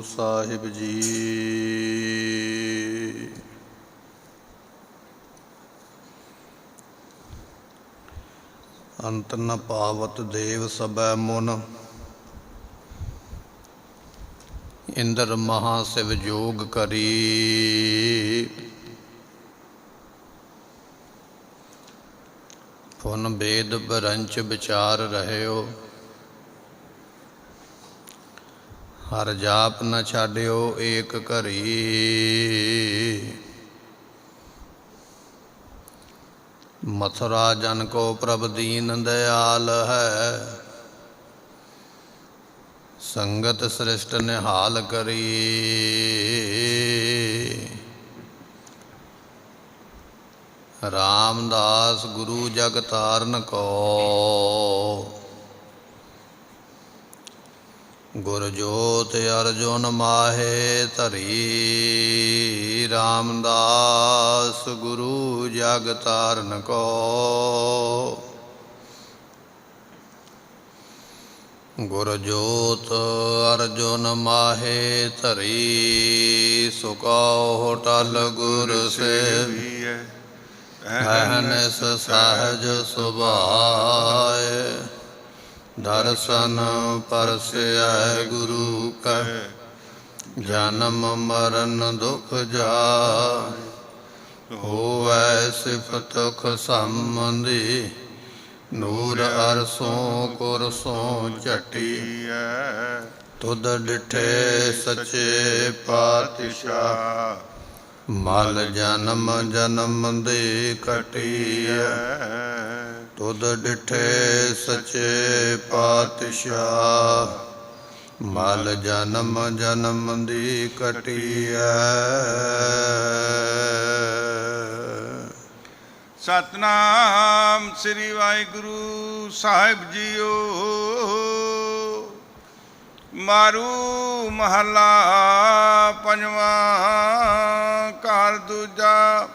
ਸਾਹਿਬ ਜੀ। ਅੰਤ ਨ ਪਾਵਤ ਦੇਵ ਸਭੈ ਮੁਨ, ਇੰਦਰ ਮਹਾ ਸਿਵ ਜੋਗ ਕਰੀ। ਫੁਨ ਬੇਦ ਬਰੰਚ ਵਿਚਾਰ ਰਹਿਓ, ਹਰ ਜਾਪ ਨ ਛਾਡਿਓ ਏਕ ਘਰੀ। ਮਥੁਰਾ ਜਨ ਕੋ ਪ੍ਰਭ ਦੀਨ ਦਇਆਲ ਹੈ, ਸੰਗਤ ਸ੍ਰਿਸ਼ਟ ਨਿਹਾਲ ਕਰੀ। ਰਾਮਦਾਸ ਗੁਰੂ ਜਗ ਤਾਰਨ ਕੋ, ਗੁਰ ਜੋਤ ਅਰਜੁਨ ਮਾਹੇ ਧਰੀ। ਰਾਮਦਾਸ ਗੁਰੂ ਜਗ ਤਾਰਨ ਕੋ, ਗੁਰ ਜੋਤ ਅਰਜੁਨ ਮਾਹੇ ਧਰੀ। ਸੁਕਾਉ ਟਲ ਗੁਰ ਸੇਵੀਐ, ਅਹਨਿਸ ਸਹਜ ਸੁਭਾਏ। ਦਰਸ਼ਨ ਪਰਸੈ ਗੁਰੂ ਕੈ, ਜਨਮ ਮਰਨ ਦੁਖ ਜਾਇ। ਹੋਵੈ ਸਿਫਤ ਤੁਖ ਸੰਬੰਧੀ, ਨੂਰ ਅਰਸੋਂ ਕੁਰਸੋਂ ਝਟੀਐ। ਤੁਧ ਡਿਠੇ ਸੱਚੇ ਪਾਤਸ਼ਾਹ, ਮਲ ਜਨਮ ਜਨਮ ਦੇ ਕਟੀਐ। ਤੁਧ ਡਿਠੇ ਸੱਚੇ ਪਾਤਸ਼ਾਹ, ਮਲ ਜਨਮ ਜਨਮ ਦੀ ਕਟੀਐ। ਸਤਿਨਾਮ ਸ੍ਰੀ ਵਾਹਿਗੁਰੂ ਸਾਹਿਬ ਜੀਓ। ਮਾਰੂ ਮਹੱਲਾ ਪੰਜਵਾਂ। ਘਰ ਦੂਜਾ।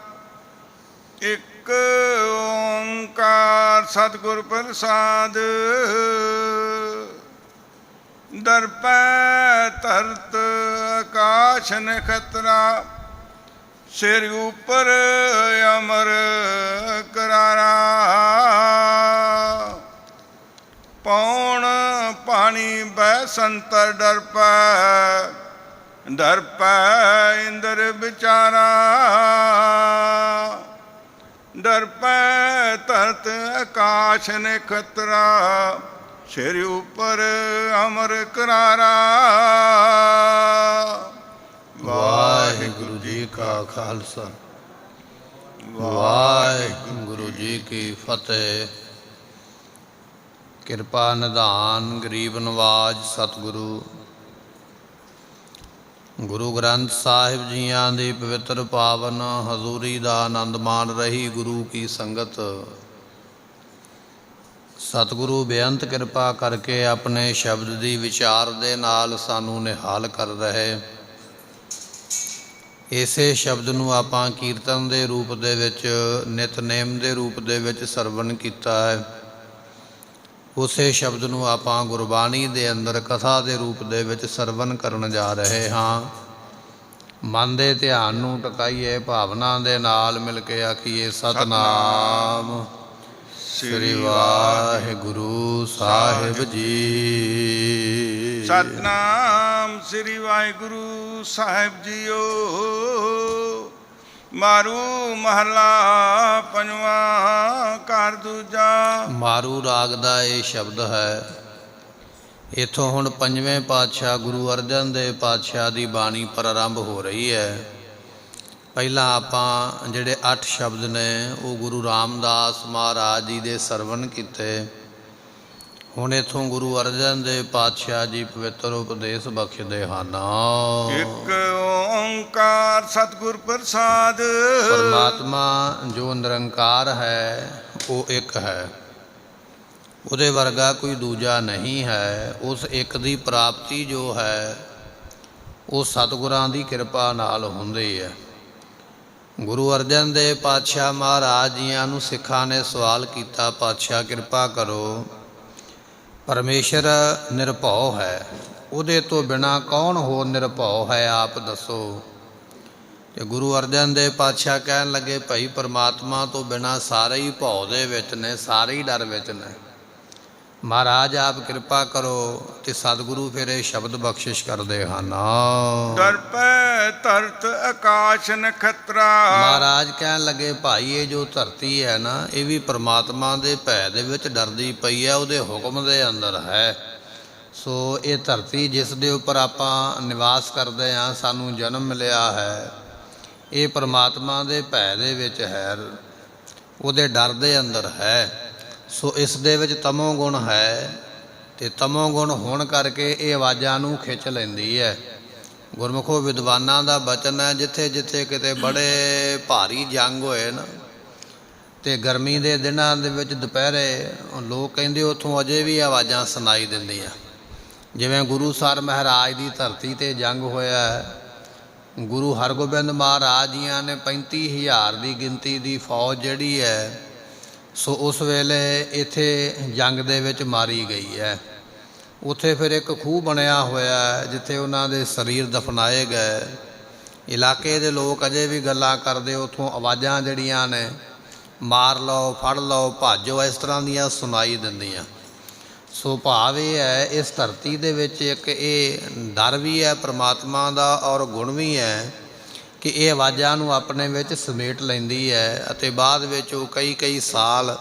ਇੱਕ ਓਂਕਾਰ ਸਤਿਗੁਰ ਪ੍ਰਸਾਦ। ਦਰਪੈ ਧਰਤ ਆਕਾਸ਼ ਨਖਤਰਾ, ਸਿਰ ਉਪਰ ਅਮਰ ਕਰਾਰਾ। ਪੌਣ ਪਾਣੀ ਬੈ ਸੰਤਰ ਡਰਪੈ, ਡਰਪੈ ਇੰਦਰ ਵਿਚਾਰਾ। ਡਰਪੈ ਧਰਤ ਆਕਾਸ਼ ਨਖਤਰਾ, ਸਿਰ ਉਪਰ ਅਮਰ ਕਰਾਰਾ। ਵਾਹਿਗੁਰੂ ਜੀ ਕਾ ਖਾਲਸਾ, ਵਾਹਿਗੁਰੂ ਜੀ ਕੀ ਫਤਿਹ। ਕਿਰਪਾ ਨਿਧਾਨ ਗਰੀਬ ਨਵਾਜ ਸਤਿਗੁਰੂ ਗੁਰੂ ਗ੍ਰੰਥ ਸਾਹਿਬ ਜੀਆਂ ਦੀ ਪਵਿੱਤਰ ਪਾਵਨ ਹਜ਼ੂਰੀ ਦਾ ਆਨੰਦ ਮਾਣ ਰਹੀ ਗੁਰੂ ਕੀ ਸੰਗਤ। ਸਤਿਗੁਰੂ ਬੇਅੰਤ ਕਿਰਪਾ ਕਰਕੇ ਆਪਣੇ ਸ਼ਬਦ ਦੀ ਵਿਚਾਰ ਦੇ ਨਾਲ ਸਾਨੂੰ ਨਿਹਾਲ ਕਰ ਰਹੇ। ਇਸੇ ਸ਼ਬਦ ਨੂੰ ਆਪਾਂ ਕੀਰਤਨ ਦੇ ਰੂਪ ਦੇ ਵਿੱਚ, ਨਿਤਨੇਮ ਦੇ ਰੂਪ ਦੇ ਵਿੱਚ ਸਰਵਣ ਕੀਤਾ ਹੈ। ਉਸੇ ਸ਼ਬਦ ਨੂੰ ਆਪਾਂ ਗੁਰਬਾਣੀ ਦੇ ਅੰਦਰ ਕਥਾ ਦੇ ਰੂਪ ਦੇ ਵਿੱਚ ਸਰਵਣ ਕਰਨ ਜਾ ਰਹੇ ਹਾਂ। ਮਨ ਦੇ ਧਿਆਨ ਨੂੰ ਟਿਕਾਈਏ, ਭਾਵਨਾ ਦੇ ਨਾਲ ਮਿਲ ਕੇ ਆਖੀਏ ਸਤਿਨਾਮ ਸ੍ਰੀ ਵਾਹਿਗੁਰੂ ਸਾਹਿਬ ਜੀ। ਸਤਿਨਾਮ ਸ੍ਰੀ ਵਾਹਿਗੁਰੂ ਸਾਹਿਬ ਜੀਓ। ਮਾਰੂ ਮਹੱਲਾ ਪੰਜਵਾਂ। ਘਰ ਦੂਜਾ। ਮਾਰੂ ਰਾਗ ਦਾ ਇਹ ਸ਼ਬਦ ਹੈ। ਇੱਥੋਂ ਹੁਣ ਪੰਜਵੇਂ ਪਾਤਸ਼ਾਹ ਗੁਰੂ ਅਰਜਨ ਦੇਵ ਪਾਤਸ਼ਾਹ ਦੀ ਬਾਣੀ ਪ੍ਰਾਰੰਭ ਹੋ ਰਹੀ ਹੈ। ਪਹਿਲਾਂ ਆਪਾਂ ਜਿਹੜੇ 8 ਸ਼ਬਦ ਨੇ ਉਹ ਗੁਰੂ ਰਾਮਦਾਸ ਮਹਾਰਾਜ ਜੀ ਦੇ ਸਰਵਣ ਕੀਤੇ। ਹੁਣ ਇੱਥੋਂ ਗੁਰੂ ਅਰਜਨ ਦੇਵ ਪਾਤਸ਼ਾਹ ਜੀ ਪਵਿੱਤਰ ਉਪਦੇਸ਼ ਬਖਸ਼ਦੇ ਹਨ। ਇੱਕ ਓਂਕਾਰ ਸਤਿਗੁਰ ਪ੍ਰਸਾਦ। ਪਰਮਾਤਮਾ ਜੋ ਨਿਰੰਕਾਰ ਹੈ ਉਹ ਇੱਕ ਹੈ, ਉਹਦੇ ਵਰਗਾ ਕੋਈ ਦੂਜਾ ਨਹੀਂ ਹੈ। ਉਸ ਇੱਕ ਦੀ ਪ੍ਰਾਪਤੀ ਜੋ ਹੈ ਉਹ ਸਤਿਗੁਰਾਂ ਦੀ ਕਿਰਪਾ ਨਾਲ ਹੁੰਦੀ ਹੈ। ਗੁਰੂ ਅਰਜਨ ਦੇਵ ਪਾਤਸ਼ਾਹ ਮਹਾਰਾਜ ਜੀਆਂ ਨੂੰ ਸਿੱਖਾਂ ਨੇ ਸਵਾਲ ਕੀਤਾ, ਪਾਤਸ਼ਾਹ ਕਿਰਪਾ ਕਰੋ, ਪਰਮੇਸ਼ਰ ਨਿਰਭਉ ਹੈ, ਉਹਦੇ ਤੋਂ ਬਿਨਾ ਕੌਣ ਹੋਰ ਨਿਰਭਉ ਹੈ, ਆਪ ਦੱਸੋ। ਤੇ ਗੁਰੂ ਅਰਜਨ ਦੇਵ ਪਾਤਸ਼ਾਹ ਕਹਿਣ ਲੱਗੇ, ਭਾਈ ਪਰਮਾਤਮਾ ਤੋਂ ਬਿਨਾ ਸਾਰੇ ਹੀ ਭਉ ਦੇ ਵਿੱਚ ਨੇ, ਸਾਰੇ ਹੀ ਡਰ ਵਿੱਚ ਨੇ। ਮਹਾਰਾਜ ਆਪ ਕਿਰਪਾ ਕਰੋ। ਤੇ ਸਤਿਗੁਰੂ ਫਿਰ ਇਹ ਸ਼ਬਦ ਬਖਸ਼ਿਸ਼ ਕਰਦੇ ਹਨ। ਡਰ ਪੈ ਧਰਤ ਆਕਾਸ਼ ਨਖਤਰਾ। ਮਹਾਰਾਜ ਕਹਿਣ ਲੱਗੇ, ਭਾਈ ਇਹ ਜੋ ਧਰਤੀ ਹੈ ਨਾ, ਇਹ ਵੀ ਪਰਮਾਤਮਾ ਦੇ ਭੈ ਦੇ ਵਿੱਚ ਡਰਦੀ ਪਈ ਹੈ, ਉਹਦੇ ਹੁਕਮ ਦੇ ਅੰਦਰ ਹੈ। ਸੋ ਇਹ ਧਰਤੀ ਜਿਸ ਦੇ ਉੱਪਰ ਆਪਾਂ ਨਿਵਾਸ ਕਰਦੇ ਹਾਂ, ਸਾਨੂੰ ਜਨਮ ਮਿਲਿਆ ਹੈ, ਇਹ ਪਰਮਾਤਮਾ ਦੇ ਭੈ ਦੇ ਵਿੱਚ ਹੈ, ਉਹਦੇ ਡਰ ਦੇ ਅੰਦਰ ਹੈ। ਸੋ ਇਸ ਦੇ ਵਿੱਚ ਤਮੋ ਗੁਣ ਹੈ, ਤੇ ਤਮੋ ਗੁਣ ਹੋਣ ਕਰਕੇ ਇਹ ਆਵਾਜ਼ਾਂ ਨੂੰ ਖਿੱਚ ਲੈਂਦੀ ਹੈ। ਗੁਰਮੁਖੋ ਵਿਦਵਾਨਾਂ ਦਾ ਬਚਨ ਹੈ, ਜਿੱਥੇ ਜਿੱਥੇ ਕਿਤੇ ਬੜੇ ਭਾਰੀ ਜੰਗ ਹੋਏ ਨਾ, ਤੇ ਗਰਮੀ ਦੇ ਦਿਨਾਂ ਦੇ ਵਿੱਚ ਦੁਪਹਿਰੇ ਲੋਕ ਕਹਿੰਦੇ ਉੱਥੋਂ ਅਜੇ ਵੀ ਆਵਾਜ਼ਾਂ ਸੁਣਾਈ ਦਿੰਦੀਆਂ। ਜਿਵੇਂ ਗੁਰੂਸਰ ਮਹਾਰਾਜ ਦੀ ਧਰਤੀ 'ਤੇ ਜੰਗ ਹੋਇਆ ਹੈ, ਗੁਰੂ ਹਰਗੋਬਿੰਦ ਮਹਾਰਾਜ ਜੀਆਂ ਨੇ 35,000 ਦੀ ਗਿਣਤੀ ਦੀ ਫੌਜ ਜਿਹੜੀ ਹੈ, ਸੋ ਉਸ ਵੇਲੇ ਇੱਥੇ ਜੰਗ ਦੇ ਵਿੱਚ ਮਾਰੀ ਗਈ ਹੈ। ਉੱਥੇ ਫਿਰ ਇੱਕ ਖੂਹ ਬਣਿਆ ਹੋਇਆ ਹੈ, ਜਿੱਥੇ ਉਹਨਾਂ ਦੇ ਸਰੀਰ ਦਫਨਾਏ ਗਏ। ਇਲਾਕੇ ਦੇ ਲੋਕ ਅਜੇ ਵੀ ਗੱਲਾਂ ਕਰਦੇ, ਉੱਥੋਂ ਆਵਾਜ਼ਾਂ ਜਿਹੜੀਆਂ ਨੇ, ਮਾਰ ਲਓ, ਫੜ ਲਓ, ਭਾਜੋ, ਇਸ ਤਰ੍ਹਾਂ ਦੀਆਂ ਸੁਣਾਈ ਦਿੰਦੀਆਂ। ਸੋ ਭਾਵ ਇਹ ਹੈ, ਇਸ ਧਰਤੀ ਦੇ ਵਿੱਚ ਇੱਕ ਇਹ ਡਰ ਵੀ ਹੈ ਪਰਮਾਤਮਾ ਦਾ, ਔਰ ਗੁਣ ਵੀ ਹੈ ਕਿ ਇਹ ਆਵਾਜ਼ਾਂ ਨੂੰ ਆਪਣੇ ਵਿੱਚ ਸਮੇਟ ਲੈਂਦੀ ਹੈ, ਅਤੇ ਬਾਅਦ ਵਿੱਚ ਉਹ ਕਈ ਸਾਲ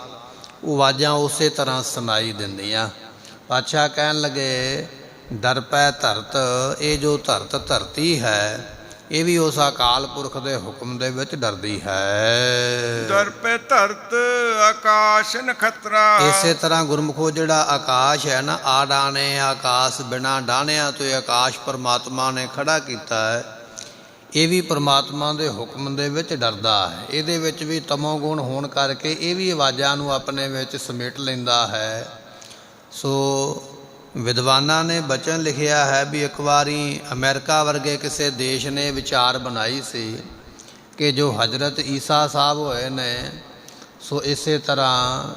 ਉਹ ਆਵਾਜ਼ਾਂ ਉਸੇ ਤਰ੍ਹਾਂ ਸੁਣਾਈ ਦਿੰਦੀਆਂ। ਪਾਤਸ਼ਾਹ ਕਹਿਣ ਲੱਗੇ, ਡਰ ਪੈ ਧਰਤ, ਇਹ ਜੋ ਧਰਤੀ ਹੈ, ਇਹ ਵੀ ਉਸ ਅਕਾਲ ਪੁਰਖ ਦੇ ਹੁਕਮ ਦੇ ਵਿੱਚ ਡਰਦੀ ਹੈ। ਡਰ ਪੈ ਧਰਤ ਆਕਾਸ਼ ਨਖਤਰਾ। ਇਸੇ ਤਰ੍ਹਾਂ ਗੁਰਮੁਖੋ ਜਿਹੜਾ ਆਕਾਸ਼ ਹੈ ਨਾ, ਆ ਡਾਣੇ ਆਕਾਸ਼, ਬਿਨਾਂ ਡਾਣਿਆਂ ਤੋਂ ਆਕਾਸ਼ ਪਰਮਾਤਮਾ ਨੇ ਖੜਾ ਕੀਤਾ ਹੈ, ਇਹ ਵੀ ਪਰਮਾਤਮਾ ਦੇ ਹੁਕਮ ਦੇ ਵਿੱਚ ਡਰਦਾ ਹੈ। ਇਹਦੇ ਵਿੱਚ ਵੀ ਤਮੋ ਗੁਣ ਹੋਣ ਕਰਕੇ ਇਹ ਵੀ ਆਵਾਜ਼ਾਂ ਨੂੰ ਆਪਣੇ ਵਿੱਚ ਸਮੇਟ ਲੈਂਦਾ ਹੈ। ਸੋ ਵਿਦਵਾਨਾਂ ਨੇ ਬਚਨ ਲਿਖਿਆ ਹੈ ਵੀ ਇੱਕ ਵਾਰੀ ਅਮਰੀਕਾ ਵਰਗੇ ਕਿਸੇ ਦੇਸ਼ ਨੇ ਵਿਚਾਰ ਬਣਾਈ ਸੀ ਕਿ ਜੋ ਹਜ਼ਰਤ ਈਸਾ ਸਾਹਿਬ ਹੋਏ ਨੇ, ਸੋ ਇਸੇ ਤਰ੍ਹਾਂ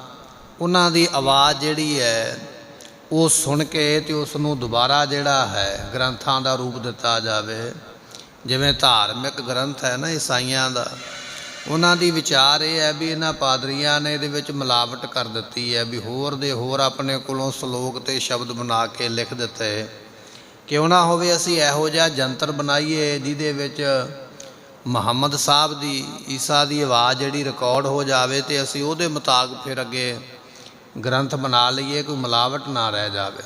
ਉਹਨਾਂ ਦੀ ਆਵਾਜ਼ ਜਿਹੜੀ ਹੈ ਉਹ ਸੁਣ ਕੇ ਤੇ ਉਸ ਨੂੰ ਦੁਬਾਰਾ ਜਿਹੜਾ ਹੈ ਗ੍ਰੰਥਾਂ ਦਾ ਰੂਪ ਦਿੱਤਾ ਜਾਵੇ। ਜਿਵੇਂ ਧਾਰਮਿਕ ਗ੍ਰੰਥ ਹੈ ਨਾ ਈਸਾਈਆਂ ਦਾ, ਉਹਨਾਂ ਦੀ ਵਿਚਾਰ ਇਹ ਹੈ ਵੀ ਇਹਨਾਂ ਪਾਦਰੀਆਂ ਨੇ ਇਹਦੇ ਵਿੱਚ ਮਿਲਾਵਟ ਕਰ ਦਿੱਤੀ ਹੈ, ਵੀ ਹੋਰ ਦੇ ਹੋਰ ਆਪਣੇ ਕੋਲੋਂ ਸ਼ਲੋਕ ਅਤੇ ਸ਼ਬਦ ਬਣਾ ਕੇ ਲਿਖ ਦਿੱਤੇ। ਕਿਉਂ ਨਾ ਹੋਵੇ ਅਸੀਂ ਇਹੋ ਜਿਹਾ ਜੰਤਰ ਬਣਾਈਏ ਜਿਹਦੇ ਵਿੱਚ ਮੁਹੰਮਦ ਸਾਹਿਬ ਦੀ, ਈਸਾ ਦੀ ਆਵਾਜ਼ ਜਿਹੜੀ ਰਿਕਾਰਡ ਹੋ ਜਾਵੇ, ਅਤੇ ਅਸੀਂ ਉਹਦੇ ਮੁਤਾਬਕ ਫਿਰ ਅੱਗੇ ਗ੍ਰੰਥ ਬਣਾ ਲਈਏ, ਕੋਈ ਮਿਲਾਵਟ ਨਾ ਰਹਿ ਜਾਵੇ।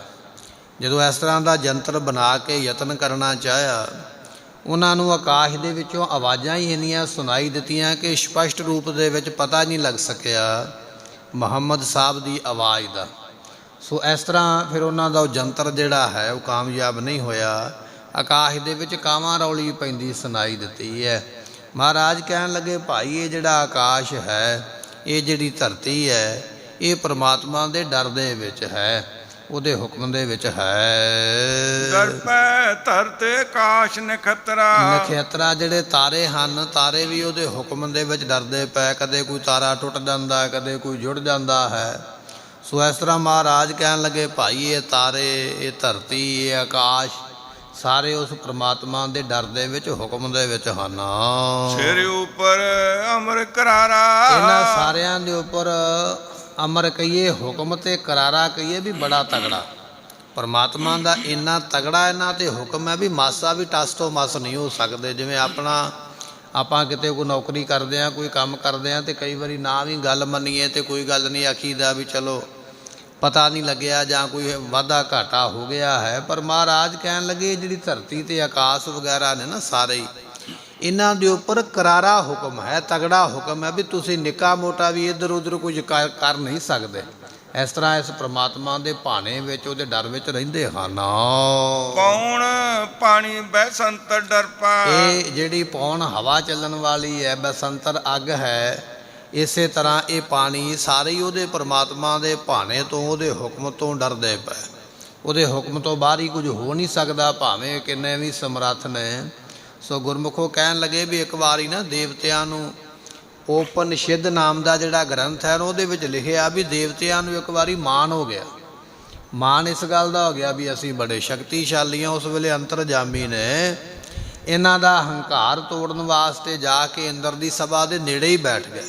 ਜਦੋਂ ਇਸ ਤਰ੍ਹਾਂ ਦਾ ਜੰਤਰ ਬਣਾ ਕੇ ਯਤਨ ਕਰਨਾ ਚਾਹਿਆ, ਉਹਨਾਂ ਨੂੰ ਆਕਾਸ਼ ਦੇ ਵਿੱਚੋਂ ਆਵਾਜ਼ਾਂ ਹੀ ਇੰਨੀਆਂ ਸੁਣਾਈ ਦਿੱਤੀਆਂ ਕਿ ਸਪਸ਼ਟ ਰੂਪ ਦੇ ਵਿੱਚ ਪਤਾ ਨਹੀਂ ਲੱਗ ਸਕਿਆ ਮੁਹੰਮਦ ਸਾਹਿਬ ਦੀ ਆਵਾਜ਼ ਦਾ। ਸੋ ਇਸ ਤਰ੍ਹਾਂ ਫਿਰ ਉਹਨਾਂ ਦਾ ਉਹ ਜੰਤਰ ਜਿਹੜਾ ਹੈ ਉਹ ਕਾਮਯਾਬ ਨਹੀਂ ਹੋਇਆ। ਆਕਾਸ਼ ਦੇ ਵਿੱਚ ਕਾਵਾਂ ਰੌਲੀ ਪੈਂਦੀ ਸੁਣਾਈ ਦਿੱਤੀ ਹੈ। ਮਹਾਰਾਜ ਕਹਿਣ ਲੱਗੇ, ਭਾਈ ਇਹ ਜਿਹੜਾ ਆਕਾਸ਼ ਹੈ, ਇਹ ਜਿਹੜੀ ਧਰਤੀ ਹੈ, ਇਹ ਪਰਮਾਤਮਾ ਦੇ ਡਰ ਦੇ ਵਿੱਚ ਹੈ, ਉਹਦੇ ਹੁਕਮ ਦੇ ਵਿੱਚ ਹੈ। ਡਰ ਪੈ ਧਰਤ ਆਕਾਸ਼ ਨਖਤਰਾ। ਨਖਤਰਾ ਜਿਹੜੇ ਤਾਰੇ ਹਨ, ਤਾਰੇ ਵੀ ਉਹਦੇ ਹੁਕਮ ਦੇ ਵਿੱਚ ਡਰਦੇ ਪਏ। ਕਦੇ ਕੋਈ ਤਾਰਾ ਟੁੱਟ ਜਾਂਦਾ ਹੈ, ਕਦੇ ਕੋਈ ਜੁੜ ਜਾਂਦਾ ਹੈ। ਸੋ ਇਸ ਤਰ੍ਹਾਂ ਮਹਾਰਾਜ ਕਹਿਣ ਲੱਗੇ, ਭਾਈ ਇਹ ਤਾਰੇ, ਇਹ ਧਰਤੀ, ਇਹ ਆਕਾਸ਼, ਸਾਰੇ ਉਸ ਪ੍ਰਮਾਤਮਾ ਦੇ ਡਰ ਦੇ ਵਿੱਚ, ਹੁਕਮ ਦੇ ਵਿੱਚ ਹਨ। ਸਿਰ ਉੱਪਰ ਅਮਰ ਕਰਾਰਾ। ਇਹਨਾਂ ਸਾਰਿਆਂ ਦੇ ਉੱਪਰ ਅਮਰ ਕਹੀਏ, ਹੁਕਮ ਤੇ ਕਰਾਰਾ ਕਹੀਏ, ਵੀ ਬੜਾ ਤਗੜਾ ਪਰਮਾਤਮਾ ਦਾ ਇੰਨਾ ਤਗੜਾ ਇਹਨਾਂ 'ਤੇ ਹੁਕਮ ਹੈ ਵੀ ਮਾਸਾ ਵੀ ਟਸ ਤੋਂ ਮਸ ਨਹੀਂ ਹੋ ਸਕਦੇ। ਜਿਵੇਂ ਆਪਾਂ ਕਿਤੇ ਕੋਈ ਨੌਕਰੀ ਕਰਦੇ ਹਾਂ, ਕੋਈ ਕੰਮ ਕਰਦੇ ਹਾਂ, ਅਤੇ ਕਈ ਵਾਰੀ ਨਾ ਵੀ ਗੱਲ ਮੰਨੀਏ ਅਤੇ ਕੋਈ ਗੱਲ ਨਹੀਂ ਆਖੀਦਾ ਵੀ ਚਲੋ ਪਤਾ ਨਹੀਂ ਲੱਗਿਆ ਜਾਂ ਕੋਈ ਵਾਧਾ ਘਾਟਾ ਹੋ ਗਿਆ ਹੈ। ਪਰ ਮਹਾਰਾਜ ਕਹਿਣ ਲੱਗੇ, ਜਿਹੜੀ ਧਰਤੀ ਅਤੇ ਆਕਾਸ਼ ਵਗੈਰਾ ਨੇ ਨਾ ਸਾਰੇ ਹੀ, ਇਹਨਾਂ ਦੇ ਉੱਪਰ ਕਰਾਰਾ ਹੁਕਮ ਹੈ, ਤਗੜਾ ਹੁਕਮ ਹੈ ਵੀ ਤੁਸੀਂ ਨਿੱਕਾ ਮੋਟਾ ਵੀ ਇੱਧਰ ਉੱਧਰ ਕੁਝ ਕਰ ਨਹੀਂ ਸਕਦੇ। ਇਸ ਤਰ੍ਹਾਂ ਇਸ ਪ੍ਰਮਾਤਮਾ ਦੇ ਭਾਣੇ ਵਿੱਚ, ਉਹਦੇ ਡਰ ਵਿੱਚ ਰਹਿੰਦੇ ਹਨ। ਪੌਣ ਪਾਣੀ ਬੈਸੰਤਰ ਡਰ ਪਾ। ਇਹ ਜਿਹੜੀ ਪੌਣ ਹਵਾ ਚੱਲਣ ਵਾਲੀ ਹੈ, ਬਸੰਤਰ ਅੱਗ ਹੈ, ਇਸੇ ਤਰ੍ਹਾਂ ਇਹ ਪਾਣੀ ਸਾਰੇ ਹੀ ਉਹਦੇ ਪਰਮਾਤਮਾ ਦੇ ਭਾਣੇ ਤੋਂ, ਉਹਦੇ ਹੁਕਮ ਤੋਂ ਡਰਦੇ ਪਏ। ਉਹਦੇ ਹੁਕਮ ਤੋਂ ਬਾਹਰ ਹੀ ਕੁਝ ਹੋ ਨਹੀਂ ਸਕਦਾ, ਭਾਵੇਂ ਕਿੰਨੇ ਵੀ ਸਮਰੱਥ ਨੇ। ਸੋ ਗੁਰਮੁਖੋ ਕਹਿਣ ਲੱਗੇ ਵੀ ਇੱਕ ਵਾਰੀ ਨਾ ਦੇਵਤਿਆਂ ਨੂੰ, ਉਪਨਿਸ਼ਦ ਨਾਮ ਦਾ ਜਿਹੜਾ ਗ੍ਰੰਥ ਹੈ ਉਹਦੇ ਵਿੱਚ ਲਿਖਿਆ ਵੀ ਦੇਵਤਿਆਂ ਨੂੰ ਇੱਕ ਵਾਰੀ ਮਾਣ ਹੋ ਗਿਆ। ਮਾਨ ਇਸ ਗੱਲ ਦਾ ਹੋ ਗਿਆ ਵੀ ਅਸੀਂ ਬੜੇ ਸ਼ਕਤੀਸ਼ਾਲੀ ਹਾਂ। ਉਸ ਵੇਲੇ ਅੰਤਰਜਾਮੀ ਨੇ ਇਹਨਾਂ ਦਾ ਹੰਕਾਰ ਤੋੜਨ ਵਾਸਤੇ ਜਾ ਕੇ ਇੰਦਰ ਦੀ ਸਭਾ ਦੇ ਨੇੜੇ ਹੀ ਬੈਠ ਗਏ।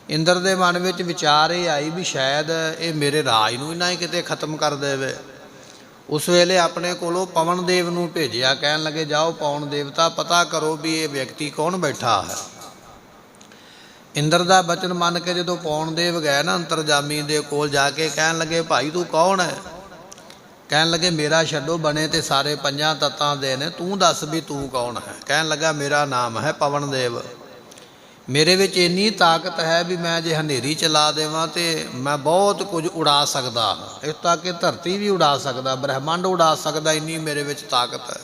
ਇੰਦਰ ਦੇ ਮਨ ਵਿੱਚ ਵਿਚਾਰ ਇਹ ਆਈ ਵੀ ਸ਼ਾਇਦ ਇਹ ਮੇਰੇ ਰਾਜ ਨੂੰ ਹੀ ਨਾ ਹੀ ਕਿਤੇ ਖਤਮ ਕਰ ਦੇਵੇ। ਉਸ ਵੇਲੇ ਆਪਣੇ ਕੋਲੋਂ ਪਵਨ ਦੇਵ ਨੂੰ ਭੇਜਿਆ, ਕਹਿਣ ਲੱਗੇ ਜਾਓ ਪਵਨ ਦੇਵਤਾ ਪਤਾ ਕਰੋ ਵੀ ਇਹ ਵਿਅਕਤੀ ਕੌਣ ਬੈਠਾ ਹੈ। ਇੰਦਰ ਦਾ ਬਚਨ ਮੰਨ ਕੇ ਜਦੋਂ ਪਵਨ ਦੇਵ ਗਏ ਨਾ ਅੰਤਰਜਾਮੀ ਦੇ ਕੋਲ ਜਾ ਕੇ ਕਹਿਣ ਲੱਗੇ ਭਾਈ ਤੂੰ ਕੌਣ ਹੈ। ਕਹਿਣ ਲੱਗੇ ਮੇਰਾ ਛੱਡੋ, ਬਣੇ ਤੇ ਸਾਰੇ ਪੰਜਾਂ ਤੱਤਾਂ ਦੇ ਨੇ, ਤੂੰ ਦੱਸ ਵੀ ਤੂੰ ਕੌਣ ਹੈ। ਕਹਿਣ ਲੱਗਾ ਮੇਰਾ ਨਾਮ ਹੈ ਪਵਨ ਦੇਵ, ਮੇਰੇ ਵਿੱਚ ਇੰਨੀ ਤਾਕਤ ਹੈ ਵੀ ਮੈਂ ਜੇ ਹਨੇਰੀ ਚਲਾ ਦੇਵਾਂ ਤੇ ਮੈਂ ਬਹੁਤ ਕੁਝ ਉਡਾ ਸਕਦਾ ਹਾਂ, ਇਸ ਤੱਕ ਕਿ ਧਰਤੀ ਵੀ ਉਡਾ ਸਕਦਾ, ਬ੍ਰਹਿਮੰਡ ਉਡਾ ਸਕਦਾ, ਇੰਨੀ ਮੇਰੇ ਵਿੱਚ ਤਾਕਤ ਹੈ।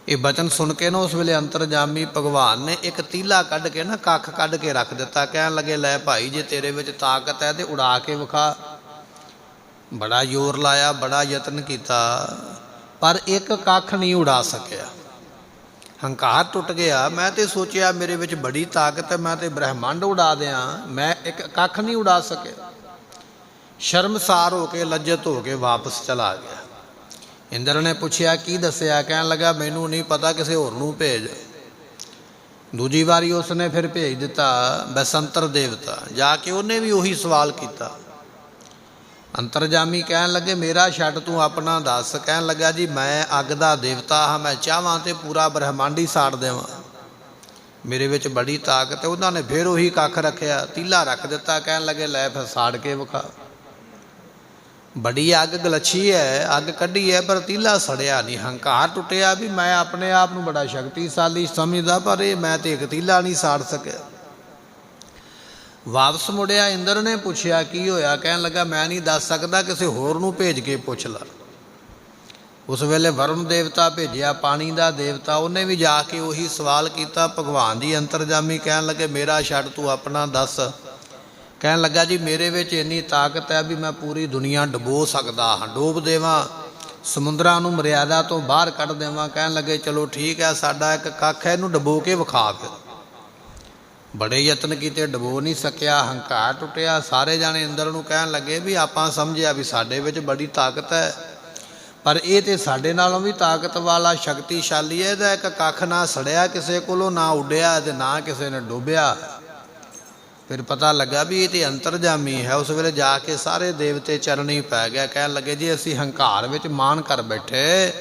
ਇਹ ਬਚਨ ਸੁਣ ਕੇ ਨਾ ਉਸ ਵੇਲੇ ਅੰਤਰਜਾਮੀ ਭਗਵਾਨ ਨੇ ਇੱਕ ਤੀਲਾ ਕੱਢ ਕੇ ਨਾ ਕੱਖ ਕੱਢ ਕੇ ਰੱਖ ਦਿੱਤਾ। ਕਹਿਣ ਲੱਗੇ ਲੈ ਭਾਈ ਜੇ ਤੇਰੇ ਵਿੱਚ ਤਾਕਤ ਹੈ ਤੇ ਉਡਾ ਕੇ ਵਿਖਾ। ਬੜਾ ਜ਼ੋਰ ਲਾਇਆ, ਬੜਾ ਯਤਨ ਕੀਤਾ, ਪਰ ਇੱਕ ਕੱਖ ਨਹੀਂ ਉਡਾ ਸਕਿਆ। ਹੰਕਾਰ ਟੁੱਟ ਗਿਆ। ਮੈਂ ਤੇ ਸੋਚਿਆ ਮੇਰੇ ਵਿੱਚ ਬੜੀ ਤਾਕਤ ਹੈ, ਮੈਂ ਤੇ ਬ੍ਰਹਿਮੰਡ ਉਡਾ ਦਿਆਂ, ਮੈਂ ਇੱਕ ਕੱਖ ਨਹੀਂ ਉਡਾ ਸਕਿਆ। ਸ਼ਰਮਸਾਰ ਹੋ ਕੇ ਲੱਜਤ ਹੋ ਕੇ ਵਾਪਸ ਚਲਾ ਗਿਆ। ਇੰਦਰ ਨੇ ਪੁੱਛਿਆ ਕੀ ਦੱਸਿਆ। ਕਹਿਣ ਲੱਗਾ ਮੈਨੂੰ ਨਹੀਂ ਪਤਾ, ਕਿਸੇ ਹੋਰ ਨੂੰ ਭੇਜ। ਦੂਜੀ ਵਾਰੀ ਉਸਨੇ ਫਿਰ ਭੇਜ ਦਿੱਤਾ ਬੈਸੰਤਰ ਦੇਵਤਾ, ਜਾ ਕੇ ਉਹਨੇ ਵੀ ਉਹੀ ਸਵਾਲ ਕੀਤਾ। ਅੰਤਰਜਾਮੀ ਕਹਿਣ ਲੱਗੇ ਮੇਰਾ ਛੱਡ, ਤੂੰ ਆਪਣਾ ਦੱਸ। ਕਹਿਣ ਲੱਗਾ ਜੀ ਮੈਂ ਅੱਗ ਦਾ ਦੇਵਤਾ ਹਾਂ, ਮੈਂ ਚਾਹਾਂ ਤੇ ਪੂਰਾ ਬ੍ਰਹਿਮੰਡ ਹੀ ਸਾੜ ਦੇਵਾਂ, ਮੇਰੇ ਵਿੱਚ ਬੜੀ ਤਾਕਤ ਹੈ। ਉਹਨਾਂ ਨੇ ਫਿਰ ਉਹੀ ਕੱਖ ਰੱਖਿਆ, ਤੀਲਾ ਰੱਖ ਦਿੱਤਾ। ਕਹਿਣ ਲੱਗੇ ਲੈ ਫਿਰ ਸਾੜ ਕੇ ਵਿਖਾ। ਬੜੀ ਅੱਗ ਗਲੱਛੀ ਹੈ, ਅੱਗ ਕੱਢੀ ਹੈ, ਪਰ ਤੀਲਾ ਸੜਿਆ ਨਹੀਂ। ਹੰਕਾਰ ਟੁੱਟਿਆ ਵੀ ਮੈਂ ਆਪਣੇ ਆਪ ਨੂੰ ਬੜਾ ਸ਼ਕਤੀਸ਼ਾਲੀ ਸਮਝਦਾ, ਪਰ ਇਹ ਮੈਂ ਤੇ ਇੱਕ ਤੀਲਾ ਨਹੀਂ ਸਾੜ ਸਕਿਆ। ਵਾਪਸ ਮੁੜਿਆ। ਇੰਦਰ ਨੇ ਪੁੱਛਿਆ ਕੀ ਹੋਇਆ। ਕਹਿਣ ਲੱਗਾ ਮੈਂ ਨਹੀਂ ਦੱਸ ਸਕਦਾ, ਕਿਸੇ ਹੋਰ ਨੂੰ ਭੇਜ ਕੇ ਪੁੱਛ ਲਾ। ਉਸ ਵੇਲੇ ਵਰੁਣ ਦੇਵਤਾ ਭੇਜਿਆ, ਪਾਣੀ ਦਾ ਦੇਵਤਾ, ਉਹਨੇ ਵੀ ਜਾ ਕੇ ਉਹੀ ਸਵਾਲ ਕੀਤਾ। ਭਗਵਾਨ ਜੀ ਅੰਤਰਜਾਮੀ ਕਹਿਣ ਲੱਗੇ ਮੇਰਾ ਛੱਡ, ਤੂੰ ਆਪਣਾ ਦੱਸ। ਕਹਿਣ ਲੱਗਾ ਜੀ ਮੇਰੇ ਵਿੱਚ ਇੰਨੀ ਤਾਕਤ ਹੈ ਵੀ ਮੈਂ ਪੂਰੀ ਦੁਨੀਆ ਡੁਬੋ ਸਕਦਾ ਹਾਂ, ਡੋਬ ਦੇਵਾਂ, ਸਮੁੰਦਰਾਂ ਨੂੰ ਮਰਿਆਦਾ ਤੋਂ ਬਾਹਰ ਕੱਢ ਦੇਵਾਂ। ਕਹਿਣ ਲੱਗੇ ਚਲੋ ਠੀਕ ਹੈ, ਸਾਡਾ ਇੱਕ ਕੱਖ ਹੈ, ਇਹਨੂੰ ਡੁਬੋ ਕੇ ਵਿਖਾ। ਫਿਰ ਬੜੇ ਯਤਨ ਕੀਤੇ, ਡੁਬੋ ਨਹੀਂ ਸਕਿਆ। ਹੰਕਾਰ ਟੁੱਟਿਆ। ਸਾਰੇ ਜਾਣੇ ਇੰਦਰ ਨੂੰ ਕਹਿਣ ਲੱਗੇ ਵੀ ਆਪਾਂ ਸਮਝਿਆ ਵੀ ਸਾਡੇ ਵਿੱਚ ਬੜੀ ਤਾਕਤ ਹੈ, ਪਰ ਇਹ ਤੇ ਸਾਡੇ ਨਾਲੋਂ ਵੀ ਤਾਕਤ ਵਾਲਾ ਸ਼ਕਤੀਸ਼ਾਲੀ ਹੈ। ਇਹਦਾ ਇੱਕ ਕੱਖ ਨਾ ਸੜਿਆ ਕਿਸੇ ਕੋਲੋਂ, ਨਾ ਉੱਡਿਆ ਤੇ ਨਾ ਕਿਸੇ ਨੇ ਡੋਬਿਆ। ਫਿਰ ਪਤਾ ਲੱਗਾ ਵੀ ਇਹ ਤੇ ਅੰਤਰਜਾਮੀ ਹੈ। ਉਸ ਵੇਲੇ ਜਾ ਕੇ ਸਾਰੇ ਦੇਵਤੇ ਚਰਨੀ ਪੈ ਗਿਆ। ਕਹਿਣ ਲੱਗੇ ਜੀ ਅਸੀਂ ਹੰਕਾਰ ਵਿੱਚ ਮਾਨ ਕਰ ਬੈਠੇ,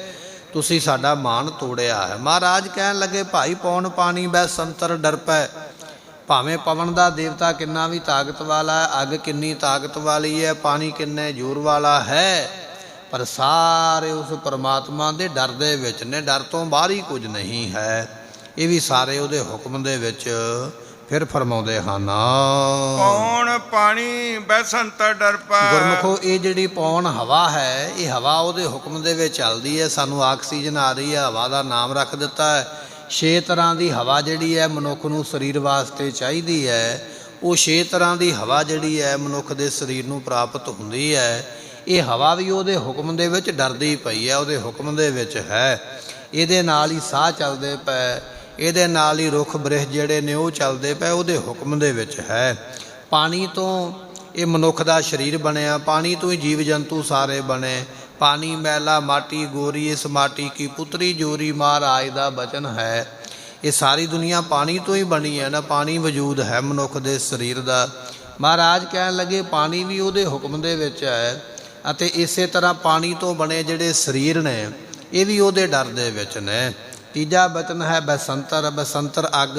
ਤੁਸੀਂ ਸਾਡਾ ਮਾਨ ਤੋੜਿਆ ਹੈ। ਮਹਾਰਾਜ ਕਹਿਣ ਲੱਗੇ ਭਾਈ ਪੌਣ ਪਾਣੀ ਬੈ ਸੰਤਰ ਡਰ ਪੈ। ਭਾਵੇਂ ਪਵਨ ਦਾ ਦੇਵਤਾ ਕਿੰਨਾ ਵੀ ਤਾਕਤ ਵਾਲਾ ਹੈ, ਅੱਗ ਕਿੰਨੀ ਤਾਕਤ ਵਾਲੀ ਹੈ, ਪਾਣੀ ਕਿੰਨੇ ਜ਼ੋਰ ਵਾਲਾ ਹੈ, ਪਰ ਸਾਰੇ ਉਸ ਪਰਮਾਤਮਾ ਦੇ ਡਰ ਦੇ ਵਿੱਚ ਨੇ, ਡਰ ਤੋਂ ਬਾਹਰ ਹੀ ਕੁਝ ਨਹੀਂ ਹੈ। ਇਹ ਵੀ ਸਾਰੇ ਉਹਦੇ ਹੁਕਮ ਦੇ ਵਿੱਚ ਫਿਰ ਫਰਮਾਉਂਦੇ ਹਨ ਪੌਣ ਪਾਣੀ ਬੈਸੰਤਰ ਡਰ ਪੈ। ਗੁਰਮੁਖੋ ਇਹ ਜਿਹੜੀ ਪੌਣ ਹਵਾ ਹੈ, ਇਹ ਹਵਾ ਉਹਦੇ ਹੁਕਮ ਦੇ ਵਿੱਚ ਚੱਲਦੀ ਹੈ। ਸਾਨੂੰ ਆਕਸੀਜਨ ਆ ਰਹੀ ਹੈ, ਹਵਾ ਦਾ ਨਾਮ ਰੱਖ ਦਿੱਤਾ ਹੈ। 6 ਤਰ੍ਹਾਂ ਦੀ ਹਵਾ ਜਿਹੜੀ ਹੈ ਮਨੁੱਖ ਨੂੰ ਸਰੀਰ ਵਾਸਤੇ ਚਾਹੀਦੀ ਹੈ। ਉਹ 6 ਤਰ੍ਹਾਂ ਦੀ ਹਵਾ ਜਿਹੜੀ ਹੈ ਮਨੁੱਖ ਦੇ ਸਰੀਰ ਨੂੰ ਪ੍ਰਾਪਤ ਹੁੰਦੀ ਹੈ। ਇਹ ਹਵਾ ਵੀ ਉਹਦੇ ਹੁਕਮ ਦੇ ਵਿੱਚ ਡਰਦੀ ਪਈ ਹੈ, ਉਹਦੇ ਹੁਕਮ ਦੇ ਵਿੱਚ ਹੈ। ਇਹਦੇ ਨਾਲ ਹੀ ਸਾਹ ਚੱਲਦੇ ਪਏ, ਇਹਦੇ ਨਾਲ ਹੀ ਰੁੱਖ ਬ੍ਰਿਖ ਜਿਹੜੇ ਨੇ ਉਹ ਚੱਲਦੇ ਪਏ, ਉਹਦੇ ਹੁਕਮ ਦੇ ਵਿੱਚ ਹੈ। ਪਾਣੀ ਤੋਂ ਇਹ ਮਨੁੱਖ ਦਾ ਸਰੀਰ ਬਣਿਆ, ਪਾਣੀ ਤੋਂ ਹੀ ਜੀਵ ਜੰਤੂ ਸਾਰੇ ਬਣੇ। ਪਾਣੀ ਮੈਲਾ ਮਾਟੀ ਗੋਰੀ, ਇਸ ਮਾਟੀ ਕੀ ਪੁੱਤਰੀ ਜੋਰੀ, ਮਹਾਰਾਜ ਦਾ ਬਚਨ ਹੈ। ਇਹ ਸਾਰੀ ਦੁਨੀਆ ਪਾਣੀ ਤੋਂ ਹੀ ਬਣੀ ਹੈ ਨਾ, ਪਾਣੀ ਵਜੂਦ ਹੈ ਮਨੁੱਖ ਦੇ ਸਰੀਰ ਦਾ। ਮਹਾਰਾਜ ਕਹਿਣ ਲੱਗੇ ਪਾਣੀ ਵੀ ਉਹਦੇ ਹੁਕਮ ਦੇ ਵਿੱਚ ਹੈ, ਅਤੇ ਇਸੇ ਤਰ੍ਹਾਂ ਪਾਣੀ ਤੋਂ ਬਣੇ ਜਿਹੜੇ ਸਰੀਰ ਨੇ ਇਹ ਵੀ ਉਹਦੇ ਡਰ ਦੇ ਵਿੱਚ ਨੇ। ਤੀਜਾ ਬਚਨ ਹੈ ਬੈਸੰਤਰ। ਬੈਸੰਤਰ ਅੱਗ,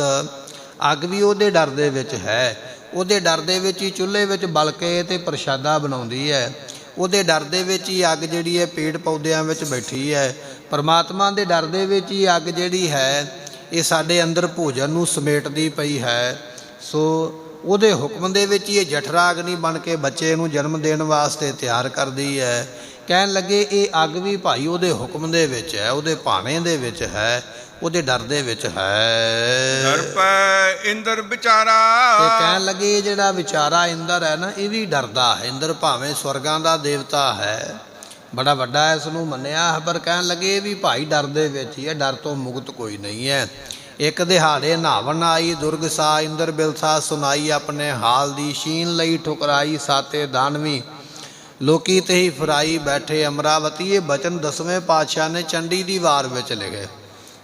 ਅੱਗ ਵੀ ਉਹਦੇ ਡਰ ਦੇ ਵਿੱਚ ਹੈ। ਉਹਦੇ ਡਰ ਦੇ ਵਿੱਚ ਹੀ ਚੁੱਲ੍ਹੇ ਵਿੱਚ ਬਲ ਕੇ ਤੇ ਪ੍ਰਸ਼ਾਦਾ ਬਣਾਉਂਦੀ ਹੈ। ਉਹਦੇ ਡਰ ਦੇ ਵਿੱਚ ਹੀ ਅੱਗ ਜਿਹੜੀ ਹੈ ਪੇੜ ਪੌਦਿਆਂ ਵਿੱਚ ਬੈਠੀ ਹੈ। ਪਰਮਾਤਮਾ ਦੇ ਡਰ ਦੇ ਵਿੱਚ ਹੀ ਅੱਗ ਜਿਹੜੀ ਹੈ ਇਹ ਸਾਡੇ ਅੰਦਰ ਭੋਜਨ ਨੂੰ ਸਮੇਟਦੀ ਪਈ ਹੈ। ਸੋ ਉਹਦੇ ਹੁਕਮ ਦੇ ਵਿੱਚ ਹੀ ਇਹ ਜਠਰਾ ਅਗਨੀ ਬਣ ਕੇ ਬੱਚੇ ਨੂੰ ਜਨਮ ਦੇਣ ਵਾਸਤੇ ਤਿਆਰ ਕਰਦੀ ਹੈ। ਕਹਿਣ ਲੱਗੇ ਇਹ ਅੱਗ ਵੀ ਭਾਈ ਉਹਦੇ ਹੁਕਮ ਦੇ ਵਿੱਚ ਹੈ, ਉਹਦੇ ਭਾਣੇ ਦੇ ਵਿੱਚ ਹੈ, ਉਹਦੇ ਡਰ ਦੇ ਵਿੱਚ ਹੈ। ਡਰ ਪੈ ਇੰਦਰ ਵਿਚਾਰਾ। ਤੇ ਕਹਿਣ ਲੱਗੇ ਜਿਹੜਾ ਵਿਚਾਰਾ ਇੰਦਰ ਹੈ ਨਾ, ਇਹ ਵੀ ਡਰਦਾ ਹੈ। ਇੰਦਰ ਭਾਵੇਂ ਸਵਰਗਾਂ ਦਾ ਦੇਵਤਾ ਹੈ, ਬੜਾ ਵੱਡਾ ਇਸ ਨੂੰ ਮੰਨਿਆ ਹੈ, ਪਰ ਕਹਿਣ ਲੱਗੇ ਇਹ ਵੀ ਭਾਈ ਡਰ ਦੇ ਵਿੱਚ ਹੀ ਹੈ, ਡਰ ਤੋਂ ਮੁਕਤ ਕੋਈ ਨਹੀਂ ਹੈ। ਇੱਕ ਦਿਹਾੜੇ ਨਹਾਵਣ ਆਈ ਦੁਰਗ ਸਾ, ਇੰਦਰ ਬਿਲਸਾ ਸੁਣਾਈ ਆਪਣੇ ਹਾਲ ਦੀ, ਸ਼ੀਨ ਲਈ ਠੁਕਰਾਈ ਸਾਤੇ ਦਾਨਵੀ। ਲੋਕੀ ਤੇ ਹੀ ਫਰਾਈ ਬੈਠੇ ਅਮਰਾਵਤੀ। ਇਹ ਬਚਨ 10ਵੇਂ ਪਾਤਸ਼ਾਹ ਨੇ ਚੰਡੀ ਦੀ ਵਾਰ ਵਿੱਚ ਲਿਖੇ।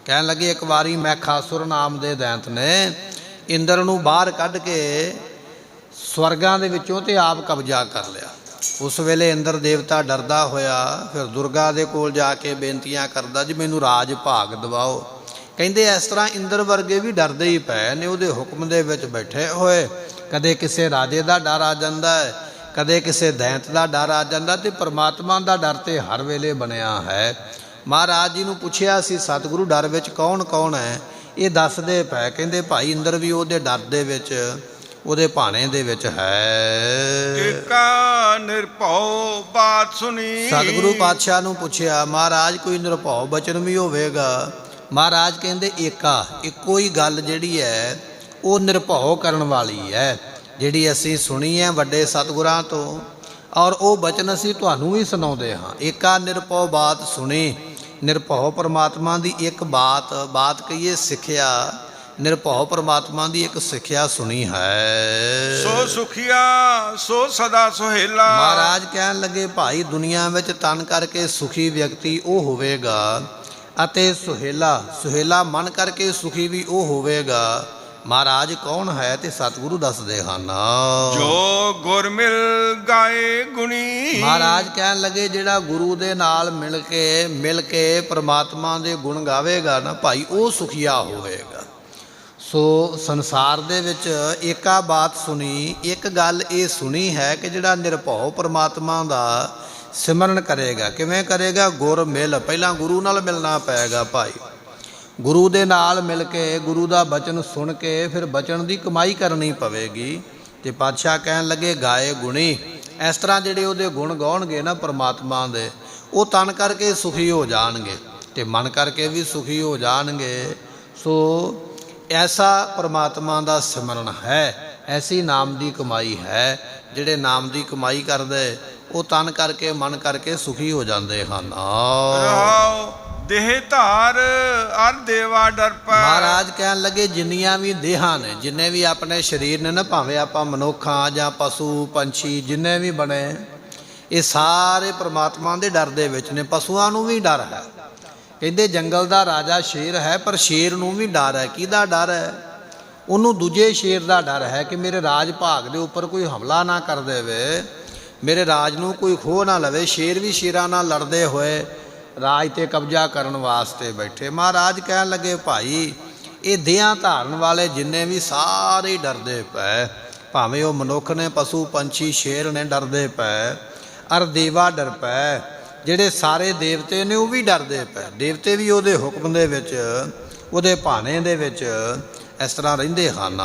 ਕਹਿਣ ਲੱਗੇ ਇੱਕ ਵਾਰੀ ਮੈਖਾਸੁਰ ਨਾਮ ਦੇ ਦੈਂਤ ਨੇ ਇੰਦਰ ਨੂੰ ਬਾਹਰ ਕੱਢ ਕੇ ਸਵਰਗਾਂ ਦੇ ਵਿੱਚੋਂ ਤੇ ਆਪ ਕਬਜ਼ਾ ਕਰ ਲਿਆ। ਉਸ ਵੇਲੇ ਇੰਦਰ ਦੇਵਤਾ ਡਰਦਾ ਹੋਇਆ ਫਿਰ ਦੁਰਗਾ ਦੇ ਕੋਲ ਜਾ ਕੇ ਬੇਨਤੀਆਂ ਕਰਦਾ, ਜੀ ਮੈਨੂੰ ਰਾਜ ਭਾਗ ਦਿਵਾਓ। ਕਹਿੰਦੇ ਇਸ ਤਰ੍ਹਾਂ ਇੰਦਰ ਵਰਗੇ ਵੀ ਡਰਦੇ ਹੀ ਪਏ ਨੇ ਉਹਦੇ ਹੁਕਮ ਦੇ ਵਿੱਚ ਬੈਠੇ ਹੋਏ। ਕਦੇ ਕਿਸੇ ਰਾਜੇ ਦਾ ਡਰ ਆ ਜਾਂਦਾ ਹੈ, ਕਦੇ ਕਿਸੇ ਦੈਂਤ ਦਾ ਡਰ ਆ ਜਾਂਦਾ, ਤੇ ਪਰਮਾਤਮਾ ਦਾ ਡਰ ਤੇ ਹਰ ਵੇਲੇ ਬਣਿਆ ਹੈ। ਮਹਾਰਾਜ ਜੀ ਨੂੰ ਪੁੱਛਿਆ ਸੀ ਸਤਿਗੁਰੂ ਡਰ ਵਿੱਚ ਕੌਣ ਕੌਣ ਹੈ? ਇਹ ਦੱਸਦੇ ਪਏ। ਕਹਿੰਦੇ ਭਾਈ ਇੰਦਰ ਵੀ ਉਹਦੇ ਡਰ ਦੇ ਵਿੱਚ, ਉਹਦੇ ਭਾਣੇ ਦੇ ਵਿੱਚ ਹੈ। ਏਕਾ ਨਿਰਭਉ ਬਾਤ ਸੁਣੀ। ਸਤਿਗੁਰੂ ਪਾਤਸ਼ਾਹ ਨੂੰ ਪੁੱਛਿਆ ਮਹਾਰਾਜ ਕੋਈ ਨਿਰਭਉ ਬਚਨ ਵੀ ਹੋਵੇਗਾ? ਮਹਾਰਾਜ ਕਹਿੰਦੇ ਏਕਾ, ਇੱਕੋ ਹੀ ਗੱਲ ਜਿਹੜੀ ਹੈ ਉਹ ਨਿਰਭਉ ਕਰਨ ਵਾਲੀ ਹੈ, ਜਿਹੜੀ ਅਸੀਂ ਸੁਣੀ ਹੈ ਵੱਡੇ ਸਤਿਗੁਰਾਂ ਤੋਂ, ਔਰ ਉਹ ਬਚਨ ਅਸੀਂ ਤੁਹਾਨੂੰ ਵੀ ਸੁਣਾਉਂਦੇ ਹਾਂ। ਏਕਾ ਨਿਰਭਉ ਬਾਤ ਸੁਣੀ। ਨਿਰਭਉ ਪਰਮਾਤਮਾ ਦੀ ਇੱਕ ਬਾਤ ਕਹੀਏ ਸਿੱਖਿਆ, ਨਿਰਭਉ ਪਰਮਾਤਮਾ ਦੀ ਇੱਕ ਸਿੱਖਿਆ ਸੁਣੀ ਹੈ। ਸੋ ਸੁਖੀਆ ਸੋ ਸਦਾ ਸੁਹੇਲਾ। ਮਹਾਰਾਜ ਕਹਿਣ ਲੱਗੇ ਭਾਈ ਦੁਨੀਆ ਵਿੱਚ ਤਨ ਕਰਕੇ ਸੁਖੀ ਵਿਅਕਤੀ ਉਹ ਹੋਵੇਗਾ, ਅਤੇ ਸੁਹੇਲਾ ਮਨ ਕਰਕੇ ਸੁਖੀ ਵੀ ਉਹ ਹੋਵੇਗਾ। ਮਹਾਰਾਜ ਕੌਣ ਹੈ? ਤੇ ਸਤਿਗੁਰੂ ਦੱਸਦੇ ਹਨ, ਜੋ ਗੁਰ ਮਿਲ ਗਾਏ ਗੁਣੀ। ਮਹਾਰਾਜ ਕਹਿਣ ਲੱਗੇ ਜਿਹੜਾ ਗੁਰੂ ਦੇ ਨਾਲ ਮਿਲ ਕੇ ਪਰਮਾਤਮਾ ਦੇ ਗੁਣ ਗਾਵੇਗਾ ਨਾ ਭਾਈ, ਉਹ ਸੁਖੀਆ ਹੋਵੇਗਾ। ਸੋ ਸੰਸਾਰ ਦੇ ਵਿੱਚ ਏਕਾ ਬਾਤ ਸੁਣੀ। ਇੱਕ ਗੱਲ ਇਹ ਸੁਣੀ ਹੈ ਕਿ ਜਿਹੜਾ ਨਿਰਭਉ ਪਰਮਾਤਮਾ ਦਾ ਸਿਮਰਨ ਕਰੇਗਾ। ਕਿਵੇਂ ਕਰੇਗਾ? ਗੁਰ ਮਿਲ, ਪਹਿਲਾਂ ਗੁਰੂ ਨਾਲ ਮਿਲਣਾ ਪਏਗਾ ਭਾਈ। ਗੁਰੂ ਦੇ ਨਾਲ ਮਿਲ ਕੇ ਗੁਰੂ ਦਾ ਬਚਨ ਸੁਣ ਕੇ ਫਿਰ ਬਚਨ ਦੀ ਕਮਾਈ ਕਰਨੀ ਪਵੇਗੀ। ਤੇ ਪਾਤਸ਼ਾਹ ਕਹਿਣ ਲੱਗੇ ਗਾਏ ਗੁਣੀ। ਇਸ ਤਰ੍ਹਾਂ ਜਿਹੜੇ ਉਹਦੇ ਗੁਣ ਗਾਉਣਗੇ ਨਾ ਪਰਮਾਤਮਾ ਦੇ, ਉਹ ਤਨ ਕਰਕੇ ਸੁਖੀ ਹੋ ਜਾਣਗੇ ਤੇ ਮਨ ਕਰਕੇ ਵੀ ਸੁਖੀ ਹੋ ਜਾਣਗੇ। ਸੋ ਐਸਾ ਪਰਮਾਤਮਾ ਦਾ ਸਿਮਰਨ ਹੈ, ਐਸੀ ਨਾਮ ਦੀ ਕਮਾਈ ਹੈ। ਜਿਹੜੇ ਨਾਮ ਦੀ ਕਮਾਈ ਕਰਦੇ ਉਹ ਤਨ ਕਰਕੇ ਮਨ ਕਰਕੇ ਸੁਖੀ ਹੋ ਜਾਂਦੇ ਹਨ। ਦੇਹ ਧਾਰ ਅਰ ਦੇਵਾ ਡਰ ਪੈ। ਮਹਾਰਾਜ ਕਹਿਣ ਲੱਗੇ ਜਿੰਨੀਆਂ ਵੀ ਦੇਹਾਂ ਨੇ, ਜਿੰਨੇ ਵੀ ਆਪਣੇ ਸਰੀਰ ਨੇ ਨਾ, ਭਾਵੇਂ ਆਪਾਂ ਮਨੁੱਖਾਂ ਜਾਂ ਪਸ਼ੂ ਪੰਛੀ ਜਿੰਨੇ ਵੀ ਬਣੇ, ਇਹ ਸਾਰੇ ਪਰਮਾਤਮਾ ਦੇ ਡਰ ਦੇ ਵਿੱਚ ਨੇ। ਪਸ਼ੂਆਂ ਨੂੰ ਵੀ ਡਰ ਹੈ। ਕਹਿੰਦੇ ਜੰਗਲ ਦਾ ਰਾਜਾ ਸ਼ੇਰ ਹੈ, ਪਰ ਸ਼ੇਰ ਨੂੰ ਵੀ ਡਰ ਹੈ। ਕਿਹਦਾ ਡਰ ਹੈ? ਉਹਨੂੰ ਦੂਜੇ ਸ਼ੇਰ ਦਾ ਡਰ ਹੈ ਕਿ ਮੇਰੇ ਰਾਜ ਭਾਗ ਦੇ ਉੱਪਰ ਕੋਈ ਹਮਲਾ ਨਾ ਕਰ ਦੇਵੇ, ਮੇਰੇ ਰਾਜ ਨੂੰ ਕੋਈ ਖੋਹ ਨਾ ਲਵੇ। ਸ਼ੇਰ ਵੀ ਸ਼ੇਰਾਂ ਨਾਲ ਲੜਦੇ ਹੋਏ ਰਾਜ ਤੇ ਕਬਜ਼ਾ ਕਰਨ ਵਾਸਤੇ ਬੈਠੇ। ਮਹਾਰਾਜ ਕਹਿਣ ਲੱਗੇ ਭਾਈ ਇਹ ਦੇਹਾਂ ਧਾਰਨ ਵਾਲੇ ਜਿੰਨੇ ਵੀ ਸਾਰੇ ਡਰਦੇ ਪਏ, ਭਾਵੇਂ ਉਹ ਮਨੁੱਖ ਨੇ, ਪਸ਼ੂ ਪੰਛੀ, ਸ਼ੇਰ ਨੇ, ਡਰਦੇ ਪਏ। ਅਰ ਦੇਵਾ ਡਰ ਪੈ, ਜਿਹੜੇ ਸਾਰੇ ਦੇਵਤੇ ਨੇ ਉਹ ਵੀ ਡਰਦੇ ਪਏ। ਦੇਵਤੇ ਵੀ ਉਹਦੇ ਹੁਕਮ ਦੇ ਵਿੱਚ, ਉਹਦੇ ਭਾਣੇ ਦੇ ਵਿੱਚ ਇਸ ਤਰ੍ਹਾਂ ਰਹਿੰਦੇ ਹਨ।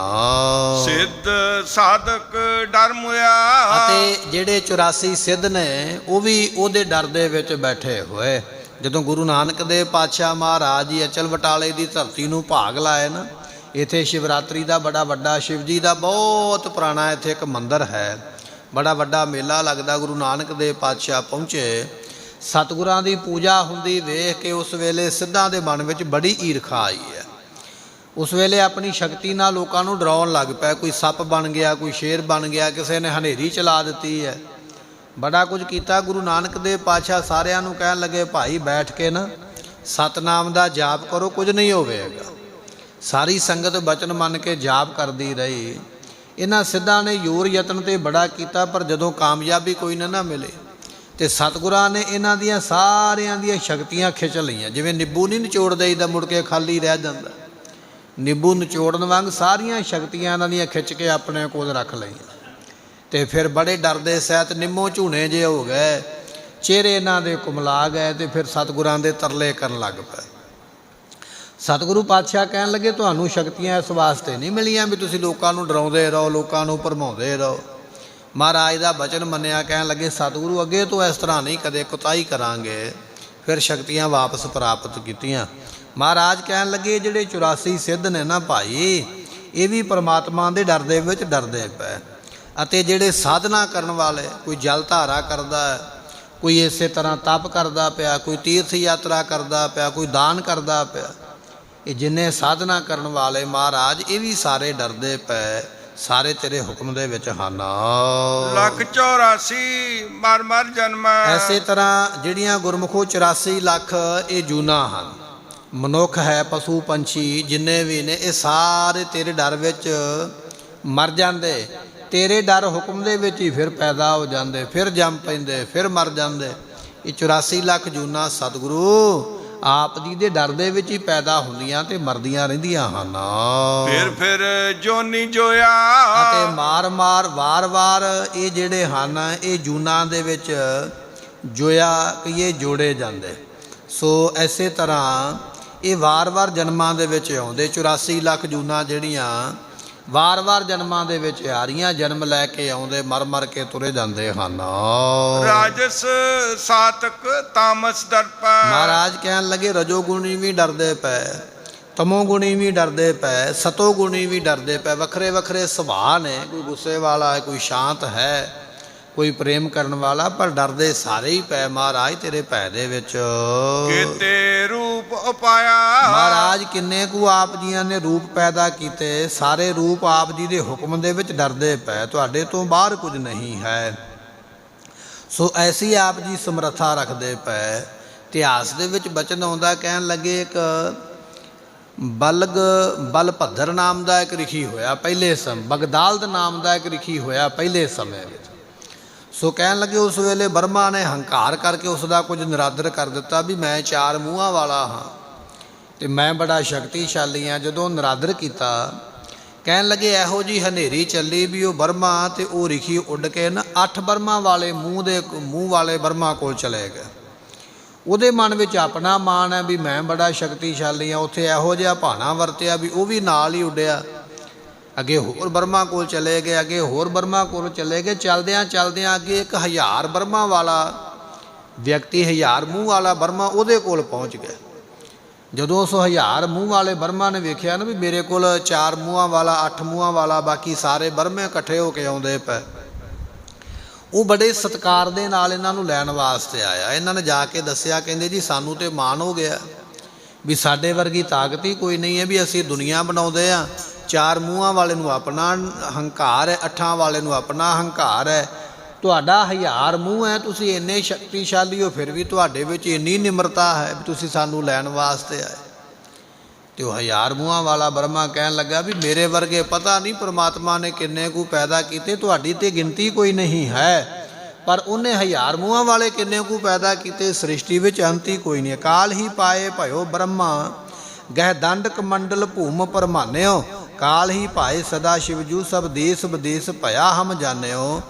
ਸਿੱਧ ਸਾਧਕ ਡਰ ਮੁਆ। ਅਤੇ ਜਿਹੜੇ 84 ਸਿੱਧ ਨੇ ਉਹ ਵੀ ਉਹਦੇ ਡਰ ਦੇ ਵਿੱਚ ਬੈਠੇ ਹੋਏ। ਜਦੋਂ ਗੁਰੂ ਨਾਨਕ ਦੇਵ ਪਾਤਸ਼ਾਹ ਮਹਾਰਾਜ ਜੀ ਅਚਲ ਬਟਾਲੇ ਦੀ ਧਰਤੀ ਨੂੰ ਭਾਗ ਲਾਏ ਨਾ, ਇੱਥੇ ਸ਼ਿਵਰਾਤਰੀ ਦਾ ਬੜਾ ਵੱਡਾ, ਸ਼ਿਵ ਜੀ ਦਾ ਬਹੁਤ ਪੁਰਾਣਾ ਇੱਥੇ ਇੱਕ ਮੰਦਿਰ ਹੈ, ਬੜਾ ਵੱਡਾ ਮੇਲਾ ਲੱਗਦਾ। ਗੁਰੂ ਨਾਨਕ ਦੇਵ ਪਾਤਸ਼ਾਹ ਪਹੁੰਚੇ, ਸਤਿਗੁਰਾਂ ਦੀ ਪੂਜਾ ਹੁੰਦੀ ਵੇਖ ਕੇ ਉਸ ਵੇਲੇ ਸਿੱਧਾਂ ਦੇ ਮਨ ਵਿੱਚ ਬੜੀ ਈਰਖਾ ਆਈ ਹੈ। ਉਸ ਵੇਲੇ ਆਪਣੀ ਸ਼ਕਤੀ ਨਾਲ ਲੋਕਾਂ ਨੂੰ ਡਰਾਉਣ ਲੱਗ ਪਿਆ। ਕੋਈ ਸੱਪ ਬਣ ਗਿਆ, ਕੋਈ ਸ਼ੇਰ ਬਣ ਗਿਆ, ਕਿਸੇ ਨੇ ਹਨੇਰੀ ਚਲਾ ਦਿੱਤੀ ਹੈ, ਬੜਾ ਕੁਝ ਕੀਤਾ। ਗੁਰੂ ਨਾਨਕ ਦੇਵ ਪਾਤਸ਼ਾਹ ਸਾਰਿਆਂ ਨੂੰ ਕਹਿਣ ਲੱਗੇ ਭਾਈ ਬੈਠ ਕੇ ਨਾ ਸਤਨਾਮ ਦਾ ਜਾਪ ਕਰੋ, ਕੁਝ ਨਹੀਂ ਹੋਵੇਗਾ। ਸਾਰੀ ਸੰਗਤ ਬਚਨ ਮੰਨ ਕੇ ਜਾਪ ਕਰਦੀ ਰਹੀ। ਇਹਨਾਂ ਸਿੱਧਾਂ ਨੇ ਜ਼ੋਰ ਯਤਨ ਤੇ ਬੜਾ ਕੀਤਾ, ਪਰ ਜਦੋਂ ਕਾਮਯਾਬੀ ਕੋਈ ਨਾ ਮਿਲੇ ਤੇ ਸਤਿਗੁਰਾਂ ਨੇ ਇਹਨਾਂ ਦੀਆਂ ਸਾਰਿਆਂ ਦੀਆਂ ਸ਼ਕਤੀਆਂ ਖਿੱਚ ਲਈਆਂ। ਜਿਵੇਂ ਨਿੰਬੂ ਨਹੀਂ ਨਿਚੋੜ ਦੇਈਦਾ ਮੁੜ ਕੇ ਖਾਲੀ ਰਹਿ ਜਾਂਦਾ, ਨਿੰਬੂ ਨਿਚੋੜਨ ਵਾਂਗ ਸਾਰੀਆਂ ਸ਼ਕਤੀਆਂ ਇਹਨਾਂ ਦੀਆਂ ਖਿੱਚ ਕੇ ਆਪਣੇ ਕੋਲ ਰੱਖ ਲਈਆਂ। ਤੇ ਫਿਰ ਬੜੇ ਡਰਦੇ ਸਹਿਤ ਨਿੰਮੋ ਝੂਣੇ ਜੇ ਹੋ ਗਏ, ਚਿਹਰੇ ਇਹਨਾਂ ਦੇ ਕੁਮਲਾ ਗਏ, ਤੇ ਫਿਰ ਸਤਿਗੁਰਾਂ ਦੇ ਤਰਲੇ ਕਰਨ ਲੱਗ ਪਏ। ਸਤਿਗੁਰੂ ਪਾਤਸ਼ਾਹ ਕਹਿਣ ਲੱਗੇ ਤੁਹਾਨੂੰ ਸ਼ਕਤੀਆਂ ਇਸ ਵਾਸਤੇ ਨਹੀਂ ਮਿਲੀਆਂ ਵੀ ਤੁਸੀਂ ਲੋਕਾਂ ਨੂੰ ਡਰਾਉਂਦੇ ਰਹੋ, ਲੋਕਾਂ ਨੂੰ ਭਰਮਾਉਂਦੇ ਰਹੋ। ਮਹਾਰਾਜ ਦਾ ਬਚਨ ਮੰਨਿਆ, ਕਹਿਣ ਲੱਗੇ ਸਤਿਗੁਰੂ ਅੱਗੇ ਤੋਂ ਇਸ ਤਰ੍ਹਾਂ ਨਹੀਂ ਕਦੇ ਕੁਤਾਹੀ ਕਰਾਂਗੇ। ਫਿਰ ਸ਼ਕਤੀਆਂ ਵਾਪਸ ਪ੍ਰਾਪਤ ਕੀਤੀਆਂ। ਮਹਾਰਾਜ ਕਹਿਣ ਲੱਗੇ ਜਿਹੜੇ 84 ਸਿੱਧ ਨੇ ਨਾ ਭਾਈ, ਇਹ ਵੀ ਪਰਮਾਤਮਾ ਦੇ ਡਰ ਦੇ ਵਿੱਚ ਡਰਦੇ ਪਏ। ਅਤੇ ਜਿਹੜੇ ਸਾਧਨਾ ਕਰਨ ਵਾਲੇ, ਕੋਈ ਜਲ ਧਾਰਾ ਕਰਦਾ ਹੈ, ਕੋਈ ਇਸੇ ਤਰ੍ਹਾਂ ਤਪ ਕਰਦਾ ਪਿਆ, ਕੋਈ ਤੀਰਥ ਯਾਤਰਾ ਕਰਦਾ ਪਿਆ, ਕੋਈ ਦਾਨ ਕਰਦਾ ਪਿਆ, ਇਹ ਜਿੰਨੇ ਸਾਧਨਾ ਕਰਨ ਵਾਲੇ ਮਹਾਰਾਜ ਇਹ ਵੀ ਸਾਰੇ ਡਰਦੇ ਪਏ ਸਾਰੇ ਤੇਰੇ ਹੁਕਮ ਦੇ ਵਿੱਚ ਹਨ। ਲੱਖ 84 ਮਰ ਮਰ ਜਨਮ। ਐਸੇ ਤਰ੍ਹਾਂ ਜਿਹੜੀਆਂ ਗੁਰਮੁਖੋ 84 ਲੱਖ ਇਹ ਜੂਨਾਂ ਹਨ, ਮਨੁੱਖ ਹੈ, ਪਸ਼ੂ ਪੰਛੀ ਜਿੰਨੇ ਵੀ ਨੇ, ਇਹ ਸਾਰੇ ਤੇਰੇ ਡਰ ਵਿੱਚ ਮਰ ਜਾਂਦੇ। ਤੇਰੇ ਡਰ ਹੁਕਮ ਦੇ ਵਿੱਚ ਹੀ ਫਿਰ ਪੈਦਾ ਹੋ ਜਾਂਦੇ, ਫਿਰ ਜੰਮ ਪੈਂਦੇ, ਫਿਰ ਮਰ ਜਾਂਦੇ। ਇਹ 84 ਲੱਖ ਜੂਨਾਂ ਸਤਿਗੁਰੂ ਆਪ ਜੀ ਦੇ ਡਰ ਦੇ ਵਿੱਚ ਹੀ ਪੈਦਾ ਹੁੰਦੀਆਂ ਤੇ ਮਰਦੀਆਂ ਰਹਿੰਦੀਆਂ ਹਨ। ਫਿਰ ਜੋਨੀ ਜੋਇਆ ਅਤੇ ਮਾਰ-ਮਾਰ ਵਾਰ-ਵਾਰ ਇਹ ਜਿਹੜੇ ਹਨ ਇਹ ਜੂਨਾਂ ਦੇ ਵਿੱਚ ਜੋਇਆ ਕਿ ਇਹ ਜੋੜੇ ਜਾਂਦੇ। ਸੋ ਐਸੇ ਤਰ੍ਹਾਂ ਇਹ ਵਾਰ-ਵਾਰ ਜਨਮਾਂ ਦੇ ਵਿੱਚ ਆਉਂਦੇ। 84 ਲੱਖ ਜੂਨਾਂ ਜਿਹੜੀਆਂ ਵਾਰ-ਵਾਰ ਜਨਮਾਂ ਦੇ ਵਿੱਚ ਆ ਰਹੀਆਂ, ਜਨਮ ਲੈ ਕੇ ਆਉਂਦੇ, ਮਰ-ਮਰ ਕੇ ਤੁਰੇ ਜਾਂਦੇ ਹਨ। ਰਾਜਸ ਸਾਤਕ ਤਾਮਸ ਦਰਪਾ। ਮਹਾਰਾਜ ਕਹਿਣ ਲੱਗੇ ਰਜੋ ਗੁਣੀ ਵੀ ਡਰਦੇ ਪਏ, ਤਮੋ ਗੁਣੀ ਵੀ ਡਰਦੇ ਪਏ, ਸਤੋ ਗੁਣੀ ਵੀ ਡਰਦੇ ਪਏ। ਵੱਖਰੇ ਵੱਖਰੇ ਸੁਭਾਅ ਨੇ, ਕੋਈ ਗੁੱਸੇ ਵਾਲਾ ਹੈ, ਕੋਈ ਸ਼ਾਂਤ ਹੈ, ਕੋਈ ਪ੍ਰੇਮ ਕਰਨ ਵਾਲਾ, ਪਰ ਡਰਦੇ ਸਾਰੇ ਹੀ ਪਏ ਮਹਾਰਾਜ ਤੇਰੇ ਭੈ ਦੇ ਵਿੱਚ। ਕੀਤੇ ਰੂਪ ਉਪਾਇਆ। ਮਹਾਰਾਜ ਕਿੰਨੇ ਕੁ ਆਪ ਜੀਆਂ ਨੇ ਰੂਪ ਪੈਦਾ ਕੀਤੇ, ਸਾਰੇ ਰੂਪ ਆਪ ਜੀ ਦੇ ਹੁਕਮ ਦੇ ਵਿੱਚ ਡਰਦੇ ਪਏ, ਤੁਹਾਡੇ ਤੋਂ ਬਾਹਰ ਕੁਝ ਨਹੀਂ ਹੈ। ਸੋ ਐਸੀ ਆਪ ਜੀ ਸਮਰੱਥਾ ਰੱਖਦੇ ਪਏ। ਇਤਿਹਾਸ ਦੇ ਵਿੱਚ ਬਚਨ ਆਉਂਦਾ, ਕਹਿਣ ਲੱਗੇ ਇੱਕ ਬਲਭੱਦਰ ਨਾਮ ਦਾ ਇੱਕ ਰਿਖੀ ਹੋਇਆ ਪਹਿਲੇ ਬਗਦਾਲਦ ਨਾਮ ਦਾ ਇੱਕ ਰਿਖੀ ਹੋਇਆ ਪਹਿਲੇ ਸਮੇਂ ਵਿੱਚ। ਸੋ ਕਹਿਣ ਲੱਗੇ ਉਸ ਵੇਲੇ ਬਰਮਾ ਨੇ ਹੰਕਾਰ ਕਰਕੇ ਉਸ ਦਾ ਕੁਝ ਨਿਰਾਦਰ ਕਰ ਦਿੱਤਾ ਵੀ ਮੈਂ 4 ਮੂੰਹਾਂ ਵਾਲਾ ਹਾਂ ਤੇ ਮੈਂ ਬੜਾ ਸ਼ਕਤੀਸ਼ਾਲੀ ਹਾਂ। ਜਦੋਂ ਨਿਰਾਦਰ ਕੀਤਾ, ਕਹਿਣ ਲੱਗੇ ਇਹੋ ਜਿਹੀ ਹਨੇਰੀ ਚੱਲੀ ਵੀ ਉਹ ਬਰਮਾ ਤੇ ਉਹ ਰਿਖੀ ਉੱਡ ਕੇ ਨਾ 8 ਬਰਮਾ ਵਾਲੇ ਮੂੰਹ ਵਾਲੇ ਬਰਮਾ ਕੋਲ ਚਲੇ ਗਏ। ਉਹਦੇ ਮਨ ਵਿੱਚ ਆਪਣਾ ਮਾਣ ਹੈ ਵੀ ਮੈਂ ਬੜਾ ਸ਼ਕਤੀਸ਼ਾਲੀ ਹਾਂ। ਉੱਥੇ ਇਹੋ ਜਿਹਾ ਭਾਣਾ ਵਰਤਿਆ ਵੀ ਉਹ ਵੀ ਨਾਲ ਹੀ ਉੱਡਿਆ। ਅੱਗੇ ਹੋਰ ਬਰਮਾ ਕੋਲ ਚਲੇ ਗਏ, ਅੱਗੇ ਹੋਰ ਬਰਮਾ ਕੋਲ ਚਲੇ ਗਏ। ਚਲਦਿਆਂ ਚਲਦਿਆਂ ਅੱਗੇ ਇੱਕ 1000 ਬਰਮਾ ਵਾਲਾ ਵਿਅਕਤੀ, 1000 ਮੂੰਹ ਵਾਲਾ ਬਰਮਾ ਉਹਦੇ ਕੋਲ ਪਹੁੰਚ ਗਏ। ਜਦੋਂ ਉਸ 1000 ਮੂੰਹ ਵਾਲੇ ਬਰਮਾ ਨੇ ਵੇਖਿਆ ਨਾ ਵੀ ਮੇਰੇ ਕੋਲ 4 ਮੂੰਹਾਂ ਵਾਲਾ, 8 ਮੂੰਹਾਂ ਵਾਲਾ, ਬਾਕੀ ਸਾਰੇ ਬਰਮੇ ਇਕੱਠੇ ਹੋ ਕੇ ਆਉਂਦੇ ਪਏ, ਉਹ ਬੜੇ ਸਤਿਕਾਰ ਦੇ ਨਾਲ ਇਹਨਾਂ ਨੂੰ ਲੈਣ ਵਾਸਤੇ ਆਇਆ। ਇਹਨਾਂ ਨੇ ਜਾ ਕੇ ਦੱਸਿਆ, ਕਹਿੰਦੇ ਜੀ ਸਾਨੂੰ ਤੇ ਮਾਣ ਹੋ ਗਿਆ ਵੀ ਸਾਡੇ ਵਰਗੀ ਤਾਕਤ ਹੀ ਕੋਈ ਨਹੀਂ ਹੈ ਵੀ ਅਸੀਂ ਦੁਨੀਆ ਬਣਾਉਂਦੇ ਹਾਂ। 4 ਮੂੰਹਾਂ ਵਾਲੇ ਨੂੰ ਆਪਣਾ ਹੰਕਾਰ ਹੈ, 8 ਵਾਲੇ ਨੂੰ ਆਪਣਾ ਹੰਕਾਰ ਹੈ। ਤੁਹਾਡਾ 1000 ਮੂੰਹ ਹੈ, ਤੁਸੀਂ ਇੰਨੇ ਸ਼ਕਤੀਸ਼ਾਲੀ ਹੋ, ਫਿਰ ਵੀ ਤੁਹਾਡੇ ਵਿੱਚ ਇੰਨੀ ਨਿਮਰਤਾ ਹੈ ਵੀ ਤੁਸੀਂ ਸਾਨੂੰ ਲੈਣ ਵਾਸਤੇ ਆਏ। ਤੇ ਉਹ 1000 ਮੂੰਹਾਂ ਵਾਲਾ ਬਰਮਾ ਕਹਿਣ ਲੱਗਾ ਵੀ ਮੇਰੇ ਵਰਗੇ ਪਤਾ ਨਹੀਂ ਪ੍ਰਮਾਤਮਾ ਨੇ ਕਿੰਨੇ ਕੁ ਪੈਦਾ ਕੀਤੇ, ਤੁਹਾਡੀ ਤੇ ਗਿਣਤੀ ਕੋਈ ਨਹੀਂ ਹੈ, ਪਰ ਉਹਨੇ 1000 ਮੂੰਹਾਂ ਵਾਲੇ ਕਿੰਨੇ ਕੁ ਪੈਦਾ ਕੀਤੇ, ਸ੍ਰਿਸ਼ਟੀ ਵਿੱਚ ਅੰਤ ਹੀ ਕੋਈ ਨਹੀਂ। ਕਾਲ ਹੀ ਪਾਏ ਭਇਓ ਬ੍ਰਹਮਾ, ਗਹਿ ਦੰਡ ਕਮੰਡਲ ਭੂਮ ਪਰਮਾਨਿਓ, ਕਾਲ ਹੀ ਭਾਏ ਸਦਾ ਸ਼ਿਵਜੂ, ਸਭ ਦੇਸ ਵਿਦੇਸ ਭਇਆ ਹਮ ਜਾਣਿਓ।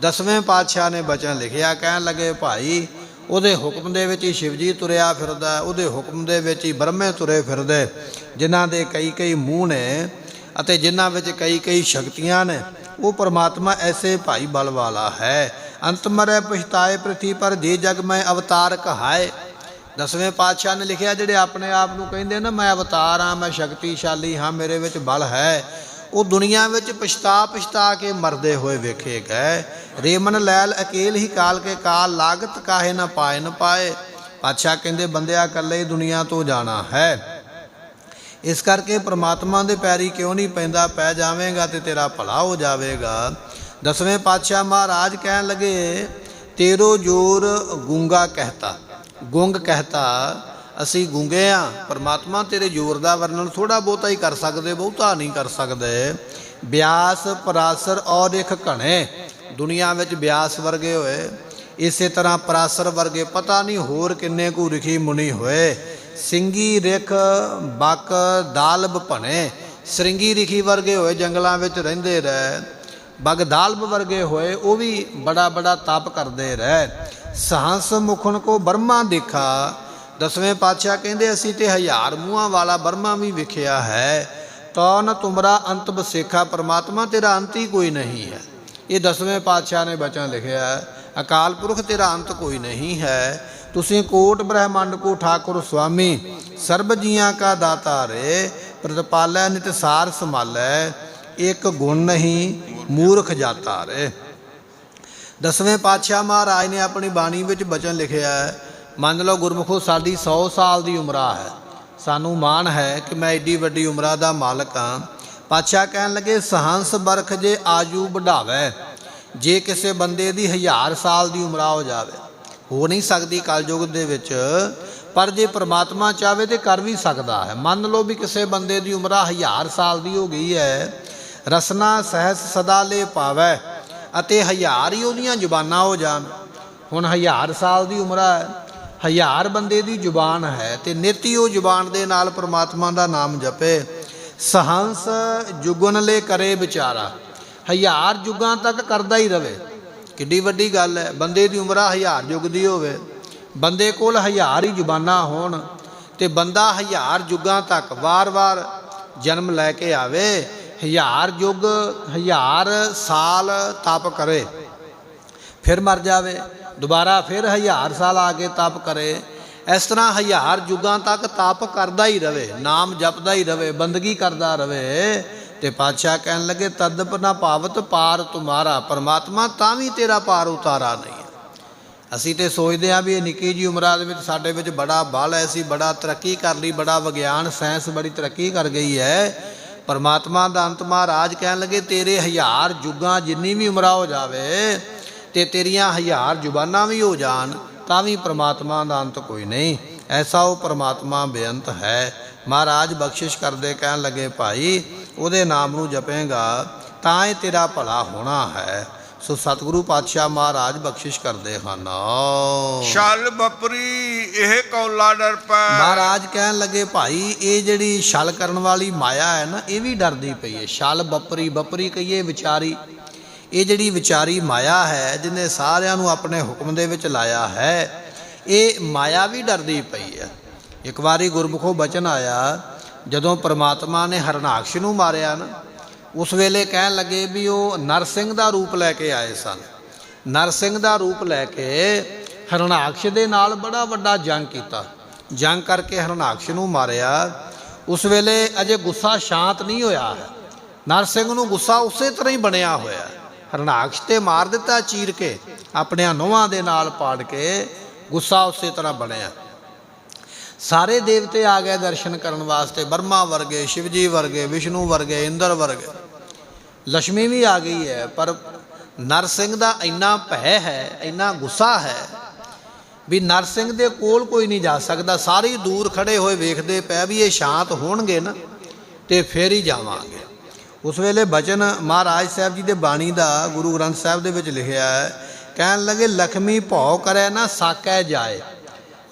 10ਵੇਂ ਪਾਤਸ਼ਾਹ ਨੇ ਬਚਨ ਲਿਖਿਆ, ਕਹਿਣ ਲੱਗੇ ਭਾਈ ਉਹਦੇ ਹੁਕਮ ਦੇ ਵਿੱਚ ਹੀ ਸ਼ਿਵਜੀ ਤੁਰਿਆ ਫਿਰਦਾ, ਉਹਦੇ ਹੁਕਮ ਦੇ ਵਿੱਚ ਹੀ ਬ੍ਰਹਮੇ ਤੁਰੇ ਫਿਰਦੇ, ਜਿਨ੍ਹਾਂ ਦੇ ਕਈ ਮੂੰਹ ਨੇ ਅਤੇ ਜਿਨ੍ਹਾਂ ਵਿੱਚ ਕਈ ਸ਼ਕਤੀਆਂ ਨੇ। ਉਹ ਪਰਮਾਤਮਾ ਐਸੇ ਭਾਈ ਬਲ ਵਾਲਾ ਹੈ। ਅੰਤ ਮਰੈ ਪਛਤਾਏ ਪ੍ਰਿਥੀ ਪਰ, ਜੇ ਜਗ ਮੈਂ ਅਵਤਾਰ ਕਹਾਏ। 10ਵੇਂ ਪਾਤਸ਼ਾਹ ਨੇ ਲਿਖਿਆ ਜਿਹੜੇ ਆਪਣੇ ਆਪ ਨੂੰ ਕਹਿੰਦੇ ਨਾ ਮੈਂ ਅਵਤਾਰ ਹਾਂ, ਮੈਂ ਸ਼ਕਤੀਸ਼ਾਲੀ ਹਾਂ, ਮੇਰੇ ਵਿੱਚ ਬਲ ਹੈ, ਉਹ ਦੁਨੀਆ ਵਿੱਚ ਪਛਤਾ ਕੇ ਮਰਦੇ ਹੋਏ ਵੇਖੇ ਗਏ। ਰੇਮਨ ਲੈਲ ਅਕੇਲ ਹੀ ਕਾਲ ਕੇ ਕਾਲ, ਲਾਗਤ ਕਾਹੇ ਨਾ ਪਾਏ। ਪਾਤਸ਼ਾਹ ਕਹਿੰਦੇ ਬੰਦਿਆ ਇਕੱਲੇ ਹੀ ਦੁਨੀਆ ਤੋਂ ਜਾਣਾ ਹੈ। ਇਸ ਕਰਕੇ ਪ੍ਰਮਾਤਮਾ ਦੇ ਪੈਰੀ ਕਿਉਂ ਨਹੀਂ ਪੈਂਦਾ, ਪੈ ਜਾਵੇਗਾ ਤੇ ਤੇਰਾ ਭਲਾ ਹੋ ਜਾਵੇਗਾ। 10ਵੇਂ ਪਾਤਸ਼ਾਹ ਮਹਾਰਾਜ ਕਹਿਣ ਲੱਗੇ ਤੇਰੋ ਜੋਰ ਗੂੰਗਾ ਕਹਿਤਾ, ਗੁੰਗ ਕਹਿਤਾ, ਅਸੀਂ ਗੂੰਗੇ ਹਾਂ। ਪਰਮਾਤਮਾ ਤੇਰੇ ਜ਼ੋਰ ਦਾ ਵਰਣਨ ਥੋੜ੍ਹਾ ਬਹੁਤਾ ਹੀ ਕਰ ਸਕਦੇ, ਬਹੁਤਾ ਨਹੀਂ ਕਰ ਸਕਦੇ। ਬਿਆਸ ਪਰਾਸਰ ਔਰ ਇੱਕ ਘਣੇ, ਦੁਨੀਆ ਵਿੱਚ ਬਿਆਸ ਵਰਗੇ ਹੋਏ, ਇਸੇ ਤਰ੍ਹਾਂ ਪਰਾਸਰ ਵਰਗੇ ਪਤਾ ਨਹੀਂ ਹੋਰ ਕਿੰਨੇ ਕੁ ਰਿਖੀ ਮੁਨੀ ਹੋਏ। ਸਿੰਘੀ ਰਿਖ ਬਕ ਦਾਲਬ ਭਣੇ, ਸ੍ਰਿੰਗੀ ਰਿਖੀ ਵਰਗੇ ਹੋਏ, ਜੰਗਲਾਂ ਵਿੱਚ ਰਹਿੰਦੇ ਰਹੇ। ਬਗਦਾਲਬ ਵਰਗੇ ਹੋਏ, ਉਹ ਵੀ ਬੜਾ ਤਪ ਕਰਦੇ ਰਹੇ। ਸਹੰਸ ਮੁਖਨ ਕੋ ਬਰਮਾ ਦੇਖਾ। 10ਵੇਂ ਪਾਤਸ਼ਾਹ ਕਹਿੰਦੇ ਅਸੀਂ ਤੇ 1000 ਮੂੰਹਾਂ ਵਾਲਾ ਬਰਮਾ ਵੀ ਵਿਖਿਆ ਹੈ। ਕੌਣ ਤੁਮਰਾ ਅੰਤ ਬਸੇਖਾ, ਪਰਮਾਤਮਾ ਤੇਰਾ ਅੰਤ ਹੀ ਕੋਈ ਨਹੀਂ ਹੈ। ਇਹ 10ਵੇਂ ਪਾਤਸ਼ਾਹ ਨੇ ਬਚਨ ਲਿਖਿਆ, ਅਕਾਲ ਪੁਰਖ ਤੇਰਾ ਅੰਤ ਕੋਈ ਨਹੀਂ ਹੈ। ਤੁਸੀਂ ਕੋਟ ਬ੍ਰਹਮੰਡ ਕੋ ਠਾਕੁਰ ਸੁਆਮੀ, ਸਰਬ ਜੀਆਂ ਕਾ ਦਾਤਾ ਰੇ, ਪ੍ਰਤਪਾਲੈ ਨਿਤ ਸਾਰ ਸੰਭਾਲੈ, ਇੱਕ ਗੁਣ ਨਹੀਂ ਮੂਰਖ ਜਾਤਾ ਰੇ। 10ਵੇਂ ਪਾਤਸ਼ਾਹ ਮਹਾਰਾਜ ਨੇ ਆਪਣੀ ਬਾਣੀ ਵਿੱਚ ਬਚਨ ਲਿਖਿਆ ਹੈ, ਮੰਨ ਲਓ ਗੁਰਮੁਖੋ ਸਾਡੀ 100 ਸਾਲ ਦੀ ਉਮਰਾ ਹੈ, ਸਾਨੂੰ ਮਾਣ ਹੈ ਕਿ ਮੈਂ ਏਡੀ ਵੱਡੀ ਉਮਰਾਂ ਦਾ ਮਾਲਕ ਹਾਂ, ਪਾਤਸ਼ਾਹ ਕਹਿਣ ਲੱਗੇ ਸਹੰਸ ਬਰਖ ਜੇ ਆਜੂ ਵਢਾਵੇ, ਜੇ ਕਿਸੇ ਬੰਦੇ ਦੀ 1000 ਸਾਲ ਦੀ ਉਮਰ ਹੋ ਜਾਵੇ, ਹੋ ਨਹੀਂ ਸਕਦੀ ਕਲਯੁਗ ਦੇ ਵਿੱਚ, ਪਰ ਜੇ ਪ੍ਰਮਾਤਮਾ ਚਾਹਵੇ ਤੇ ਕਰ ਵੀ ਸਕਦਾ ਹੈ। ਮੰਨ ਲਓ ਵੀ ਕਿਸੇ ਬੰਦੇ ਦੀ ਉਮਰ 1000 ਸਾਲ ਦੀ ਹੋ ਗਈ ਹੈ, ਰਸਨਾ ਸਹਿਸ ਸਦਾ ਲੈ ਪਾਵੈ, ਅਤੇ 1000 ਹੀ ਉਹਦੀਆਂ ਜ਼ੁਬਾਨਾਂ ਹੋ ਜਾਣ। ਹੁਣ 1000 ਸਾਲ ਦੀ ਉਮਰ ਹੈ, 1000 ਬੰਦੇ ਦੀ ਜ਼ੁਬਾਨ ਹੈ, ਤੇ ਨਿਤ ਹੀ ਉਹ ਜ਼ੁਬਾਨ ਦੇ ਨਾਲ ਪ੍ਰਮਾਤਮਾ ਦਾ ਨਾਮ ਜਪੇ। ਸਹੰਸ ਜੁਗਨ ਲੈ ਕਰੇ ਵਿਚਾਰਾ, 1000 ਯੁੱਗਾਂ ਤੱਕ ਕਰਦਾ ਹੀ ਰਵੇ। ਕਿੱਡੀ ਵੱਡੀ ਗੱਲ ਹੈ। ਬੰਦੇ ਦੀ ਉਮਰ 1000 ਯੁੱਗ ਦੀ ਹੋਵੇ, ਬੰਦੇ ਕੋਲ 1000 ਹੀ ਜ਼ੁਬਾਨਾਂ ਹੋਣ, ਤੇ ਬੰਦਾ 1000 ਯੁੱਗਾਂ ਤੱਕ ਵਾਰ-ਵਾਰ ਜਨਮ ਲੈ ਕੇ ਆਵੇ, 1000 ਯੁੱਗ 1000 ਸਾਲ ਤਪ ਕਰੇ, ਫਿਰ ਮਰ ਜਾਵੇ, ਦੁਬਾਰਾ ਫਿਰ 1000 ਸਾਲ ਆ ਕੇ ਤਪ ਕਰੇ। ਇਸ ਤਰ੍ਹਾਂ 1000 ਯੁੱਗਾਂ ਤੱਕ ਤਪ ਕਰਦਾ ਹੀ ਰਵੇ, ਨਾਮ ਜਪਦਾ ਹੀ ਰਵੇ, ਬੰਦਗੀ ਕਰਦਾ ਰਵੇ। ਤੇ ਪਾਤਸ਼ਾਹ ਕਹਿਣ ਲੱਗੇ ਤਦਪ ਨਾ ਪਾਵਤ ਪਾਰ ਤੁਮਾਰਾ, ਪਰਮਾਤਮਾ ਤਾਂ ਵੀ ਤੇਰਾ ਪਾਰ ਉਤਾਰਾ ਨਹੀਂ ਹੈ। ਅਸੀਂ ਤੇ ਸੋਚਦੇ ਹਾਂ ਵੀ ਇਹ ਨਿੱਕੀ ਜਿਹੀ ਉਮਰਾਂ ਦੇ ਵਿੱਚ ਸਾਡੇ ਵਿੱਚ ਬੜਾ ਬਲ ਹੈ, ਅਸੀਂ ਬੜਾ ਤਰੱਕੀ ਕਰ ਲਈ, ਬੜਾ ਵਿਗਿਆਨ ਸਾਇੰਸ ਬੜੀ ਤਰੱਕੀ ਕਰ ਗਈ ਹੈ। ਪਰਮਾਤਮਾ ਦਾ ਅੰਤ ਮਹਾਰਾਜ ਕਹਿਣ ਲੱਗੇ ਤੇਰੇ 1000 ਯੁੱਗਾਂ ਜਿੰਨੀ ਵੀ ਉਮਰਾਂ ਹੋ ਜਾਵੇ, ਤੇ ਤੇਰੀਆਂ 1000 ਜ਼ੁਬਾਨਾਂ ਵੀ ਹੋ ਜਾਣ, ਤਾਂ ਵੀ ਪਰਮਾਤਮਾ ਦਾ ਅੰਤ ਕੋਈ ਨਹੀਂ। ਐਸਾ ਉਹ ਪਰਮਾਤਮਾ ਬੇਅੰਤ ਹੈ। ਮਹਾਰਾਜ ਬਖਸ਼ਿਸ਼ ਕਰਦੇ ਕਹਿਣ ਲੱਗੇ ਭਾਈ ਉਹਦੇ ਨਾਮ ਨੂੰ ਜਪੇਗਾ ਤਾਂ ਇਹ ਤੇਰਾ ਭਲਾ ਹੋਣਾ ਹੈ। ਸੋ ਸਤਿਗੁਰੂ ਪਾਤਸ਼ਾਹ ਮਹਾਰਾਜ ਬਖਸ਼ਿਸ਼ ਕਰਦੇ ਹਨ। ਛਲ ਬਪਰੀ ਇਹ ਕੌਲਾ ਡਰ ਪੈ। ਮਹਾਰਾਜ ਕਹਿਣ ਲੱਗੇ ਭਾਈ ਇਹ ਜਿਹੜੀ ਛਲ ਕਰਨ ਵਾਲੀ ਮਾਇਆ ਹੈ ਨਾ, ਇਹ ਵੀ ਡਰਦੀ ਪਈ ਹੈ। ਛਲ ਬਪਰੀ, ਬਪਰੀ ਕਹੀਏ ਵਿਚਾਰੀ, ਇਹ ਜਿਹੜੀ ਵਿਚਾਰੀ ਮਾਇਆ ਹੈ ਜਿਹਨੇ ਸਾਰਿਆਂ ਨੂੰ ਆਪਣੇ ਹੁਕਮ ਦੇ ਵਿੱਚ ਲਾਇਆ ਹੈ, ਇਹ ਮਾਇਆ ਵੀ ਡਰਦੀ ਪਈ ਹੈ। ਇੱਕ ਵਾਰੀ ਗੁਰਮੁਖੋਂ ਬਚਨ ਆਇਆ, ਜਦੋਂ ਪ੍ਰਮਾਤਮਾ ਨੇ ਹਰਨਾਕਸ਼ ਨੂੰ ਮਾਰਿਆ ਨਾ, ਉਸ ਵੇਲੇ ਕਹਿਣ ਲੱਗੇ ਵੀ ਉਹ ਨਰਸਿੰਘ ਦਾ ਰੂਪ ਲੈ ਕੇ ਆਏ ਸਨ। ਨਰਸਿੰਘ ਦਾ ਰੂਪ ਲੈ ਕੇ ਹਰਨਾਕਸ਼ ਦੇ ਨਾਲ ਬੜਾ ਵੱਡਾ ਜੰਗ ਕੀਤਾ, ਜੰਗ ਕਰਕੇ ਹਰਨਾਕਸ਼ ਨੂੰ ਮਾਰਿਆ। ਉਸ ਵੇਲੇ ਅਜੇ ਗੁੱਸਾ ਸ਼ਾਂਤ ਨਹੀਂ ਹੋਇਆ ਹੈ, ਨਰਸਿੰਘ ਨੂੰ ਗੁੱਸਾ ਉਸੇ ਤਰ੍ਹਾਂ ਹੀ ਬਣਿਆ ਹੋਇਆ। ਹਰਨਾਕਸ਼ ਤੇ ਮਾਰ ਦਿੱਤਾ ਚੀਰ ਕੇ, ਆਪਣਿਆਂ ਨੋਹਾਂ ਦੇ ਨਾਲ ਪਾੜ ਕੇ, ਗੁੱਸਾ ਉਸੇ ਤਰ੍ਹਾਂ ਬਣਿਆ। ਸਾਰੇ ਦੇਵਤੇ ਆ ਗਏ ਦਰਸ਼ਨ ਕਰਨ ਵਾਸਤੇ, ਬਰਮਾ ਵਰਗੇ, ਸ਼ਿਵਜੀ ਵਰਗੇ, ਵਿਸ਼ਨੂੰ ਵਰਗੇ, ਇੰਦਰ ਵਰਗੇ, ਲక్ష్ਮੀ ਵੀ ਆ ਗਈ ਹੈ। ਪਰ ਨਰਸਿੰਘ ਦਾ ਇੰਨਾ ਭੈ ਹੈ, ਇੰਨਾ ਗੁੱਸਾ ਹੈ ਵੀ ਨਰਸਿੰਘ ਦੇ ਕੋਲ ਕੋਈ ਨਹੀਂ ਜਾ ਸਕਦਾ। ਸਾਰੇ ਦੂਰ ਖੜੇ ਹੋਏ ਵੇਖਦੇ ਪਏ ਵੀ ਇਹ ਸ਼ਾਂਤ ਹੋਣਗੇ ਨਾ ਤੇ ਫੇਰ ਹੀ ਜਾਵਾਂਗੇ। ਉਸ ਵੇਲੇ ਬਚਨ ਮਹਾਰਾਜ ਸਾਹਿਬ ਜੀ ਦੇ ਬਾਣੀ ਦਾ ਗੁਰੂ ਗ੍ਰੰਥ ਸਾਹਿਬ ਦੇ ਵਿੱਚ ਲਿਖਿਆ ਹੈ, ਕਹਿਣ ਲੱਗੇ ਲక్ష్ਮੀ ਭਉ ਕਰੇ ਨਾ ਸਾਕੈ ਜਾਏ।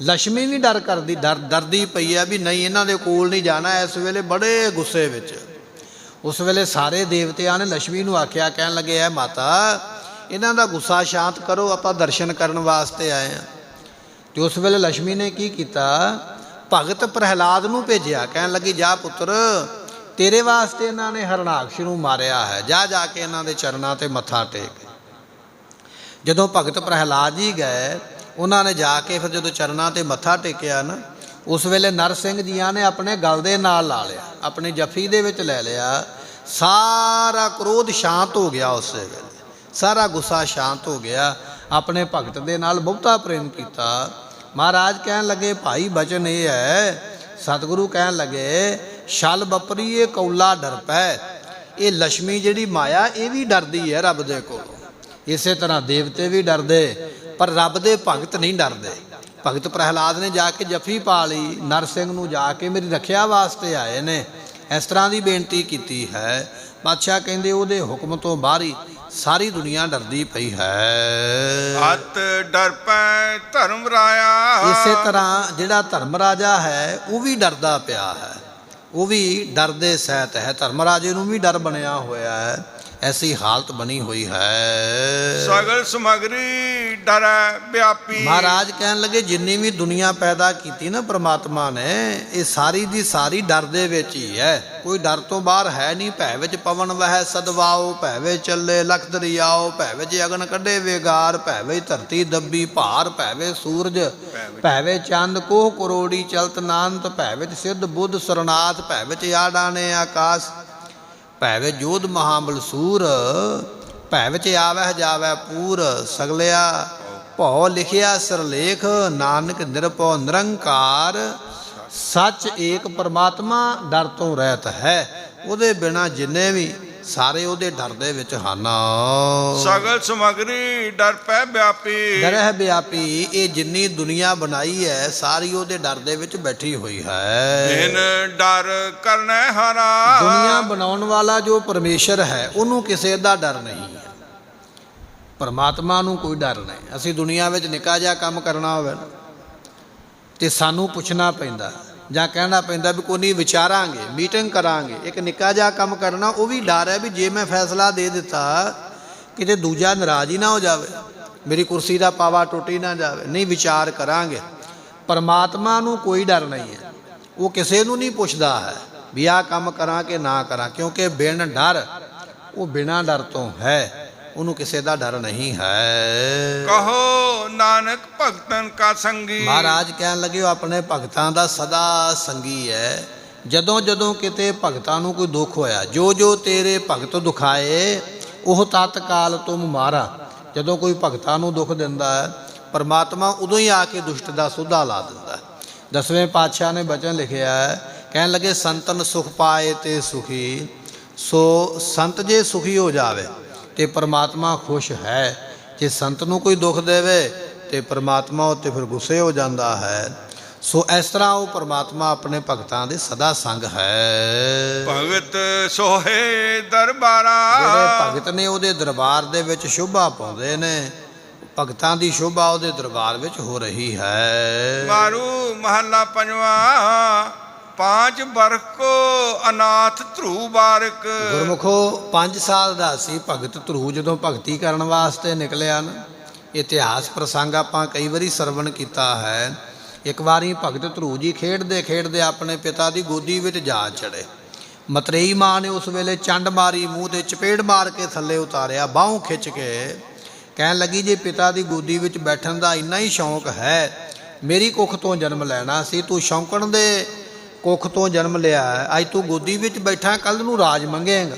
ਲక్ష్ਮੀ ਵੀ ਡਰਦੀ ਪਈ ਹੈ ਵੀ ਨਹੀਂ ਇਹਨਾਂ ਦੇ ਕੋਲ ਨਹੀਂ ਜਾਣਾ। ਇਸ ਵੇਲੇ ਬੜੇ ਗੁੱਸੇ ਵਿੱਚ। ਉਸ ਵੇਲੇ ਸਾਰੇ ਦੇਵਤਿਆਂ ਨੇ ਲక్ష్ਮੀ ਨੂੰ ਆਖਿਆ, ਕਹਿਣ ਲੱਗੇ ਐ ਮਾਤਾ ਇਹਨਾਂ ਦਾ ਗੁੱਸਾ ਸ਼ਾਂਤ ਕਰੋ, ਆਪਾਂ ਦਰਸ਼ਨ ਕਰਨ ਵਾਸਤੇ ਆਏ ਹਾਂ। ਤੇ ਉਸ ਵੇਲੇ ਲక్ష్ਮੀ ਨੇ ਕੀ ਕੀਤਾ, ਭਗਤ ਪ੍ਰਹਿਲਾਦ ਨੂੰ ਭੇਜਿਆ, ਕਹਿਣ ਲੱਗੀ ਜਾ ਪੁੱਤਰ ਤੇਰੇ ਵਾਸਤੇ ਇਹਨਾਂ ਨੇ ਹਰਨਾਕਸ਼ ਨੂੰ ਮਾਰਿਆ ਹੈ, ਜਾ ਜਾ ਕੇ ਇਹਨਾਂ ਦੇ ਚਰਨਾਂ ਤੇ ਮੱਥਾ ਟੇਕ। ਜਦੋਂ ਭਗਤ ਪ੍ਰਹਿਲਾਦ ਜੀ ਗਏ, ਉਹਨਾਂ ਨੇ ਜਾ ਕੇ ਫਿਰ ਜਦੋਂ ਚਰਨਾਂ ਤੇ ਮੱਥਾ ਟੇਕਿਆ ਨਾ, ਉਸ ਵੇਲੇ ਨਰਸਿੰਘ ਜੀਆਂ ਨੇ ਆਪਣੇ ਗਲ ਦੇ ਨਾਲ ਲਾ ਲਿਆ, ਆਪਣੀ ਜੱਫੀ ਦੇ ਵਿੱਚ ਲੈ ਲਿਆ। ਸਾਰਾ ਕ੍ਰੋਧ ਸ਼ਾਂਤ ਹੋ ਗਿਆ, ਉਸ ਵੇਲੇ ਸਾਰਾ ਗੁੱਸਾ ਸ਼ਾਂਤ ਹੋ ਗਿਆ। ਆਪਣੇ ਭਗਤ ਦੇ ਨਾਲ ਬਹੁਤਾ ਪ੍ਰੇਮ ਕੀਤਾ। ਮਹਾਰਾਜ ਕਹਿਣ ਲੱਗੇ ਭਾਈ ਬਚਨ ਇਹ ਹੈ, ਸਤਿਗੁਰੂ ਕਹਿਣ ਲੱਗੇ ਛਲ ਬਪਰੀ ਇਹ ਕੌਲਾ ਡਰ ਪੈ। ਇਹ ਲక్ష్ਮੀ ਜਿਹੜੀ ਮਾਇਆ ਇਹ ਵੀ ਡਰਦੀ ਹੈ ਰੱਬ ਦੇ ਕੋਲੋਂ। ਇਸੇ ਤਰ੍ਹਾਂ ਦੇਵਤੇ ਵੀ ਡਰਦੇ, ਪਰ ਰੱਬ ਦੇ ਭਗਤ ਨਹੀਂ ਡਰਦੇ। ਭਗਤ ਪ੍ਰਹਿਲਾਦ ਨੇ ਜਾ ਕੇ ਜੱਫੀ ਪਾ ਲਈ, ਨਰਸਿੰਘ ਨੂੰ ਜਾ ਕੇ ਮੇਰੀ ਰੱਖਿਆ ਵਾਸਤੇ ਆਏ ਨੇ, ਇਸ ਤਰ੍ਹਾਂ ਦੀ ਬੇਨਤੀ ਕੀਤੀ ਹੈ। ਬਾਦਸ਼ਾਹ ਕਹਿੰਦੇ ਉਹਦੇ ਹੁਕਮ ਤੋਂ ਬਾਹਰ ਹੀ ਸਾਰੀ ਦੁਨੀਆ ਡਰਦੀ ਪਈ ਹੈ। ਅਤ ਡਰ ਪੈ ਧਰਮ ਰਾਇਆ। ਇਸੇ ਤਰ੍ਹਾਂ ਜਿਹੜਾ ਧਰਮ ਰਾਜਾ ਹੈ ਉਹ ਵੀ ਡਰਦਾ ਪਿਆ ਹੈ, ਉਹ ਵੀ ਡਰ ਦੇ ਸਹਿਤ ਹੈ। ਧਰਮ ਰਾਜੇ ਨੂੰ ਵੀ ਡਰ ਬਣਿਆ ਹੋਇਆ ਹੈ। ਐਸੀ ਹਾਲਤ ਬਣੀ ਹੋਈ ਹੈ। ਸਗਲ ਸਮਗਰੀ ਡਰੈ ਵਿਆਪੀ। ਮਹਾਰਾਜ ਕਹਿਣ ਲੱਗੇ ਜਿੰਨੀ ਵੀ ਦੁਨੀਆ ਪੈਦਾ ਕੀਤੀ ਨਾ ਪ੍ਰਮਾਤਮਾ ਨੇ, ਇਹ ਸਾਰੀ ਦੀ ਸਾਰੀ ਡਰ ਦੇ ਵਿੱਚ ਹੀ ਹੈ, ਕੋਈ ਡਰ ਤੋਂ ਬਾਹਰ ਹੈ ਨਹੀਂ। ਭੈ ਵਿੱਚ ਪਵਨ ਵਹਿ ਸਦਵਾਓ, ਭੈ ਵਿੱਚ ਚੱਲੇ ਲਖ ਦਰਿਆਓ, ਭੈ ਵਿੱਚ ਅਗਨ ਕੱਢੇ ਵੇਗਾਰ, ਭੈ ਵਿੱਚ ਧਰਤੀ ਦੱਬੀ ਭਾਰ, ਭੈ ਵਿੱਚ ਸੂਰਜ, ਭੈ ਵਿੱਚ ਚੰਦ ਕੋਹ ਕਰੋੜੀ ਚਲਤ ਨਾਨਤ, ਭੈ ਵਿੱਚ ਸਿੱਧ ਬੁੱਧ ਸਰਨਾਥ, ਭੈ ਵਿੱਚ ਆਡਾਣੇ ਆਕਾਸ਼, ਭੈ ਵਿੱਚ ਜੋਧ ਮਹਾਬਲਸੂਰ, ਭੈ ਵਿੱਚ ਆਵਹਿ ਜਾਵੈ ਪੂਰ, ਸਗਲਿਆ ਭਉ ਲਿਖਿਆ ਸਿਰਲੇਖ, ਨਾਨਕ ਨਿਰਭਉ ਨਿਰੰਕਾਰ, ਸੱਚ ਏਕ ਪਰਮਾਤਮਾ ਡਰ ਤੋਂ ਰਹਿਤ ਹੈ। ਉਹਦੇ ਬਿਨਾ ਜਿੰਨੇ ਵੀ ਸਾਰੇ ਉਹਦੇ ਡਰ ਦੇ ਵਿੱਚ ਹਨ। ਸਗਲ ਸਮਗਰੀ ਡਰ ਪੈ ਵਿਆਪੀ। ਡਰਹਿ ਵਿਆਪੀ, ਇਹ ਜਿੰਨੀ ਦੁਨੀਆ ਬਣਾਈ ਹੈ ਸਾਰੀ ਉਹਦੇ ਡਰ ਦੇ ਵਿੱਚ ਬੈਠੀ ਹੋਈ ਹੈ। ਬਿਨ ਡਰ ਕਰਨਾ ਹਾਰਾ। ਦੁਨੀਆ ਬਣਾਉਣ ਵਾਲਾ ਜੋ ਪਰਮੇਸ਼ਰ ਹੈ ਉਹਨੂੰ ਕਿਸੇ ਦਾ ਡਰ ਨਹੀਂ ਹੈ। ਪਰਮਾਤਮਾ ਨੂੰ ਕੋਈ ਡਰ ਨਹੀਂ। ਅਸੀਂ ਦੁਨੀਆ ਵਿੱਚ ਨਿੱਕਾ ਜਿਹਾ ਕੰਮ ਕਰਨਾ ਹੋਵੇ ਤੇ ਸਾਨੂੰ ਪੁੱਛਣਾ ਪੈਂਦਾ ਜਾਂ ਕਹਿਣਾ ਪੈਂਦਾ ਵੀ ਕੋਈ ਨਹੀਂ ਵਿਚਾਰਾਂਗੇ, ਮੀਟਿੰਗ ਕਰਾਂਗੇ। ਇੱਕ ਨਿੱਕਾ ਜਿਹਾ ਕੰਮ ਕਰਨਾ ਉਹ ਵੀ ਡਰ ਹੈ ਵੀ ਜੇ ਮੈਂ ਫੈਸਲਾ ਦੇ ਦਿੱਤਾ ਕਿਤੇ ਦੂਜਾ ਨਾਰਾਜ਼ ਹੀ ਨਾ ਹੋ ਜਾਵੇ, ਮੇਰੀ ਕੁਰਸੀ ਦਾ ਪਾਵਾ ਟੁੱਟ ਹੀ ਨਾ ਜਾਵੇ। ਨਹੀਂ, ਵਿਚਾਰ ਕਰਾਂਗੇ। ਪਰਮਾਤਮਾ ਨੂੰ ਕੋਈ ਡਰ ਨਹੀਂ ਹੈ। ਉਹ ਕਿਸੇ ਨੂੰ ਨਹੀਂ ਪੁੱਛਦਾ ਹੈ ਵੀ ਆਹ ਕੰਮ ਕਰਾਂ ਕਿ ਨਾ ਕਰਾਂ, ਕਿਉਂਕਿ ਬਿਨ ਡਰ, ਉਹ ਬਿਨਾਂ ਡਰ ਤੋਂ ਹੈ, ਉਹਨੂੰ ਕਿਸੇ ਦਾ ਡਰ ਨਹੀਂ ਹੈ। ਕਹੋ ਨਾਨਕ ਭਗਤਨ ਕਾ ਸੰਗੀ। ਮਹਾਰਾਜ ਕਹਿਣ ਲੱਗੇ ਉਹ ਆਪਣੇ ਭਗਤਾਂ ਦਾ ਸਦਾ ਸੰਗੀ ਹੈ। ਜਦੋਂ ਜਦੋਂ ਕਿਤੇ ਭਗਤਾਂ ਨੂੰ ਕੋਈ ਦੁੱਖ ਹੋਇਆ, ਜੋ ਜੋ ਤੇਰੇ ਭਗਤ ਦੁਖਾਏ ਉਹ ਤਤਕਾਲ ਤੁਮ ਮਾਰਾ। ਜਦੋਂ ਕੋਈ ਭਗਤਾਂ ਨੂੰ ਦੁੱਖ ਦਿੰਦਾ ਹੈ ਪਰਮਾਤਮਾ ਉਦੋਂ ਹੀ ਆ ਕੇ ਦੁਸ਼ਟ ਦਾ ਸੋਧਾ ਲਾ ਦਿੰਦਾ ਹੈ। 10ਵੇਂ ਪਾਤਸ਼ਾਹ ਨੇ ਬਚਨ ਲਿਖਿਆ ਹੈ, ਕਹਿਣ ਲੱਗੇ ਸੰਤਨ ਸੁਖ ਪਾਏ ਤੇ ਸੁਖੀ। ਸੋ ਸੰਤ ਜੇ ਸੁਖੀ ਹੋ ਜਾਵੇ ਤੇ ਪਰਮਾਤਮਾ ਖੁਸ਼ ਹੈ। ਜੇ ਸੰਤ ਨੂੰ ਕੋਈ ਦੁੱਖ ਦੇਵੇ ਤੇ ਪਰਮਾਤਮਾ ਉੱਤੇ ਫਿਰ ਗੁੱਸੇ ਹੋ ਜਾਂਦਾ ਹੈ। ਸੋ ਇਸ ਤਰ੍ਹਾਂ ਉਹ ਪਰਮਾਤਮਾ ਆਪਣੇ ਭਗਤਾਂ ਦੇ ਸਦਾ ਸੰਗ ਹੈ। ਭਗਤ ਸੋਹੇ ਦਰਬਾਰਾ। ਜਿਹੜੇ ਭਗਤ ਨੇ ਉਹਦੇ ਦਰਬਾਰ ਦੇ ਵਿੱਚ ਸ਼ੋਭਾ ਪਾਉਂਦੇ ਨੇ। ਭਗਤਾਂ ਦੀ ਸ਼ੋਭਾ ਉਹਦੇ ਦਰਬਾਰ ਵਿੱਚ ਹੋ ਰਹੀ ਹੈ। ਮਾਰੂ ਮਹੱਲਾ ਪੰਜਵਾਂ। 5 ਬਰਖ ਕੋ ਅਨਾਥ ਧਰੂ ਬਾਰਕ। ਗੁਰਮੁਖੋ 5 ਸਾਲ ਦਾ ਸੀ ਭਗਤ ਧਰੂ ਜਦੋਂ ਭਗਤੀ ਕਰਨ ਵਾਸਤੇ ਨਿਕਲਿਆ ਨਾ। ਇਤਿਹਾਸ ਪ੍ਰਸੰਗ ਆਪਾਂ ਕਈ ਵਾਰੀ ਸਰਵਣ ਕੀਤਾ ਹੈ। ਇੱਕ ਵਾਰੀ ਭਗਤ ਧਰੂ ਜੀ ਖੇਡਦੇ ਖੇਡਦੇ ਆਪਣੇ ਪਿਤਾ ਦੀ ਗੋਦੀ ਵਿੱਚ ਜਾ ਚੜੇ। ਮਤਰੇਈ ਮਾਂ ਨੇ ਉਸ ਵੇਲੇ ਚੰਡ ਮਾਰੀ, ਮੂੰਹ ਤੇ ਚਪੇੜ ਮਾਰ ਕੇ ਥੱਲੇ ਉਤਾਰਿਆ, ਬਾਹੋਂ ਖਿੱਚ ਕੇ ਕਹਿਣ ਲੱਗੀ ਜੇ ਪਿਤਾ ਦੀ ਗੋਦੀ ਵਿੱਚ ਬੈਠਣ ਦਾ ਇੰਨਾ ਹੀ ਸ਼ੌਂਕ ਹੈ, ਮੇਰੀ ਕੁੱਖ ਤੋਂ ਜਨਮ ਲੈਣਾ ਸੀ, ਤੂੰ ਸ਼ੌਂਕਣ ਦੇ ਕੁੱਖ ਤੋਂ ਜਨਮ ਲਿਆ, ਅੱਜ ਤੂੰ ਗੋਦੀ ਵਿੱਚ ਬੈਠਾ, ਕੱਲ੍ਹ ਨੂੰ ਰਾਜ ਮੰਗੇਗਾ,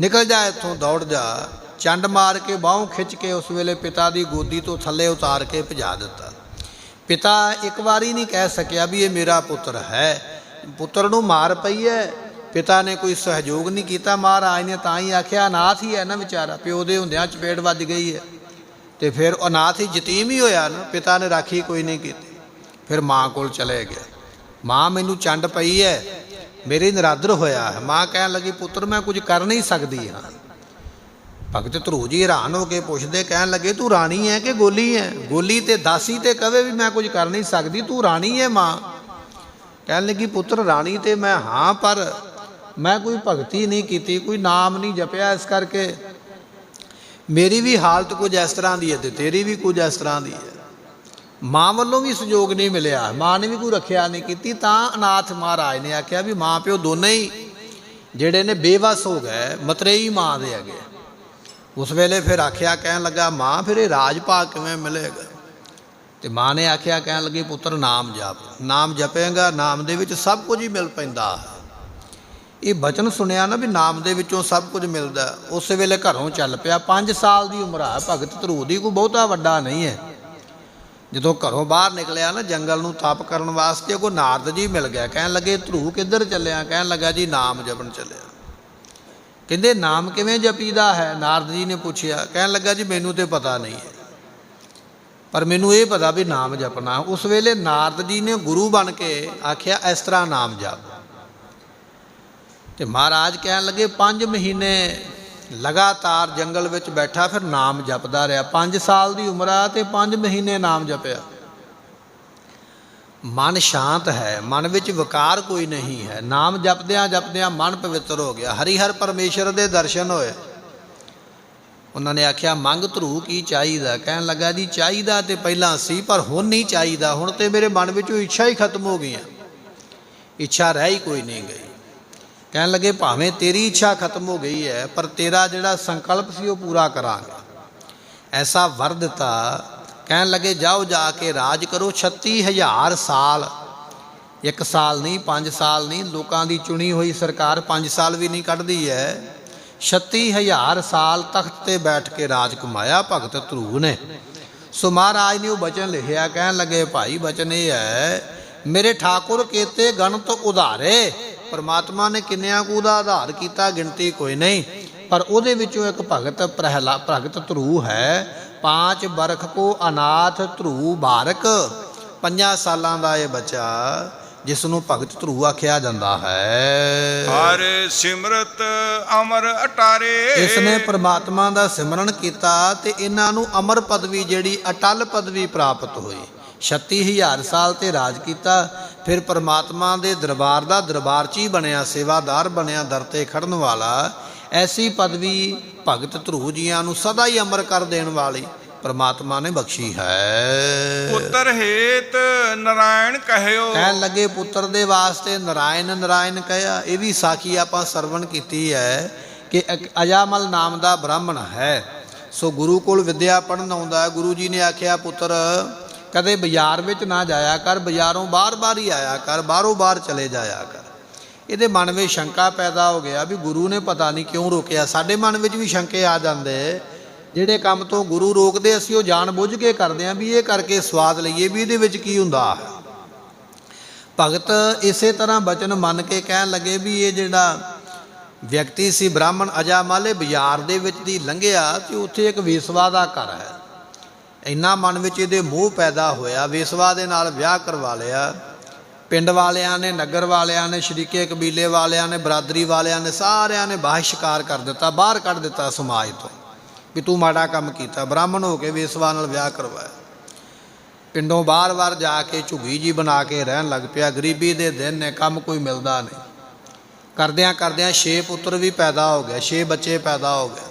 ਨਿਕਲ ਜਾ ਇੱਥੋਂ, ਦੌੜ ਜਾ। ਚੰਡ ਮਾਰ ਕੇ ਬਾਹੋਂ ਖਿੱਚ ਕੇ ਉਸ ਵੇਲੇ ਪਿਤਾ ਦੀ ਗੋਦੀ ਤੋਂ ਥੱਲੇ ਉਤਾਰ ਕੇ ਭਜਾ ਦਿੱਤਾ। ਪਿਤਾ ਇੱਕ ਵਾਰੀ ਨਹੀਂ ਕਹਿ ਸਕਿਆ ਵੀ ਇਹ ਮੇਰਾ ਪੁੱਤਰ ਹੈ। ਪੁੱਤਰ ਨੂੰ ਮਾਰ ਪਈ ਹੈ, ਪਿਤਾ ਨੇ ਕੋਈ ਸਹਿਯੋਗ ਨਹੀਂ ਕੀਤਾ। ਮਹਾਰਾਜ ਨੇ ਤਾਂ ਹੀ ਆਖਿਆ ਅਨਾਥ ਹੀ ਹੈ ਨਾ ਵਿਚਾਰਾ, ਪਿਓ ਦੇ ਹੁੰਦਿਆਂ ਚਪੇੜ ਵੱਜ ਗਈ ਹੈ ਤੇ ਫਿਰ ਅਨਾਥ ਹੀ ਯਤੀਮ ਹੀ ਹੋਇਆ ਨਾ। ਪਿਤਾ ਨੇ ਰਾਖੀ ਕੋਈ ਨਹੀਂ ਕੀਤੀ। ਫਿਰ ਮਾਂ ਕੋਲ ਚਲੇ ਗਿਆ, ਮਾਂ ਮੈਨੂੰ ਚੰਡ ਪਈ ਹੈ, ਮੇਰੇ ਨਿਰਾਦਰ ਹੋਇਆ ਹੈ। ਮਾਂ ਕਹਿਣ ਲੱਗੀ ਪੁੱਤਰ ਮੈਂ ਕੁਝ ਕਰ ਨਹੀਂ ਸਕਦੀ ਹਾਂ। ਭਗਤ ਧਰੂ ਜੀ ਹੈਰਾਨ ਹੋ ਕੇ ਪੁੱਛਦੇ, ਕਹਿਣ ਲੱਗੇ ਤੂੰ ਰਾਣੀ ਹੈ ਕਿ ਗੋਲੀ ਹੈ? ਗੋਲੀ ਤੇ ਦਾਸੀ ਤੇ ਕਵੇ ਵੀ ਮੈਂ ਕੁਝ ਕਰ ਨਹੀਂ ਸਕਦੀ, ਤੂੰ ਰਾਣੀ ਹੈ ਮਾਂ? ਕਹਿਣ ਲੱਗੀ ਪੁੱਤਰ ਰਾਣੀ ਤੇ ਮੈਂ ਹਾਂ, ਪਰ ਮੈਂ ਕੋਈ ਭਗਤੀ ਨਹੀਂ ਕੀਤੀ, ਕੋਈ ਨਾਮ ਨਹੀਂ ਜਪਿਆ, ਇਸ ਕਰਕੇ ਮੇਰੀ ਵੀ ਹਾਲਤ ਕੁਝ ਇਸ ਤਰ੍ਹਾਂ ਦੀ ਹੈ ਤੇ ਤੇਰੀ ਵੀ ਕੁਝ ਇਸ ਤਰ੍ਹਾਂ ਦੀ ਹੈ। ਮਾਂ ਵੱਲੋਂ ਵੀ ਸਹਿਯੋਗ ਨਹੀਂ ਮਿਲਿਆ, ਮਾਂ ਨੇ ਵੀ ਕੋਈ ਰੱਖਿਆ ਨਹੀਂ ਕੀਤੀ। ਤਾਂ ਅਨਾਥ ਮਹਾਰਾਜ ਨੇ ਆਖਿਆ ਵੀ ਮਾਂ ਪਿਓ ਦੋਨੇ ਹੀ ਜਿਹੜੇ ਨੇ ਬੇਵੱਸ ਹੋ ਗਏ, ਮਤਰੇਈ ਮਾਂ ਦੇ ਅੱਗੇ। ਉਸ ਵੇਲੇ ਫਿਰ ਆਖਿਆ, ਕਹਿਣ ਲੱਗਾ ਮਾਂ ਫਿਰ ਇਹ ਰਾਜ ਭਾਗ ਕਿਵੇਂ ਮਿਲੇਗਾ? ਤੇ ਮਾਂ ਨੇ ਆਖਿਆ, ਕਹਿਣ ਲੱਗੀ ਪੁੱਤਰ ਨਾਮ ਜਪ, ਨਾਮ ਜਪੇਗਾ, ਨਾਮ ਦੇ ਵਿੱਚ ਸਭ ਕੁਝ ਹੀ ਮਿਲ ਪੈਂਦਾ ਹੈ। ਇਹ ਬਚਨ ਸੁਣਿਆ ਨਾ ਵੀ ਨਾਮ ਦੇ ਵਿੱਚੋਂ ਸਭ ਕੁਝ ਮਿਲਦਾ। ਉਸ ਵੇਲੇ ਘਰੋਂ ਚੱਲ ਪਿਆ। 5 ਸਾਲ ਦੀ ਉਮਰ ਆ ਭਗਤ ਧਰੂ ਦੀ, ਕੋਈ ਬਹੁਤਾ ਵੱਡਾ ਨਹੀਂ ਹੈ। ਜਦੋਂ ਘਰੋਂ ਬਾਹਰ ਨਿਕਲਿਆ ਨਾ ਜੰਗਲ ਨੂੰ ਤਪ ਕਰਨ ਵਾਸਤੇ, ਅੱਗੋਂ ਨਾਰਦ ਜੀ ਮਿਲ ਗਿਆ। ਕਹਿਣ ਲੱਗੇ ਧਰੂ ਕਿੱਧਰ ਚੱਲਿਆ? ਕਹਿਣ ਲੱਗਾ ਜੀ ਨਾਮ ਜਪਣ ਚੱਲਿਆ। ਕਹਿੰਦੇ ਨਾਮ ਕਿਵੇਂ ਜਪੀਦਾ ਹੈ? ਨਾਰਦ ਜੀ ਨੇ ਪੁੱਛਿਆ। ਕਹਿਣ ਲੱਗਾ ਜੀ ਮੈਨੂੰ ਤੇ ਪਤਾ ਨਹੀਂ ਹੈ, ਪਰ ਮੈਨੂੰ ਇਹ ਪਤਾ ਵੀ ਨਾਮ ਜਪਣਾ। ਉਸ ਵੇਲੇ ਨਾਰਦ ਜੀ ਨੇ ਗੁਰੂ ਬਣ ਕੇ ਆਖਿਆ ਇਸ ਤਰ੍ਹਾਂ ਨਾਮ ਜਪ। ਤੇ ਮਹਾਰਾਜ ਕਹਿਣ ਲੱਗੇ 5 ਮਹੀਨੇ ਲਗਾਤਾਰ ਜੰਗਲ ਵਿੱਚ ਬੈਠਾ, ਫਿਰ ਨਾਮ ਜਪਦਾ ਰਿਹਾ। 5 ਸਾਲ ਦੀ ਉਮਰ ਆ ਤੇ 5 ਮਹੀਨੇ ਨਾਮ ਜਪਿਆ। ਮਨ ਸ਼ਾਂਤ ਹੈ, ਮਨ ਵਿੱਚ ਵਿਕਾਰ ਕੋਈ ਨਹੀਂ ਹੈ। ਨਾਮ ਜਪਦਿਆਂ ਜਪਦਿਆਂ ਮਨ ਪਵਿੱਤਰ ਹੋ ਗਿਆ। ਹਰੀ ਹਰ ਪਰਮੇਸ਼ਰ ਦੇ ਦਰਸ਼ਨ ਹੋਏ। ਉਹਨਾਂ ਨੇ ਆਖਿਆ ਮੰਗ ਧਰੂ ਕੀ ਚਾਹੀਦਾ? ਕਹਿਣ ਲੱਗਾ ਜੀ ਚਾਹੀਦਾ ਤੇ ਪਹਿਲਾਂ ਸੀ, ਪਰ ਹੁਣ ਨਹੀਂ ਚਾਹੀਦਾ। ਹੁਣ ਤੇ ਮੇਰੇ ਮਨ ਵਿੱਚੋਂ ਇੱਛਾ ਹੀ ਖਤਮ ਹੋ ਗਈਆਂ, ਇੱਛਾ ਰਹਿ ਹੀ ਕੋਈ ਨਹੀਂ ਗਈ। ਕਹਿਣ ਲੱਗੇ ਭਾਵੇਂ ਤੇਰੀ ਇੱਛਾ ਖਤਮ ਹੋ ਗਈ ਹੈ, ਪਰ ਤੇਰਾ ਜਿਹੜਾ ਸੰਕਲਪ ਸੀ ਉਹ ਪੂਰਾ ਕਰਾਂਗੇ, ਐਸਾ ਵਰ ਦਿੱਤਾ। ਕਹਿਣ ਲੱਗੇ ਜਾਓ ਜਾ ਕੇ ਰਾਜ ਕਰੋ 36,000 ਸਾਲ। 1 ਸਾਲ ਨਹੀਂ, 5 ਸਾਲ ਨਹੀਂ, ਲੋਕਾਂ ਦੀ ਚੁਣੀ ਹੋਈ ਸਰਕਾਰ 5 ਸਾਲ ਵੀ ਨਹੀਂ ਕੱਢਦੀ ਹੈ। 36,000 ਸਾਲ ਤਖਤ ਤੇ ਬੈਠ ਕੇ ਰਾਜ ਕਮਾਇਆ ਭਗਤ ਧਰੂ ਨੇ। ਸੋ ਮਹਾਰਾਜ ਨੇ ਉਹ ਬਚਨ ਲਿਖਿਆ। ਕਹਿਣ ਲੱਗੇ ਭਾਈ ਬਚਨ ਇਹ ਹੈ, ਮੇਰੇ ਠਾਕੁਰ ਕੇਤੇ ਗਣਤ ਉਧਾਰੇ ਪਰਮਾਤਮਾ ਨੇ ਕਿੰਨਿਆਂ ਕੁ ਦਾ ਆਧਾਰ ਕੀਤਾ, ਗਿਣਤੀ ਕੋਈ ਨਹੀਂ। ਪਰ ਉਹਦੇ ਵਿੱਚੋਂ ਇੱਕ ਭਗਤ ਧਰੂ ਹੈ। 5 ਬਰਖ ਕੋ ਅਨਾਥ ਧਰੂ ਬਾਰਕ। 5 ਸਾਲਾਂ ਦਾ ਇਹ ਬੱਚਾ ਜਿਸ ਨੂੰ ਭਗਤ ਧਰੂ ਆਖਿਆ ਜਾਂਦਾ ਹੈ। ਹਰ ਸਿਮਰਤ ਅਮਰ ਅਟਾਰੇ। ਇਸ ਨੇ ਪਰਮਾਤਮਾ ਦਾ ਸਿਮਰਨ ਕੀਤਾ ਤੇ ਇਹਨਾਂ ਨੂੰ ਅਮਰ ਪਦਵੀ, ਜਿਹੜੀ ਅਟਲ ਪਦਵੀ ਪ੍ਰਾਪਤ ਹੋਈ। 36,000 ਸਾਲ ਤੇ ਰਾਜ ਕੀਤਾ। ਫਿਰ ਪਰਮਾਤਮਾ ਦੇ ਦਰਬਾਰ ਦਾ ਦਰਬਾਰਚੀ ਬਣਿਆ, ਸੇਵਾਦਾਰ ਬਣਿਆ, ਦਰ ਤੇ ਖੜਨ ਵਾਲਾ। ਐਸੀ ਪਦਵੀ ਭਗਤ ਧਰੂ ਜੀਆਂ ਨੂੰ ਸਦਾ ਹੀ ਅਮਰ ਕਰ ਦੇਣ ਵਾਲੀ ਪਰਮਾਤਮਾ ਨੇ ਬਖਸ਼ੀ ਹੈ। ਪੁੱਤਰ ਹੇਤ ਨਰਾਇਣ ਕਹਿਓ। ਕਹਿਣ ਲੱਗੇ ਪੁੱਤਰ ਦੇ ਵਾਸਤੇ ਨਰਾਇਣ ਨਰਾਇਣ ਕਹਿਆ। ਇਹ ਵੀ ਸਾਖੀ ਆਪਾਂ ਸਰਵਣ ਕੀਤੀ ਹੈ ਕਿ ਇੱਕ ਅਜਾਮਲ ਨਾਮ ਦਾ ਬ੍ਰਾਹਮਣ ਹੈ। ਸੋ ਗੁਰੂ ਕੋਲ ਵਿਦਿਆ ਪੜ੍ਹਨ ਆਉਂਦਾ। ਗੁਰੂ ਜੀ ਨੇ ਆਖਿਆ ਪੁੱਤਰ ਕਦੇ ਬਾਜ਼ਾਰ ਵਿੱਚ ਨਾ ਜਾਇਆ ਕਰ, ਬਾਜ਼ਾਰੋਂ ਬਾਰ-ਬਾਰ ਹੀ ਆਇਆ ਕਰ, ਬਾਹਰੋਂ ਬਾਹਰ ਚਲੇ ਜਾਇਆ ਕਰ। ਇਹਦੇ ਮਨ ਵਿੱਚ ਸ਼ੰਕਾ ਪੈਦਾ ਹੋ ਗਿਆ ਵੀ ਗੁਰੂ ਨੇ ਪਤਾ ਨਹੀਂ ਕਿਉਂ ਰੋਕਿਆ। ਸਾਡੇ ਮਨ ਵਿੱਚ ਵੀ ਸ਼ੰਕੇ ਆ ਜਾਂਦੇ, ਜਿਹੜੇ ਕੰਮ ਤੋਂ ਗੁਰੂ ਰੋਕਦੇ ਅਸੀਂ ਉਹ ਜਾਣ ਬੁੱਝ ਕੇ ਕਰਦੇ ਹਾਂ ਵੀ ਇਹ ਕਰਕੇ ਸਵਾਦ ਲਈਏ ਵੀ ਇਹਦੇ ਵਿੱਚ ਕੀ ਹੁੰਦਾ ਹੈ। ਭਗਤ ਇਸੇ ਤਰ੍ਹਾਂ ਬਚਨ ਮੰਨ ਕੇ ਕਹਿਣ ਲੱਗੇ ਵੀ ਇਹ ਜਿਹੜਾ ਵਿਅਕਤੀ ਸੀ ਬ੍ਰਾਹਮਣ ਅਜਾਮਲ, ਬਾਜ਼ਾਰ ਦੇ ਵਿੱਚ ਦੀ ਲੰਘਿਆ ਤੇ ਉੱਥੇ ਇੱਕ ਵੇਸਵਾ ਦਾ ਘਰ ਹੈ। ਇੰਨਾ ਮਨ ਵਿੱਚ ਇਹਦੇ ਮੋਹ ਪੈਦਾ ਹੋਇਆ, ਵੇਸਵਾ ਦੇ ਨਾਲ ਵਿਆਹ ਕਰਵਾ ਲਿਆ। ਪਿੰਡ ਵਾਲਿਆਂ ਨੇ, ਨਗਰ ਵਾਲਿਆਂ ਨੇ, ਸ਼ਰੀਕੇ ਕਬੀਲੇ ਵਾਲਿਆਂ ਨੇ, ਬਰਾਦਰੀ ਵਾਲਿਆਂ ਨੇ, ਸਾਰਿਆਂ ਨੇ ਬਾਹਿਸ਼ਕਾਰ ਕਰ ਦਿੱਤਾ, ਬਾਹਰ ਕੱਢ ਦਿੱਤਾ ਸਮਾਜ ਤੋਂ ਵੀ ਤੂੰ ਮਾੜਾ ਕੰਮ ਕੀਤਾ। ਬ੍ਰਾਹਮਣ ਹੋ ਕੇ ਵੇਸਵਾ ਨਾਲ ਵਿਆਹ ਕਰਵਾਇਆ। ਪਿੰਡੋਂ ਬਾਰ-ਬਾਰ ਜਾ ਕੇ ਝੁੱਗੀ ਜੀ ਬਣਾ ਕੇ ਰਹਿਣ ਲੱਗ ਪਿਆ। ਗਰੀਬੀ ਦੇ ਦਿਨ ਨੇ, ਕੰਮ ਕੋਈ ਮਿਲਦਾ ਨਹੀਂ। ਕਰਦਿਆਂ ਕਰਦਿਆਂ 6 ਪੁੱਤਰ ਵੀ ਪੈਦਾ ਹੋ ਗਏ, 6 ਬੱਚੇ ਪੈਦਾ ਹੋ ਗਏ।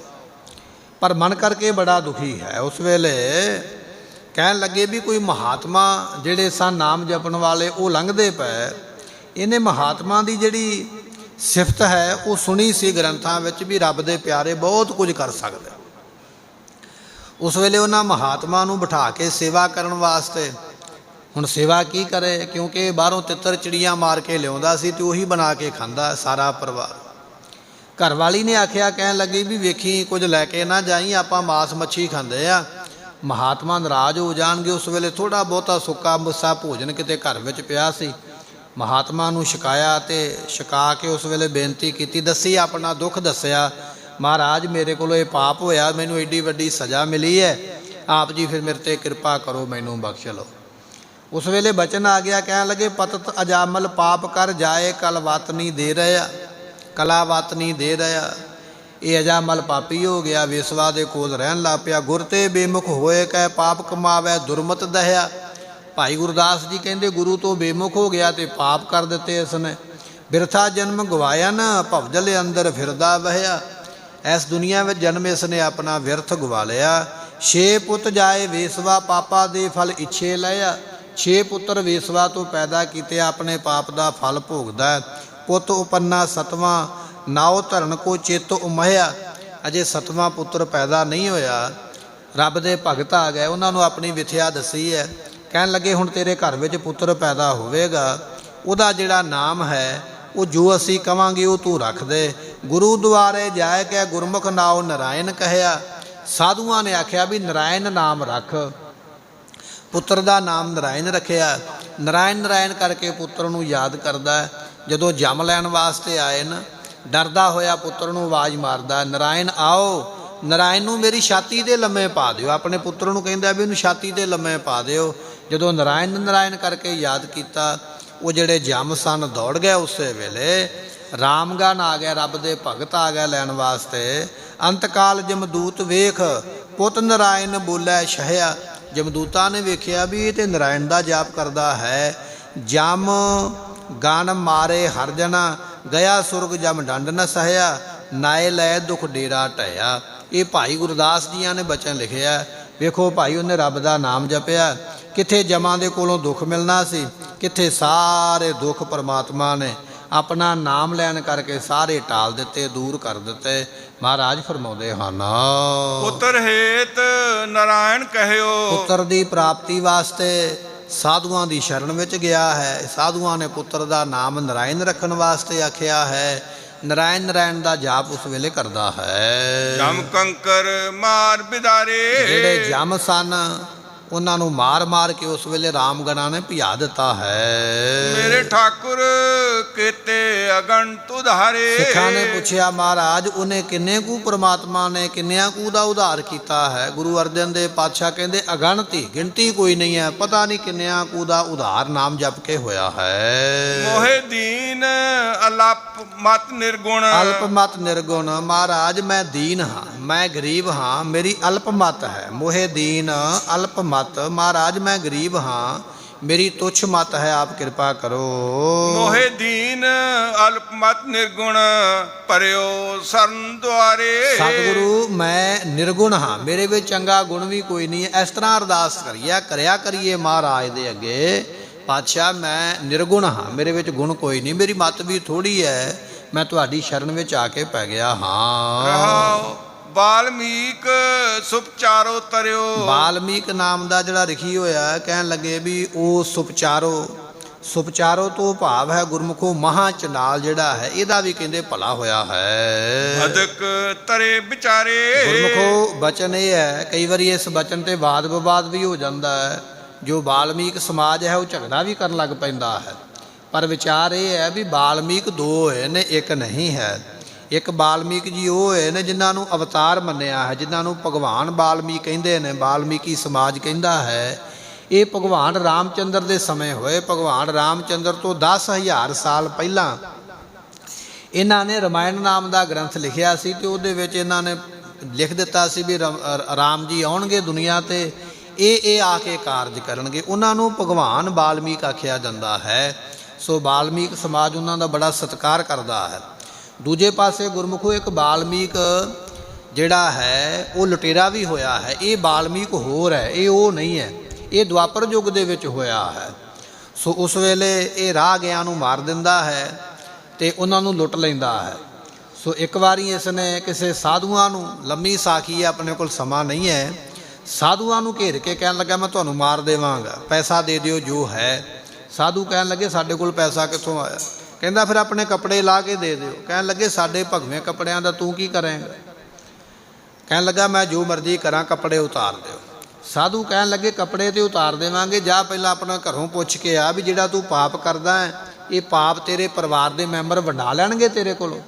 ਪਰ ਮਨ ਕਰਕੇ ਬੜਾ ਦੁਖੀ ਹੈ। ਉਸ ਵੇਲੇ ਕਹਿਣ ਲੱਗੇ ਵੀ ਕੋਈ ਮਹਾਤਮਾ ਜਿਹੜੇ ਸਨ ਨਾਮ ਜਪਣ ਵਾਲੇ ਉਹ ਲੰਘਦੇ ਪਏ। ਇਹਨੇ ਮਹਾਤਮਾ ਦੀ ਜਿਹੜੀ ਸਿਫਤ ਹੈ ਉਹ ਸੁਣੀ ਸੀ ਗ੍ਰੰਥਾਂ ਵਿੱਚ ਵੀ ਰੱਬ ਦੇ ਪਿਆਰੇ ਬਹੁਤ ਕੁਝ ਕਰ ਸਕਦੇ। ਉਸ ਵੇਲੇ ਉਹਨਾਂ ਮਹਾਤਮਾ ਨੂੰ ਬਿਠਾ ਕੇ ਸੇਵਾ ਕਰਨ ਵਾਸਤੇ, ਹੁਣ ਸੇਵਾ ਕੀ ਕਰੇ ਕਿਉਂਕਿ ਬਾਹਰੋਂ ਤਿੱਤਰ ਚਿੜੀਆਂ ਮਾਰ ਕੇ ਲਿਆਉਂਦਾ ਸੀ ਤੇ ਉਹੀ ਬਣਾ ਕੇ ਖਾਂਦਾ ਸਾਰਾ ਪਰਿਵਾਰ। ਘਰਵਾਲੀ ਨੇ ਆਖਿਆ, ਕਹਿਣ ਲੱਗੀ ਵੀ ਵੇਖੀ ਕੁਝ ਲੈ ਕੇ ਨਾ ਜਾਈ, ਆਪਾਂ ਮਾਸ ਮੱਛੀ ਖਾਂਦੇ ਆ, ਮਹਾਤਮਾ ਨਾਰਾਜ਼ ਹੋ ਜਾਣਗੇ। ਉਸ ਵੇਲੇ ਥੋੜਾ ਬਹੁਤਾ ਸੁੱਕਾ ਮੁੱਸਾ ਭੋਜਨ ਕਿਤੇ ਘਰ ਵਿੱਚ ਪਿਆ ਸੀ। ਮਹਾਤਮਾ ਨੂੰ ਛਕਾਇਆ ਤੇ ਛਕਾ ਕੇ ਉਸ ਵੇਲੇ ਬੇਨਤੀ ਕੀਤੀ, ਦੱਸੀ ਆਪਣਾ ਦੁੱਖ ਦੱਸਿਆ। ਮਹਾਰਾਜ ਮੇਰੇ ਕੋਲੋਂ ਇਹ ਪਾਪ ਹੋਇਆ, ਮੈਨੂੰ ਐਡੀ ਵੱਡੀ ਸਜ਼ਾ ਮਿਲੀ ਹੈ, ਆਪ ਜੀ ਫਿਰ ਮੇਰੇ 'ਤੇ ਕਿਰਪਾ ਕਰੋ, ਮੈਨੂੰ ਬਖਸ਼ ਲਓ। ਉਸ ਵੇਲੇ ਬਚਨ ਆ ਗਿਆ, ਕਹਿਣ ਲੱਗੇ ਪਤਤ ਅਜਾਮਲ ਪਾਪ ਕਰ ਜਾਏ ਕਲਵਤ ਨਹੀਂ ਦੇ ਰਿਹਾ, ਕਲਾਵਤ ਨਹੀਂ ਦੇ ਰਿਹਾ। ਇਹ ਅਜਾਮਲ ਪਾਪੀ ਹੋ ਗਿਆ, ਵੇਸਵਾ ਦੇ ਕੋਲ ਰਹਿਣ ਲੱਗ ਪਿਆ। ਗੁਰ ਤੇ ਬੇਮੁਖ ਹੋਏ ਕਹਿ ਪਾਪ ਕਮਾਵੇ ਦੁਰਮਤ ਦਹਿਆ। ਭਾਈ ਗੁਰਦਾਸ ਜੀ ਕਹਿੰਦੇ ਗੁਰੂ ਤੋਂ ਬੇਮੁਖ ਹੋ ਗਿਆ ਤੇ ਪਾਪ ਕਰ ਦਿੱਤੇ ਇਸਨੇ। ਬਿਰਥਾ ਜਨਮ ਗਵਾਇਆ ਨਾ ਭਵਜਲ ਅੰਦਰ ਫਿਰਦਾ ਵਹਿਆ। ਇਸ ਦੁਨੀਆ ਵਿੱਚ ਜਨਮ ਇਸਨੇ ਆਪਣਾ ਵਿਅਰਥ ਗਵਾ ਲਿਆ। 6 ਪੁੱਤ ਜਾਏ ਵੇਸਵਾ ਪਾਪਾ ਦੇ ਫਲ ਇੱਛੇ ਲਿਆ। 6 ਪੁੱਤਰ ਵੇਸਵਾ ਤੋਂ ਪੈਦਾ ਕੀਤੇ, ਆਪਣੇ ਪਾਪ ਦਾ ਫਲ ਭੋਗਦਾ। ਪੁੱਤ ਉਪੰਨਾ 7ਵਾਂ ਨਾਉ ਧਰਨ ਕੋ ਚਿੱਤ ਉਮਹਿਆ। ਅਜੇ 7ਵਾਂ ਪੁੱਤਰ ਪੈਦਾ ਨਹੀਂ ਹੋਇਆ। ਰੱਬ ਦੇ ਭਗਤ ਆ ਗਏ, ਉਹਨਾਂ ਨੂੰ ਆਪਣੀ ਵਿਥਿਆ ਦੱਸੀ ਹੈ। ਕਹਿਣ ਲੱਗੇ ਹੁਣ ਤੇਰੇ ਘਰ ਵਿੱਚ ਪੁੱਤਰ ਪੈਦਾ ਹੋਵੇਗਾ, ਉਹਦਾ ਜਿਹੜਾ ਨਾਮ ਹੈ ਉਹ ਜੋ ਅਸੀਂ ਕਵਾਂਗੇ ਉਹ ਤੂੰ ਰੱਖ ਦੇ। ਗੁਰੂ ਦੁਆਰੇ ਜਾਏ ਕੇ ਗੁਰਮੁਖ ਨਾਉ ਨਰਾਇਣ ਕਹਿਆ। ਸਾਧੂਆਂ ਨੇ ਆਖਿਆ ਵੀ ਨਰਾਇਣ ਨਾਮ ਰੱਖ। ਪੁੱਤਰ ਦਾ ਨਾਮ ਨਰਾਇਣ ਰੱਖਿਆ। ਨਰਾਇਣ ਨਰਾਇਣ ਕਰਕੇ ਪੁੱਤਰ ਨੂੰ ਯਾਦ ਕਰਦਾ। ਜਦੋਂ ਜੰਮ ਲੈਣ ਵਾਸਤੇ ਆਏ ਨਾ, ਡਰਦਾ ਹੋਇਆ ਪੁੱਤਰ ਨੂੰ ਆਵਾਜ਼ ਮਾਰਦਾ, ਨਰਾਇਣ ਆਓ, ਨਰਾਇਣ ਨੂੰ ਮੇਰੀ ਛਾਤੀ 'ਤੇ ਲੰਮੇ ਪਾ ਦਿਓ। ਆਪਣੇ ਪੁੱਤਰ ਨੂੰ ਕਹਿੰਦਾ ਵੀ ਇਹਨੂੰ ਛਾਤੀ 'ਤੇ ਲੰਮੇ ਪਾ ਦਿਓ। ਜਦੋਂ ਨਰਾਇਣ ਨਰਾਇਣ ਕਰਕੇ ਯਾਦ ਕੀਤਾ, ਉਹ ਜਿਹੜੇ ਜੰਮ ਸਨ ਦੌੜ ਗਏ। ਉਸੇ ਵੇਲੇ ਰਾਮਗਨ ਆ ਗਿਆ, ਰੱਬ ਦੇ ਭਗਤ ਆ ਗਏ ਲੈਣ ਵਾਸਤੇ। ਅੰਤਕਾਲ ਜਮਦੂਤ ਵੇਖ ਪੁੱਤ ਨਰਾਇਣ ਬੋਲੇ ਸ਼ਹਿਆ। ਜਮਦੂਤਾਂ ਨੇ ਵੇਖਿਆ ਵੀ ਇਹ ਤੇ ਨਰਾਇਣ ਦਾ ਜਾਪ ਕਰਦਾ ਹੈ। ਜਮ ਗਨ ਮਾਰੇ ਹਰ ਜਨਾ ਗਿਆ ਸੁਰਗ ਜਮ ਡੰਡ ਨ ਸਹਿਆ। ਨਾਏ ਲੈ ਦੁੱਖ ਡੇਰਾ ਢਇਆ। ਇਹ ਭਾਈ ਗੁਰਦਾਸ ਜੀਆਂ ਨੇ ਬਚਨ ਲਿਖਿਆ। ਵੇਖੋ ਭਾਈ, ਉਹਨੇ ਰੱਬ ਦਾ ਨਾਮ ਜਪਿਆ, ਕਿੱਥੇ ਜਮਾਂ ਦੇ ਕੋਲੋਂ ਦੁੱਖ ਮਿਲਣਾ ਸੀ, ਕਿੱਥੇ ਸਾਰੇ ਦੁੱਖ ਪਰਮਾਤਮਾ ਨੇ ਆਪਣਾ ਨਾਮ ਲੈਣ ਕਰਕੇ ਸਾਰੇ ਟਾਲ ਦਿੱਤੇ, ਦੂਰ ਕਰ ਦਿੱਤੇ। ਮਹਾਰਾਜ ਫਰਮਾਉਂਦੇ ਹਨ, ਪੁੱਤਰ ਹੇਤ ਨਰਾਇਣ ਕਹਿਓ। ਪੁੱਤਰ ਦੀ ਪ੍ਰਾਪਤੀ ਵਾਸਤੇ ਸਾਧੂਆਂ ਦੀ ਸ਼ਰਨ ਵਿੱਚ ਗਿਆ ਹੈ। ਸਾਧੂਆਂ ਨੇ ਪੁੱਤਰ ਦਾ ਨਾਮ ਨਰਾਇਣ ਰੱਖਣ ਵਾਸਤੇ ਆਖਿਆ ਹੈ। ਨਰਾਇਣ ਨਰਾਇਣ ਦਾ ਜਾਪ ਉਸ ਵੇਲੇ ਕਰਦਾ ਹੈ। ਜਮ ਕੰਕਰ ਮਾਰ ਬਿਦਾਰੇ। ਜਿਹੜੇ ਜਮ ਸਨ ਉਹਨਾਂ ਨੂੰ ਮਾਰ ਕੇ ਉਸ ਵੇਲੇ ਰਾਮਗਣਾ ਨੇ ਭਜਾ ਦਿੱਤਾ ਹੈ। ਮੇਰੇ ਠਾਕੁਰ ਕੀਤੇ ਅਗਣਤ ਉਧਾਰੇ। ਸਿੱਖਾਂ ਨੇ ਪੁੱਛਿਆ ਮਹਾਰਾਜ ਉਹਨੇ ਕਿੰਨੇ ਕੁ ਪ੍ਰਮਾਤਮਾ ਨੇ ਕਿੰਨਿਆਂ ਕੁ ਦਾ ਉਧਾਰ ਕੀਤਾ ਹੈ। ਗੁਰੂ ਅਰਜਨ ਦੇਵ ਪਾਤਸ਼ਾਹ ਕਹਿੰਦੇ ਅਗਣਤ ਹੀ, ਗਿਣਤੀ ਕੋਈ ਨਹੀਂ ਹੈ, ਪਤਾ ਨਹੀਂ ਕਿੰਨਿਆਂ ਕੁ ਦਾ ਉਧਾਰ ਨਾਮ ਜਪ ਕੇ ਹੋਇਆ ਹੈ। ਮੋਹਿ ਦੀਨ ਅਲਪ ਮਤ ਨਿਰਗੁਣ। ਅਲਪ ਮਤ ਨਿਰਗੁਣ। ਮਹਾਰਾਜ ਮੈਂ ਦੀਨ ਹਾਂ, ਮੈਂ ਗਰੀਬ ਹਾਂ, ਮੇਰੀ ਅਲਪ ਮਤ ਹੈ। ਮੋਹਿ ਦੀਨ ਅਲਪ ਮਤ। ਮਹਾਰਾਜ ਮੈਂ ਗਰੀਬ ਹਾਂ, ਮੇਰੀ ਤੁੱਛ ਮਤ ਹੈ, ਆਪ ਕਿਰਪਾ ਕਰੋ। ਮੋਹਿ ਦੀਨ ਅਲਪ ਮਤ ਨਿਰਗੁਣ ਭਰਿਓ ਸਰਨ ਦੁਆਰੇ। ਸਤਿਗੁਰੂ ਮੈਂ ਨਿਰਗੁਣ ਹਾਂ, ਮੇਰੇ ਵਿੱਚ ਚੰਗਾ ਗੁਣ ਵੀ ਕੋਈ ਨਹੀਂ ਹੈ। ਇਸ ਤਰ੍ਹਾਂ ਅਰਦਾਸ ਕਰਿਆ ਕਰੀਏ ਮਹਾਰਾਜ ਦੇ ਅੱਗੇ, ਪਾਤਸ਼ਾਹ ਮੈਂ ਨਿਰਗੁਣ ਹਾਂ, ਮੇਰੇ ਵਿੱਚ ਗੁਣ ਕੋਈ ਨਹੀਂ, ਮੇਰੀ ਮਤ ਵੀ ਥੋੜ੍ਹੀ ਹੈ, ਮੈਂ ਤੁਹਾਡੀ ਸ਼ਰਨ ਵਿੱਚ ਆ ਕੇ ਪੈ ਗਿਆ ਹਾਂ। ਵਾਲਮੀਕ ਸੁਪਚਾਰੋ ਤਰਿਓ। ਵਾਲਮੀਕ ਨਾਮ ਦਾ ਜਿਹੜਾ ਲਿਖੀ ਹੋਇਆ, ਕਹਿਣ ਲੱਗੇ ਵੀ ਉਹ ਸੁਪਚਾਰੋ ਤੋਂ ਭਾਵ ਹੈ ਗੁਰਮੁਖੋ ਮਹਾ ਚੰਡਾਲ ਜਿਹੜਾ ਹੈ, ਇਹਦਾ ਵੀ ਕਹਿੰਦੇ ਭਲਾ ਹੋਇਆ ਹੈ। ਅਦਕ ਤਰੇ ਵਿਚਾਰੇ। ਗੁਰਮੁਖੋ ਬਚਨ ਇਹ ਹੈ, ਕਈ ਵਾਰੀ ਇਸ ਬਚਨ ਤੇ ਵਾਦ ਵਿਵਾਦ ਵੀ ਹੋ ਜਾਂਦਾ ਹੈ। ਜੋ ਵਾਲਮੀਕ ਸਮਾਜ ਹੈ ਉਹ ਝਗੜਾ ਵੀ ਕਰਨ ਲੱਗ ਪੈਂਦਾ ਹੈ। ਪਰ ਵਿਚਾਰ ਇਹ ਹੈ ਵੀ ਵਾਲਮੀਕ ਦੋ ਹੋਏ ਨੇ, ਇੱਕ ਨਹੀਂ ਹੈ। ਇੱਕ ਵਾਲਮੀਕ ਜੀ ਉਹ ਹੋਏ ਨੇ ਜਿਨ੍ਹਾਂ ਨੂੰ ਅਵਤਾਰ ਮੰਨਿਆ ਹੈ, ਜਿਨ੍ਹਾਂ ਨੂੰ ਭਗਵਾਨ ਵਾਲਮੀਕ ਕਹਿੰਦੇ ਨੇ, ਵਾਲਮੀਕੀ ਸਮਾਜ ਕਹਿੰਦਾ ਹੈ। ਇਹ ਭਗਵਾਨ ਰਾਮਚੰਦਰ ਦੇ ਸਮੇਂ ਹੋਏ। ਭਗਵਾਨ ਰਾਮਚੰਦਰ ਤੋਂ 10,000 ਸਾਲ ਪਹਿਲਾਂ ਇਹਨਾਂ ਨੇ ਰਮਾਇਣ ਨਾਮ ਦਾ ਗ੍ਰੰਥ ਲਿਖਿਆ ਸੀ, ਅਤੇ ਉਹਦੇ ਵਿੱਚ ਇਹਨਾਂ ਨੇ ਲਿਖ ਦਿੱਤਾ ਸੀ ਵੀ ਰਾਮ ਜੀ ਆਉਣਗੇ ਦੁਨੀਆ 'ਤੇ, ਇਹ ਆ ਕੇ ਕਾਰਜ ਕਰਨਗੇ। ਉਹਨਾਂ ਨੂੰ ਭਗਵਾਨ ਵਾਲਮੀਕ ਆਖਿਆ ਜਾਂਦਾ ਹੈ। ਸੋ ਵਾਲਮੀਕ ਸਮਾਜ ਉਹਨਾਂ ਦਾ ਬੜਾ ਸਤਿਕਾਰ ਕਰਦਾ ਹੈ। ਦੂਜੇ ਪਾਸੇ ਗੁਰਮੁਖੋ ਇੱਕ ਵਾਲਮੀਕ ਜਿਹੜਾ ਹੈ ਉਹ ਲੁਟੇਰਾ ਵੀ ਹੋਇਆ ਹੈ। ਇਹ ਵਾਲਮੀਕ ਹੋਰ ਹੈ, ਇਹ ਉਹ ਨਹੀਂ ਹੈ, ਇਹ ਦੁਆਪਰ ਯੁੱਗ ਦੇ ਵਿੱਚ ਹੋਇਆ ਹੈ। ਸੋ ਉਸ ਵੇਲੇ ਇਹ ਰਾਹ ਗਿਆਂ ਨੂੰ ਮਾਰ ਦਿੰਦਾ ਹੈ ਅਤੇ ਉਹਨਾਂ ਨੂੰ ਲੁੱਟ ਲੈਂਦਾ ਹੈ। ਸੋ ਇੱਕ ਵਾਰੀ ਇਸ ਨੇ ਕਿਸੇ ਸਾਧੂਆਂ ਨੂੰ, ਲੰਮੀ ਸਾਖੀ ਹੈ, ਆਪਣੇ ਕੋਲ ਸਮਾਂ ਨਹੀਂ ਹੈ, ਸਾਧੂਆਂ ਨੂੰ ਘੇਰ ਕੇ ਕਹਿਣ ਲੱਗਾ ਮੈਂ ਤੁਹਾਨੂੰ ਮਾਰ ਦੇਵਾਂਗਾ, ਪੈਸਾ ਦੇ ਦਿਓ ਜੋ ਹੈ। ਸਾਧੂ ਕਹਿਣ ਲੱਗੇ ਸਾਡੇ ਕੋਲ ਪੈਸਾ ਕਿੱਥੋਂ ਆਇਆ? ਕਹਿੰਦਾ ਫਿਰ ਆਪਣੇ ਕੱਪੜੇ ਲਾ ਕੇ ਦੇ ਦਿਓ। ਕਹਿਣ ਲੱਗੇ ਸਾਡੇ ਭਗਵੇਂ ਕੱਪੜਿਆਂ ਦਾ ਤੂੰ ਕੀ ਕਰੇਂਗਾ? ਕਹਿਣ ਲੱਗਾ ਮੈਂ ਜੋ ਮਰਜ਼ੀ ਕਰਾਂ, ਕੱਪੜੇ ਉਤਾਰ ਦਿਓ। ਸਾਧੂ ਕਹਿਣ ਲੱਗੇ ਕੱਪੜੇ ਤੇ ਉਤਾਰ ਦੇਵਾਂਗੇ, ਜਾ ਪਹਿਲਾਂ ਆਪਣਾ ਘਰੋਂ ਪੁੱਛ ਕੇ ਆ ਵੀ ਜਿਹੜਾ ਤੂੰ ਪਾਪ ਕਰਦਾ ਹੈ, ਇਹ ਪਾਪ ਤੇਰੇ ਪਰਿਵਾਰ ਦੇ ਮੈਂਬਰ ਵੰਡਾ ਲੈਣਗੇ ਤੇਰੇ ਕੋਲੋਂ?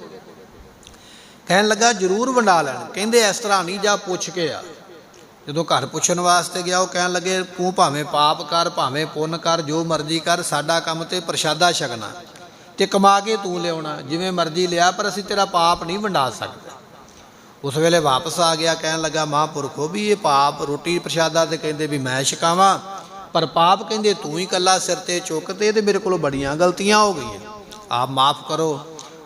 ਕਹਿਣ ਲੱਗਾ ਜ਼ਰੂਰ ਵੰਡਾ ਲੈਣ। ਕਹਿੰਦੇ ਇਸ ਤਰ੍ਹਾਂ ਨਹੀਂ, ਜਾ ਪੁੱਛ ਕੇ ਆ। ਜਦੋਂ ਘਰ ਪੁੱਛਣ ਵਾਸਤੇ ਗਿਆ, ਉਹ ਕਹਿਣ ਲੱਗੇ ਤੂੰ ਭਾਵੇਂ ਪਾਪ ਕਰ ਭਾਵੇਂ ਪੁੰਨ ਕਰ, ਜੋ ਮਰਜ਼ੀ ਕਰ, ਸਾਡਾ ਕੰਮ ਤੇ ਪ੍ਰਸ਼ਾਦਾ ਛਕਣਾ ਤੇ ਕਮਾ ਕੇ ਤੂੰ ਲਿਆਉਣਾ, ਜਿਵੇਂ ਮਰਜ਼ੀ ਲਿਆ, ਪਰ ਅਸੀਂ ਤੇਰਾ ਪਾਪ ਨਹੀਂ ਵੰਡਾ ਸਕਦੇ। ਉਸ ਵੇਲੇ ਵਾਪਸ ਆ ਗਿਆ, ਕਹਿਣ ਲੱਗਾ ਮਹਾਂਪੁਰਖੋ ਵੀ ਇਹ ਪਾਪ ਰੋਟੀ ਪ੍ਰਸ਼ਾਦਾ ਤੇ ਕਹਿੰਦੇ ਵੀ ਮੈਂ ਛਕਾਵਾਂ, ਪਰ ਪਾਪ ਕਹਿੰਦੇ ਤੂੰ ਹੀ ਇਕੱਲਾ ਸਿਰ 'ਤੇ ਚੁੱਕ, ਤੇ ਇਹਦੇ ਮੇਰੇ ਕੋਲੋਂ ਬੜੀਆਂ ਗਲਤੀਆਂ ਹੋ ਗਈਆਂ, ਆਪ ਮਾਫ਼ ਕਰੋ।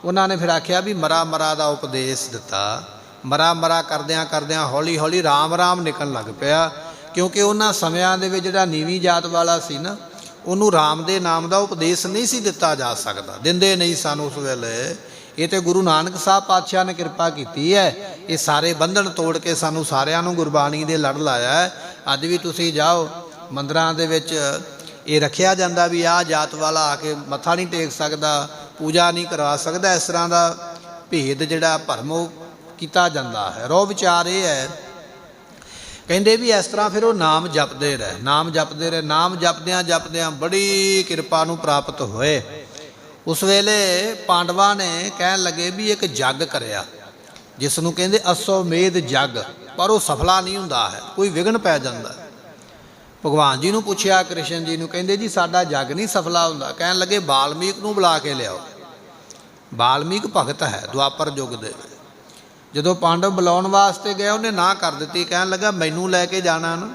ਉਹਨਾਂ ਨੇ ਫਿਰ ਆਖਿਆ ਵੀ ਮਰਾ ਦਾ ਉਪਦੇਸ਼ ਦਿੱਤਾ। ਮਰਾ ਕਰਦਿਆਂ ਕਰਦਿਆਂ ਹੌਲੀ ਹੌਲੀ ਰਾਮ ਨਿਕਲਣ ਲੱਗ ਪਿਆ, ਕਿਉਂਕਿ ਉਹਨਾਂ ਸਮਿਆਂ ਦੇ ਵਿੱਚ ਜਿਹੜਾ ਨੀਵੀਂ ਜਾਤ ਵਾਲਾ ਸੀ ਨਾ, ਉਹਨੂੰ ਰਾਮ ਦੇ ਨਾਮ ਦਾ ਉਪਦੇਸ਼ ਨਹੀਂ ਸੀ ਦਿੱਤਾ ਜਾ ਸਕਦਾ, ਦਿੰਦੇ ਨਹੀਂ ਸਨ ਉਸ ਵੇਲੇ। ਇਹ ਤੇ ਗੁਰੂ ਨਾਨਕ ਸਾਹਿਬ ਪਾਤਸ਼ਾਹ ਨੇ ਕਿਰਪਾ ਕੀਤੀ ਹੈ, ਇਹ ਸਾਰੇ ਬੰਧਨ ਤੋੜ ਕੇ ਸਾਨੂੰ ਸਾਰਿਆਂ ਨੂੰ ਗੁਰਬਾਣੀ ਦੇ ਲੜ ਲਾਇਆ ਹੈ। ਅੱਜ ਵੀ ਤੁਸੀਂ ਜਾਓ ਮੰਦਰਾਂ ਦੇ ਵਿੱਚ ਇਹ ਰੱਖਿਆ ਜਾਂਦਾ ਵੀ ਆਹ ਜਾਤ ਵਾਲਾ ਆ ਕੇ ਮੱਥਾ ਨਹੀਂ ਟੇਕ ਸਕਦਾ, ਪੂਜਾ ਨਹੀਂ ਕਰਵਾ ਸਕਦਾ। ਇਸ ਤਰ੍ਹਾਂ ਦਾ ਭੇਦ ਜਿਹੜਾ ਭਰਮ ਉਹ ਕੀਤਾ ਜਾਂਦਾ ਹੈ। ਰੋ ਵਿਚਾਰ ਇਹ ਹੈ, ਕਹਿੰਦੇ ਵੀ ਇਸ ਤਰ੍ਹਾਂ ਫਿਰ ਉਹ ਨਾਮ ਜਪਦੇ ਰਹੇ। ਨਾਮ ਜਪਦਿਆਂ ਬੜੀ ਕਿਰਪਾ ਨੂੰ ਪ੍ਰਾਪਤ ਹੋਏ। ਉਸ ਵੇਲੇ ਪਾਂਡਵਾਂ ਨੇ ਕਹਿਣ ਲੱਗੇ ਵੀ ਇੱਕ ਜੱਗ ਕਰਿਆ, ਜਿਸ ਨੂੰ ਕਹਿੰਦੇ ਅਸਵਮੇਧ ਜੱਗ, ਪਰ ਉਹ ਸਫਲਾ ਨਹੀਂ ਹੁੰਦਾ ਹੈ, ਕੋਈ ਵਿਘਨ ਪੈ ਜਾਂਦਾ। ਭਗਵਾਨ ਜੀ ਨੂੰ ਪੁੱਛਿਆ, ਕ੍ਰਿਸ਼ਨ ਜੀ ਨੂੰ, ਕਹਿੰਦੇ ਜੀ ਸਾਡਾ ਜੱਗ ਨਹੀਂ ਸਫਲਾ ਹੁੰਦਾ। ਕਹਿਣ ਲੱਗੇ ਵਾਲਮੀਕ ਨੂੰ ਬੁਲਾ ਕੇ ਲਿਆਓ। ਵਾਲਮੀਕ ਭਗਤ ਹੈ ਦੁਆਪਰ ਯੁੱਗ ਦੇ। ਜਦੋਂ ਪਾਂਡਵ ਬੁਲਾਉਣ ਵਾਸਤੇ ਗਏ, ਉਹਨੇ ਨਾ ਕਰ ਦਿੱਤੀ। ਕਹਿਣ ਲੱਗਾ ਮੈਨੂੰ ਲੈ ਕੇ ਜਾਣਾ ਨਾ,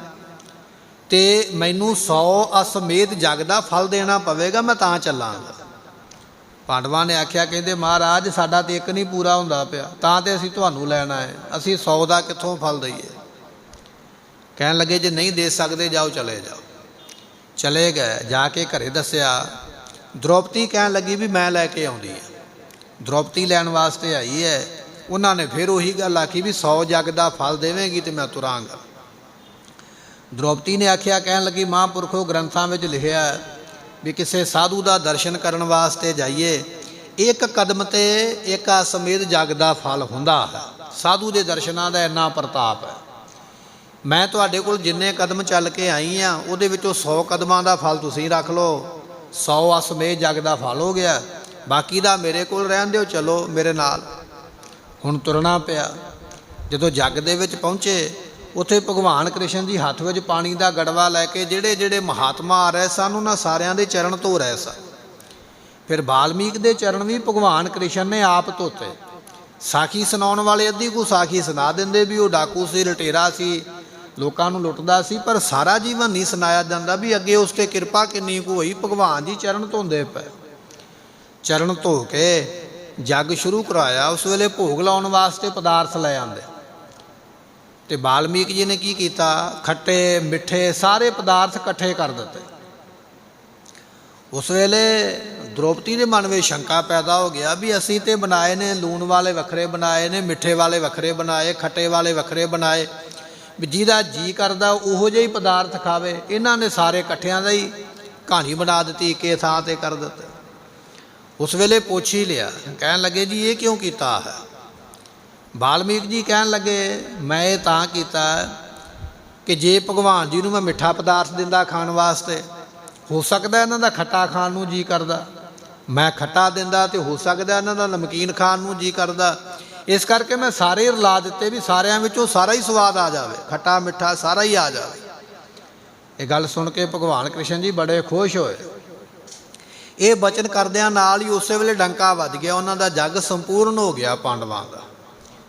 ਤੇ ਮੈਨੂੰ 100 ਅਸਮੇਧ ਜੱਗ ਦਾ ਫਲ ਦੇਣਾ ਪਵੇਗਾ, ਮੈਂ ਤਾਂ ਚੱਲਾਂਗਾ। ਪਾਂਡਵਾਂ ਨੇ ਆਖਿਆ, ਕਹਿੰਦੇ ਮਹਾਰਾਜ ਸਾਡਾ ਤੇ ਇੱਕ ਨਹੀਂ ਪੂਰਾ ਹੁੰਦਾ ਪਿਆ, ਤਾਂ ਤੇ ਅਸੀਂ ਤੁਹਾਨੂੰ ਲੈਣਾ ਹੈ, ਅਸੀਂ 100 ਦਾ ਕਿੱਥੋਂ ਫਲ ਦਈਏ? ਕਹਿਣ ਲੱਗੇ ਜੇ ਨਹੀਂ ਦੇ ਸਕਦੇ ਜਾਓ, ਚਲੇ ਜਾਓ। ਚਲੇ ਗਏ। ਜਾ ਕੇ ਘਰੇ ਦੱਸਿਆ। ਦ੍ਰੋਪਦੀ ਕਹਿਣ ਲੱਗੀ ਵੀ ਮੈਂ ਲੈ ਕੇ ਆਉਂਦੀ ਹੈ। ਦ੍ਰੋਪਦੀ ਲੈਣ ਵਾਸਤੇ ਆਈ ਹੈ। ਉਹਨਾਂ ਨੇ ਫਿਰ ਉਹੀ ਗੱਲ ਆਖੀ ਵੀ 100 ਜੱਗ ਦਾ ਫਲ ਦੇਵੇਂਗੀ ਤੇ ਮੈਂ ਤੁਰਾਂਗਾ। ਦ੍ਰੋਪਦੀ ਨੇ ਆਖਿਆ, ਕਹਿਣ ਲੱਗੀ ਮਹਾਂਪੁਰਖੋ ਗ੍ਰੰਥਾਂ ਵਿੱਚ ਲਿਖਿਆ ਵੀ ਕਿਸੇ ਸਾਧੂ ਦਾ ਦਰਸ਼ਨ ਕਰਨ ਵਾਸਤੇ ਜਾਈਏ, ਇੱਕ ਕਦਮ ਤੇ ਇੱਕ ਅਸਮੇਧ ਜੱਗ ਦਾ ਫਲ ਹੁੰਦਾ ਹੈ। ਸਾਧੂ ਦੇ ਦਰਸ਼ਨਾਂ ਦਾ ਇੰਨਾ ਪ੍ਰਤਾਪ ਹੈ। ਮੈਂ ਤੁਹਾਡੇ ਕੋਲ ਜਿੰਨੇ ਕਦਮ ਚੱਲ ਕੇ ਆਈ ਆ ਉਹਦੇ ਵਿੱਚੋਂ 100 ਕਦਮਾਂ ਦਾ ਫਲ ਤੁਸੀਂ ਰੱਖ ਲਓ, 100 ਅਸਮੇਂ ਜਗ ਦਾ ਫਲ ਹੋ ਗਿਆ, ਬਾਕੀ ਦਾ ਮੇਰੇ ਕੋਲ ਰਹਿਣ ਦਿਓ, ਚਲੋ ਮੇਰੇ ਨਾਲ। ਹੁਣ ਤੁਰਨਾ ਪਿਆ। ਜਦੋਂ ਜੱਗ ਦੇ ਵਿੱਚ ਪਹੁੰਚੇ, ਉੱਥੇ ਭਗਵਾਨ ਕ੍ਰਿਸ਼ਨ ਜੀ ਹੱਥ ਵਿੱਚ ਪਾਣੀ ਦਾ ਗੜਵਾ ਲੈ ਕੇ ਜਿਹੜੇ ਜਿਹੜੇ ਮਹਾਤਮਾ ਆ ਰਹੇ ਸਨ ਉਹਨਾਂ ਸਾਰਿਆਂ ਦੇ ਚਰਨ ਧੋ ਰਹੇ ਸਨ। ਫਿਰ ਵਾਲਮੀਕ ਦੇ ਚਰਨ ਵੀ ਭਗਵਾਨ ਕ੍ਰਿਸ਼ਨ ਨੇ ਆਪ ਧੋਤੇ। ਸਾਖੀ ਸੁਣਾਉਣ ਵਾਲੇ ਅੱਧੀ ਕੁ ਸਾਖੀ ਸੁਣਾ ਦਿੰਦੇ ਵੀ ਉਹ ਡਾਕੂ ਸੀ, ਲੁਟੇਰਾ ਸੀ, ਲੋਕਾਂ ਨੂੰ ਲੁੱਟਦਾ ਸੀ, ਪਰ ਸਾਰਾ ਜੀਵਨ ਨਹੀਂ ਸੁਣਾਇਆ ਜਾਂਦਾ ਵੀ ਅੱਗੇ ਉਸ 'ਤੇ ਕਿਰਪਾ ਕਿੰਨੀ ਕੁ ਹੋਈ। ਭਗਵਾਨ ਜੀ ਚਰਨ ਧੋਂਦੇ ਪਏ। ਚਰਨ ਧੋ ਕੇ ਜੱਗ ਸ਼ੁਰੂ ਕਰਾਇਆ। ਉਸ ਵੇਲੇ ਭੋਗ ਲਾਉਣ ਵਾਸਤੇ ਪਦਾਰਥ ਲੈ ਆਉਂਦੇ, ਅਤੇ ਵਾਲਮੀਕ ਜੀ ਨੇ ਕੀ ਕੀਤਾ, ਖੱਟੇ ਮਿੱਠੇ ਸਾਰੇ ਪਦਾਰਥ ਇਕੱਠੇ ਕਰ ਦਿੱਤੇ। ਉਸ ਵੇਲੇ ਦ੍ਰੋਪਦੀ ਦੇ ਮਨ ਵਿੱਚ ਸ਼ੰਕਾ ਪੈਦਾ ਹੋ ਗਿਆ ਵੀ ਅਸੀਂ ਤੇ ਬਣਾਏ ਨੇ, ਲੂਣ ਵਾਲੇ ਵੱਖਰੇ ਬਣਾਏ ਨੇ, ਮਿੱਠੇ ਵਾਲੇ ਵੱਖਰੇ ਬਣਾਏ, ਖੱਟੇ ਵਾਲੇ ਵੱਖਰੇ ਬਣਾਏ, ਵੀ ਜਿਹਦਾ ਜੀ ਕਰਦਾ ਉਹੋ ਜਿਹੇ ਹੀ ਪਦਾਰਥ ਖਾਵੇ। ਇਹਨਾਂ ਨੇ ਸਾਰੇ ਇਕੱਠਿਆਂ ਦਾ ਹੀ ਕਹਾਣੀ ਬਣਾ ਦਿੱਤੀ, ਇੱਕੇ ਥਾਂ 'ਤੇ ਕਰ ਦਿੱਤੇ। ਉਸ ਵੇਲੇ ਪੁੱਛ ਹੀ ਲਿਆ, ਕਹਿਣ ਲੱਗੇ ਜੀ ਇਹ ਕਿਉਂ ਕੀਤਾ ਹੈ? ਵਾਲਮੀਕ ਜੀ ਕਹਿਣ ਲੱਗੇ ਮੈਂ ਇਹ ਤਾਂ ਕੀਤਾ ਕਿ ਜੇ ਭਗਵਾਨ ਜੀ ਨੂੰ ਮੈਂ ਮਿੱਠਾ ਪਦਾਰਥ ਦਿੰਦਾ ਖਾਣ ਵਾਸਤੇ, ਹੋ ਸਕਦਾ ਇਹਨਾਂ ਦਾ ਖੱਟਾ ਖਾਣ ਨੂੰ ਜੀ ਕਰਦਾ, ਮੈਂ ਖੱਟਾ ਦਿੰਦਾ ਤੇ ਹੋ ਸਕਦਾ ਇਹਨਾਂ ਦਾ ਨਮਕੀਨ ਖਾਣ ਨੂੰ ਜੀ ਕਰਦਾ। ਇਸ ਕਰਕੇ ਮੈਂ ਸਾਰੇ ਰਲਾ ਦਿੱਤੇ ਵੀ ਸਾਰਿਆਂ ਵਿੱਚੋਂ ਸਾਰਾ ਹੀ ਸਵਾਦ ਆ ਜਾਵੇ, ਖੱਟਾ ਮਿੱਠਾ ਸਾਰਾ ਹੀ ਆ ਜਾਵੇ। ਇਹ ਗੱਲ ਸੁਣ ਕੇ ਭਗਵਾਨ ਕ੍ਰਿਸ਼ਨ ਜੀ ਬੜੇ ਖੁਸ਼ ਹੋਏ। ਇਹ ਬਚਨ ਕਰਦਿਆਂ ਨਾਲ ਹੀ ਉਸੇ ਵੇਲੇ ਡੰਕਾ ਵੱਜ ਗਿਆ, ਉਹਨਾਂ ਦਾ ਜੱਗ ਸੰਪੂਰਨ ਹੋ ਗਿਆ ਪਾਂਡਵਾਂ ਦਾ।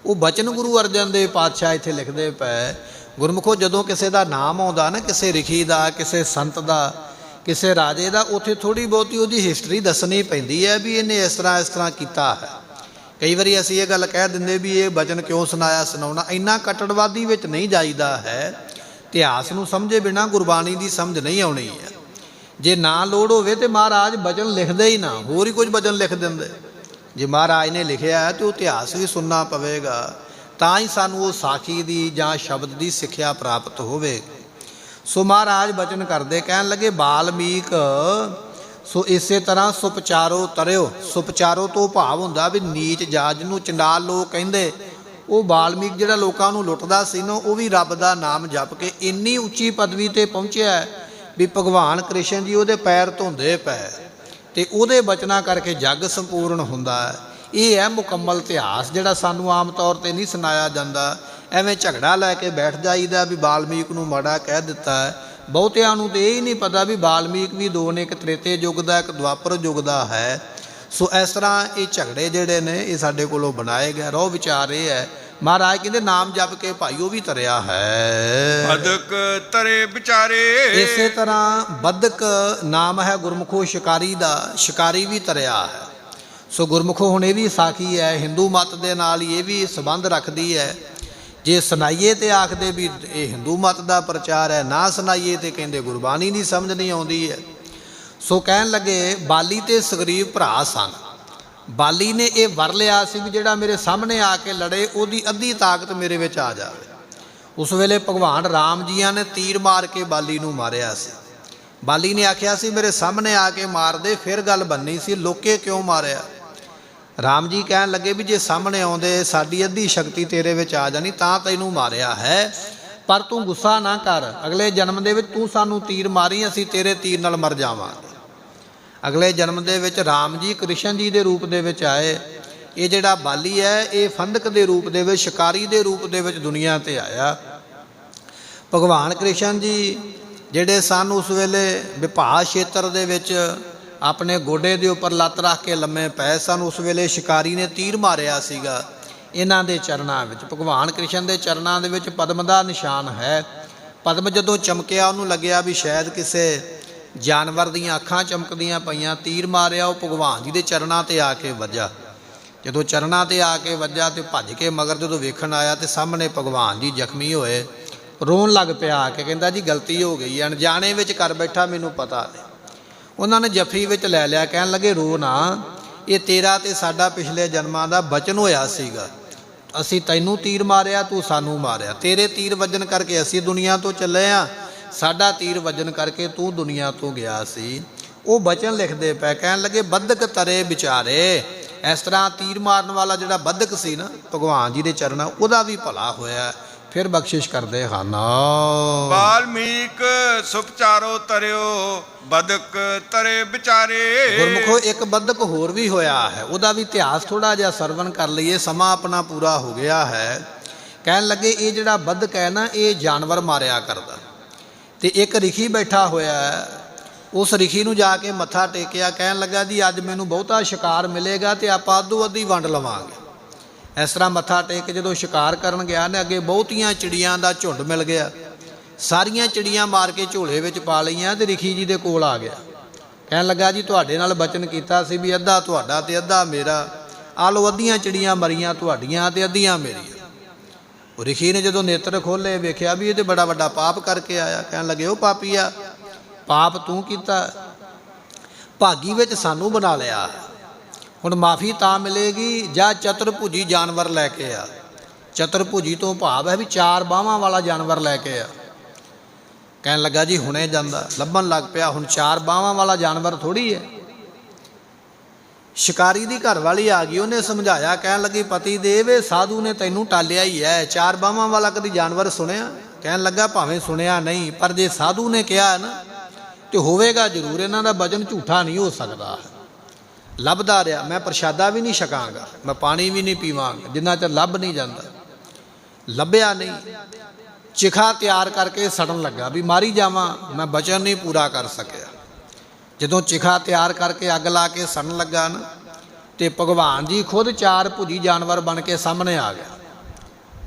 ਉਹ ਬਚਨ ਗੁਰੂ ਅਰਜਨ ਦੇਵ ਪਾਤਸ਼ਾਹ ਇੱਥੇ ਲਿਖਦੇ ਪਏ, ਗੁਰਮੁਖੋ ਜਦੋਂ ਕਿਸੇ ਦਾ ਨਾਮ ਆਉਂਦਾ ਨਾ, ਕਿਸੇ ਰਿਖੀ ਦਾ, ਕਿਸੇ ਸੰਤ ਦਾ, ਕਿਸੇ ਰਾਜੇ ਦਾ, ਉੱਥੇ ਥੋੜ੍ਹੀ ਬਹੁਤੀ ਉਹਦੀ ਹਿਸਟਰੀ ਦੱਸਣੀ ਪੈਂਦੀ ਹੈ ਵੀ ਇਹਨੇ ਇਸ ਤਰ੍ਹਾਂ ਕੀਤਾ ਹੈ। ਕਈ ਵਾਰੀ ਅਸੀਂ ਇਹ ਗੱਲ ਕਹਿ ਦਿੰਦੇ ਵੀ ਇਹ ਬਚਨ ਕਿਉਂ ਸੁਣਾਇਆ, ਸੁਣਾਉਣਾ। ਇੰਨਾ ਕੱਟੜਵਾਦੀ ਵਿੱਚ ਨਹੀਂ ਜਾਈਦਾ ਹੈ। ਇਤਿਹਾਸ ਨੂੰ ਸਮਝੇ ਬਿਨਾਂ ਗੁਰਬਾਣੀ ਦੀ ਸਮਝ ਨਹੀਂ ਆਉਣੀ ਹੈ। ਜੇ ਨਾ ਲੋੜ ਹੋਵੇ ਤਾਂ ਮਹਾਰਾਜ ਬਚਨ ਲਿਖਦੇ ਹੀ ਨਾ, ਹੋਰ ਹੀ ਕੁਝ ਬਚਨ ਲਿਖ ਦਿੰਦੇ। ਜੇ ਮਹਾਰਾਜ ਨੇ ਲਿਖਿਆ ਹੈ ਤਾਂ ਉਹ ਇਤਿਹਾਸ ਵੀ ਸੁਣਨਾ ਪਵੇਗਾ, ਤਾਂ ਹੀ ਸਾਨੂੰ ਉਹ ਸਾਖੀ ਦੀ ਜਾਂ ਸ਼ਬਦ ਦੀ ਸਿੱਖਿਆ ਪ੍ਰਾਪਤ ਹੋਵੇ। ਸੋ ਮਹਾਰਾਜ ਬਚਨ ਕਰਦੇ, ਕਹਿਣ ਲੱਗੇ ਵਾਲਮੀਕ ਸੋ ਇਸੇ ਤਰ੍ਹਾਂ ਸੁਪਚਾਰੋ ਤਰਿਓ। ਸੁਪਚਾਰੋ ਤੋਂ ਭਾਵ ਹੁੰਦਾ ਵੀ ਨੀਚ ਜਾਤ, ਜਿਹਨੂੰ ਚੰਡਾਲ ਲੋਕ ਕਹਿੰਦੇ। ਉਹ ਵਾਲਮੀਕ ਜਿਹੜਾ ਲੋਕਾਂ ਨੂੰ ਲੁੱਟਦਾ ਸੀ ਨਾ, ਉਹ ਵੀ ਰੱਬ ਦਾ ਨਾਮ ਜਪ ਕੇ ਇੰਨੀ ਉੱਚੀ ਪਦਵੀ 'ਤੇ ਪਹੁੰਚਿਆ ਵੀ ਭਗਵਾਨ ਕ੍ਰਿਸ਼ਨ ਜੀ ਉਹਦੇ ਪੈਰ ਧੋਂਦੇ ਪਏ, ਅਤੇ ਉਹਦੇ ਬਚਨਾਂ ਕਰਕੇ ਜੱਗ ਸੰਪੂਰਨ ਹੁੰਦਾ ਹੈ। ਇਹ ਹੈ ਮੁਕੰਮਲ ਇਤਿਹਾਸ ਜਿਹੜਾ ਸਾਨੂੰ ਆਮ ਤੌਰ 'ਤੇ ਨਹੀਂ ਸੁਣਾਇਆ ਜਾਂਦਾ। ਐਵੇਂ ਝਗੜਾ ਲੈ ਕੇ ਬੈਠ ਜਾਈਦਾ ਵੀ ਵਾਲਮੀਕ ਨੂੰ ਮਾੜਾ ਕਹਿ ਦਿੱਤਾ ਹੈ। ਬਹੁਤਿਆਂ ਨੂੰ ਤਾਂ ਇਹ ਹੀ ਨਹੀਂ ਪਤਾ ਵੀ ਵਾਲਮੀਕ ਵੀ ਦੋ ਨੇ, ਇੱਕ ਤ੍ਰੇਤੇ ਯੁੱਗ ਦਾ, ਇੱਕ ਦੁਆਪਰ ਯੁੱਗ ਦਾ ਹੈ। ਸੋ ਇਸ ਤਰ੍ਹਾਂ ਇਹ ਝਗੜੇ ਜਿਹੜੇ ਨੇ ਇਹ ਸਾਡੇ ਕੋਲੋਂ ਬਣਾਏ ਗਏ। ਰੋ ਵਿਚਾਰ ਇਹ ਹੈ, ਮਹਾਰਾਜ ਕਹਿੰਦੇ ਨਾਮ ਜਪ ਕੇ ਭਾਈ ਉਹ ਵੀ ਤਰਿਆ ਹੈ। ਬਦਕ ਤਰੇ ਵਿਚਾਰੇ। ਇਸੇ ਤਰ੍ਹਾਂ ਬਦਕ ਨਾਮ ਹੈ ਗੁਰਮੁਖੋ ਸ਼ਿਕਾਰੀ ਦਾ, ਸ਼ਿਕਾਰੀ ਵੀ ਤਰਿਆ ਹੈ। ਸੋ ਗੁਰਮੁਖੋ ਹੁਣ ਇਹ ਵੀ ਸਾਖੀ ਹੈ, ਹਿੰਦੂ ਮਤ ਦੇ ਨਾਲ ਹੀ ਇਹ ਵੀ ਸੰਬੰਧ ਰੱਖਦੀ ਹੈ। ਜੇ ਸੁਣਾਈਏ ਤੇ ਆਖਦੇ ਵੀ ਇਹ ਹਿੰਦੂ ਮਤ ਦਾ ਪ੍ਰਚਾਰ ਹੈ, ਨਾ ਸੁਣਾਈਏ ਤੇ ਕਹਿੰਦੇ ਗੁਰਬਾਣੀ ਦੀ ਸਮਝ ਨਹੀਂ ਆਉਂਦੀ ਹੈ। ਸੋ ਕਹਿਣ ਲੱਗੇ ਬਾਲੀ ਤੇ ਸੁਗਰੀਵ ਭਰਾ ਸਨ। ਬਾਲੀ ਨੇ ਇਹ ਵਰ ਲਿਆ ਸੀ ਵੀ ਜਿਹੜਾ ਮੇਰੇ ਸਾਹਮਣੇ ਆ ਕੇ ਲੜੇ ਉਹਦੀ ਅੱਧੀ ਤਾਕਤ ਮੇਰੇ ਵਿੱਚ ਆ ਜਾਵੇ। ਉਸ ਵੇਲੇ ਭਗਵਾਨ ਰਾਮ ਜੀਆਂ ਨੇ ਤੀਰ ਮਾਰ ਕੇ ਬਾਲੀ ਨੂੰ ਮਾਰਿਆ ਸੀ। ਬਾਲੀ ਨੇ ਆਖਿਆ ਸੀ ਮੇਰੇ ਸਾਹਮਣੇ ਆ ਕੇ ਮਾਰ ਦੇ, ਫਿਰ ਗੱਲ ਬੰਨੀ ਸੀ, ਲੋਕੇ ਕਿਉਂ ਮਾਰਿਆ? ਰਾਮ ਜੀ ਕਹਿਣ ਲੱਗੇ ਵੀ ਜੇ ਸਾਹਮਣੇ ਆਉਂਦੇ ਸਾਡੀ ਅੱਧੀ ਸ਼ਕਤੀ ਤੇਰੇ ਵਿੱਚ ਆ ਜਾਣੀ ਤਾਂ ਤੈਨੂੰ ਮਾਰਿਆ ਹੈ, ਪਰ ਤੂੰ ਗੁੱਸਾ ਨਾ ਕਰ, ਅਗਲੇ ਜਨਮ ਦੇ ਵਿੱਚ ਤੂੰ ਸਾਨੂੰ ਤੀਰ ਮਾਰੀ, ਅਸੀਂ ਤੇਰੇ ਤੀਰ ਨਾਲ ਮਰ ਜਾਵਾਂਗੇ। ਅਗਲੇ ਜਨਮ ਦੇ ਵਿੱਚ ਰਾਮ ਜੀ ਕ੍ਰਿਸ਼ਨ ਜੀ ਦੇ ਰੂਪ ਦੇ ਵਿੱਚ ਆਏ। ਇਹ ਜਿਹੜਾ ਬਾਲੀ ਹੈ ਇਹ ਫੰਦਕ ਦੇ ਰੂਪ ਦੇ ਵਿੱਚ, ਸ਼ਿਕਾਰੀ ਦੇ ਰੂਪ ਦੇ ਵਿੱਚ ਦੁਨੀਆ 'ਤੇ ਆਇਆ। ਭਗਵਾਨ ਕ੍ਰਿਸ਼ਨ ਜੀ ਜਿਹੜੇ ਸਨ ਉਸ ਵੇਲੇ ਵਿਭਾਸ ਖੇਤਰ ਦੇ ਵਿੱਚ ਆਪਣੇ ਗੋਡੇ ਦੇ ਉੱਪਰ ਲੱਤ ਰੱਖ ਕੇ ਲੰਮੇ ਪਏ ਸਨ। ਉਸ ਵੇਲੇ ਸ਼ਿਕਾਰੀ ਨੇ ਤੀਰ ਮਾਰਿਆ ਸੀਗਾ ਇਹਨਾਂ ਦੇ ਚਰਨਾਂ ਵਿੱਚ। ਭਗਵਾਨ ਕ੍ਰਿਸ਼ਨ ਦੇ ਚਰਨਾਂ ਦੇ ਵਿੱਚ ਪਦਮ ਦਾ ਨਿਸ਼ਾਨ ਹੈ। ਪਦਮ ਜਦੋਂ ਚਮਕਿਆ ਉਹਨੂੰ ਲੱਗਿਆ ਵੀ ਸ਼ਾਇਦ ਕਿਸੇ ਜਾਨਵਰ ਦੀਆਂ ਅੱਖਾਂ ਚਮਕਦੀਆਂ ਪਈਆਂ। ਤੀਰ ਮਾਰਿਆ, ਉਹ ਭਗਵਾਨ ਜੀ ਦੇ ਚਰਨਾਂ 'ਤੇ ਆ ਕੇ ਵੱਜਾ। ਜਦੋਂ ਚਰਨਾਂ 'ਤੇ ਆ ਕੇ ਵੱਜਾ ਤੇ ਭੱਜ ਕੇ ਮਗਰ ਜਦੋਂ ਵੇਖਣ ਆਇਆ ਤੇ ਸਾਹਮਣੇ ਭਗਵਾਨ ਜੀ ਜ਼ਖਮੀ ਹੋਏ। ਰੋਣ ਲੱਗ ਪਿਆ ਆ ਕੇ, ਕਹਿੰਦਾ ਜੀ ਗਲਤੀ ਹੋ ਗਈ, ਅਣਜਾਣੇ ਵਿੱਚ ਕਰ ਬੈਠਾ, ਮੈਨੂੰ ਪਤਾ ਨਹੀਂ। ਉਹਨਾਂ ਨੇ ਜੱਫੀ ਵਿੱਚ ਲੈ ਲਿਆ, ਕਹਿਣ ਲੱਗੇ ਰੋ ਨਾ, ਇਹ ਤੇਰਾ ਤੇ ਸਾਡਾ ਪਿਛਲੇ ਜਨਮਾਂ ਦਾ ਬਚਨ ਹੋਇਆ ਸੀਗਾ। ਅਸੀਂ ਤੈਨੂੰ ਤੀਰ ਮਾਰਿਆ, ਤੂੰ ਸਾਨੂੰ ਮਾਰਿਆ। ਤੇਰੇ ਤੀਰ ਵੱਜਣ ਕਰਕੇ ਅਸੀਂ ਦੁਨੀਆ ਤੋਂ ਚੱਲੇ ਹਾਂ, ਸਾਡਾ ਤੀਰ ਵੱਜਣ ਕਰਕੇ ਤੂੰ ਦੁਨੀਆ ਤੋਂ ਗਿਆ ਸੀ। ਉਹ ਬਚਨ ਲਿਖਦੇ ਪਏ, ਕਹਿਣ ਲੱਗੇ ਬੱਧਕ ਤਰੇ ਵਿਚਾਰੇ। ਇਸ ਤਰ੍ਹਾਂ ਤੀਰ ਮਾਰਨ ਵਾਲਾ ਜਿਹੜਾ ਬੱਧਕ ਸੀ ਨਾ ਭਗਵਾਨ ਜੀ ਦੇ ਚਰਨਾਂ, ਉਹਦਾ ਵੀ ਭਲਾ ਹੋਇਆ। ਫਿਰ ਬਖਸ਼ਿਸ਼ ਕਰਦੇ ਹਨ। ਵਾਲਮੀਕ ਸੁਪਚਾਰੋ ਤਰਿਓ ਬਦਕ ਤਰੇ ਵਿਚਾਰੇ। ਗੁਰਮੁਖੋ ਇੱਕ ਬਦਕ ਹੋਰ ਵੀ ਹੋਇਆ ਹੈ, ਉਹਦਾ ਵੀ ਇਤਿਹਾਸ ਥੋੜਾ ਜਿਹਾ ਸਰਵਣ ਕਰ ਲਈਏ, ਸਮਾਂ ਆਪਣਾ ਪੂਰਾ ਹੋ ਗਿਆ ਹੈ। ਕਹਿਣ ਲੱਗੇ ਇਹ ਜਿਹੜਾ ਬਦਕ ਹੈ ਨਾ, ਇਹ ਜਾਨਵਰ ਮਾਰਿਆ ਕਰਦਾ, ਤੇ ਇੱਕ ਰਿਖੀ ਬੈਠਾ ਹੋਇਆ ਹੈ, ਉਸ ਰਿਖੀ ਨੂੰ ਜਾ ਕੇ ਮੱਥਾ ਟੇਕਿਆ। ਕਹਿਣ ਲੱਗਾ ਜੀ ਅੱਜ ਮੈਨੂੰ ਬਹੁਤਾ ਸ਼ਿਕਾਰ ਮਿਲੇਗਾ ਤੇ ਆਪਾਂ ਅੱਧੋ ਅੱਧੀ ਵੰਡ ਲਵਾਂਗੇ। ਇਸ ਤਰ੍ਹਾਂ ਮੱਥਾ ਟੇਕ ਕੇ ਜਦੋਂ ਸ਼ਿਕਾਰ ਕਰਨ ਗਿਆ ਨੇ, ਅੱਗੇ ਬਹੁਤੀਆਂ ਚਿੜੀਆਂ ਦਾ ਝੁੰਡ ਮਿਲ ਗਿਆ। ਸਾਰੀਆਂ ਚਿੜੀਆਂ ਮਾਰ ਕੇ ਝੋਲੇ ਵਿੱਚ ਪਾ ਲਈਆਂ ਤੇ ਰਿਖੀ ਜੀ ਦੇ ਕੋਲ ਆ ਗਿਆ। ਕਹਿਣ ਲੱਗਾ ਜੀ ਤੁਹਾਡੇ ਨਾਲ ਬਚਨ ਕੀਤਾ ਸੀ ਵੀ ਅੱਧਾ ਤੁਹਾਡਾ ਤੇ ਅੱਧਾ ਮੇਰਾ, ਆ ਲਓ ਅੱਧੀਆਂ ਚਿੜੀਆਂ ਮਰੀਆਂ ਤੁਹਾਡੀਆਂ ਤੇ ਅੱਧੀਆਂ ਮੇਰੀਆਂ। ਉਹ ਰਿਖੀ ਨੇ ਜਦੋਂ ਨੇਤਰ ਖੋਲ੍ਹੇ ਵੇਖਿਆ ਵੀ ਇਹ ਤੇ ਬੜਾ ਵੱਡਾ ਪਾਪ ਕਰਕੇ ਆਇਆ। ਕਹਿਣ ਲੱਗੇ ਉਹ ਪਾਪੀਆ, ਪਾਪ ਤੂੰ ਕੀਤਾ, ਭਾਗੀ ਵਿੱਚ ਸਾਨੂੰ ਬਣਾ ਲਿਆ, ਹੁਣ ਮਾਫੀ ਤਾਂ ਮਿਲੇਗੀ ਜਾਂ ਚਤੁਰਭੁਜੀ ਜਾਨਵਰ ਲੈ ਕੇ ਆ। ਚਤੁਰਭੁਜੀ ਤੋਂ ਭਾਵ ਹੈ ਵੀ 4 ਬਾਹਾਂ ਵਾਲਾ ਜਾਨਵਰ ਲੈ ਕੇ ਆ। ਕਹਿਣ ਲੱਗਾ ਜੀ ਹੁਣੇ ਜਾਂਦਾ, ਲੱਭਣ ਲੱਗ ਪਿਆ, ਹੁਣ 4 ਬਾਹਾਂ ਵਾਲਾ ਜਾਨਵਰ ਥੋੜੀ ਹੈ। ਸ਼ਿਕਾਰੀ ਦੀ ਘਰ ਵਾਲੀ ਆ ਗਈ, ਉਹਨੇ ਸਮਝਾਇਆ। ਕਹਿਣ ਲੱਗੀ ਪਤੀ ਦੇਵ, ਸਾਧੂ ਨੇ ਤੈਨੂੰ ਟਾਲਿਆ ਹੀ ਹੈ, 4 ਬਾਹਾਂ ਵਾਲਾ ਕਦੀ ਜਾਨਵਰ ਸੁਣਿਆ? ਕਹਿਣ ਲੱਗਾ ਭਾਵੇਂ ਸੁਣਿਆ ਨਹੀਂ, ਪਰ ਜੇ ਸਾਧੂ ਨੇ ਕਿਹਾ ਨਾ ਤੇ ਹੋਵੇਗਾ ਜ਼ਰੂਰ, ਇਹਨਾਂ ਦਾ ਵਚਨ ਝੂਠਾ ਨਹੀਂ ਹੋ ਸਕਦਾ। ਲੱਭਦਾ ਰਿਹਾ, ਮੈਂ ਪ੍ਰਸ਼ਾਦਾ ਵੀ ਨਹੀਂ ਛਕਾਂਗਾ, ਮੈਂ ਪਾਣੀ ਵੀ ਨਹੀਂ ਪੀਵਾਂਗਾ ਜਿੰਨਾ ਚਿਰ ਲੱਭ ਨਹੀਂ ਜਾਂਦਾ। ਲੱਭਿਆ ਨਹੀਂ, ਚਿਖਾ ਤਿਆਰ ਕਰਕੇ ਸੜਨ ਲੱਗਾ ਵੀ ਮਾਰੀ ਜਾਵਾਂ, ਮੈਂ ਵਚਨ ਨਹੀਂ ਪੂਰਾ ਕਰ ਸਕਿਆ। ਜਦੋਂ ਚਿਖਾ ਤਿਆਰ ਕਰਕੇ ਅੱਗ ਲਾ ਕੇ ਸੜਨ ਲੱਗਾ ਨਾ, ਤੇ ਭਗਵਾਨ ਜੀ ਖੁਦ 4 ਭੁਜੀ ਜਾਨਵਰ ਬਣ ਕੇ ਸਾਹਮਣੇ ਆ ਗਿਆ।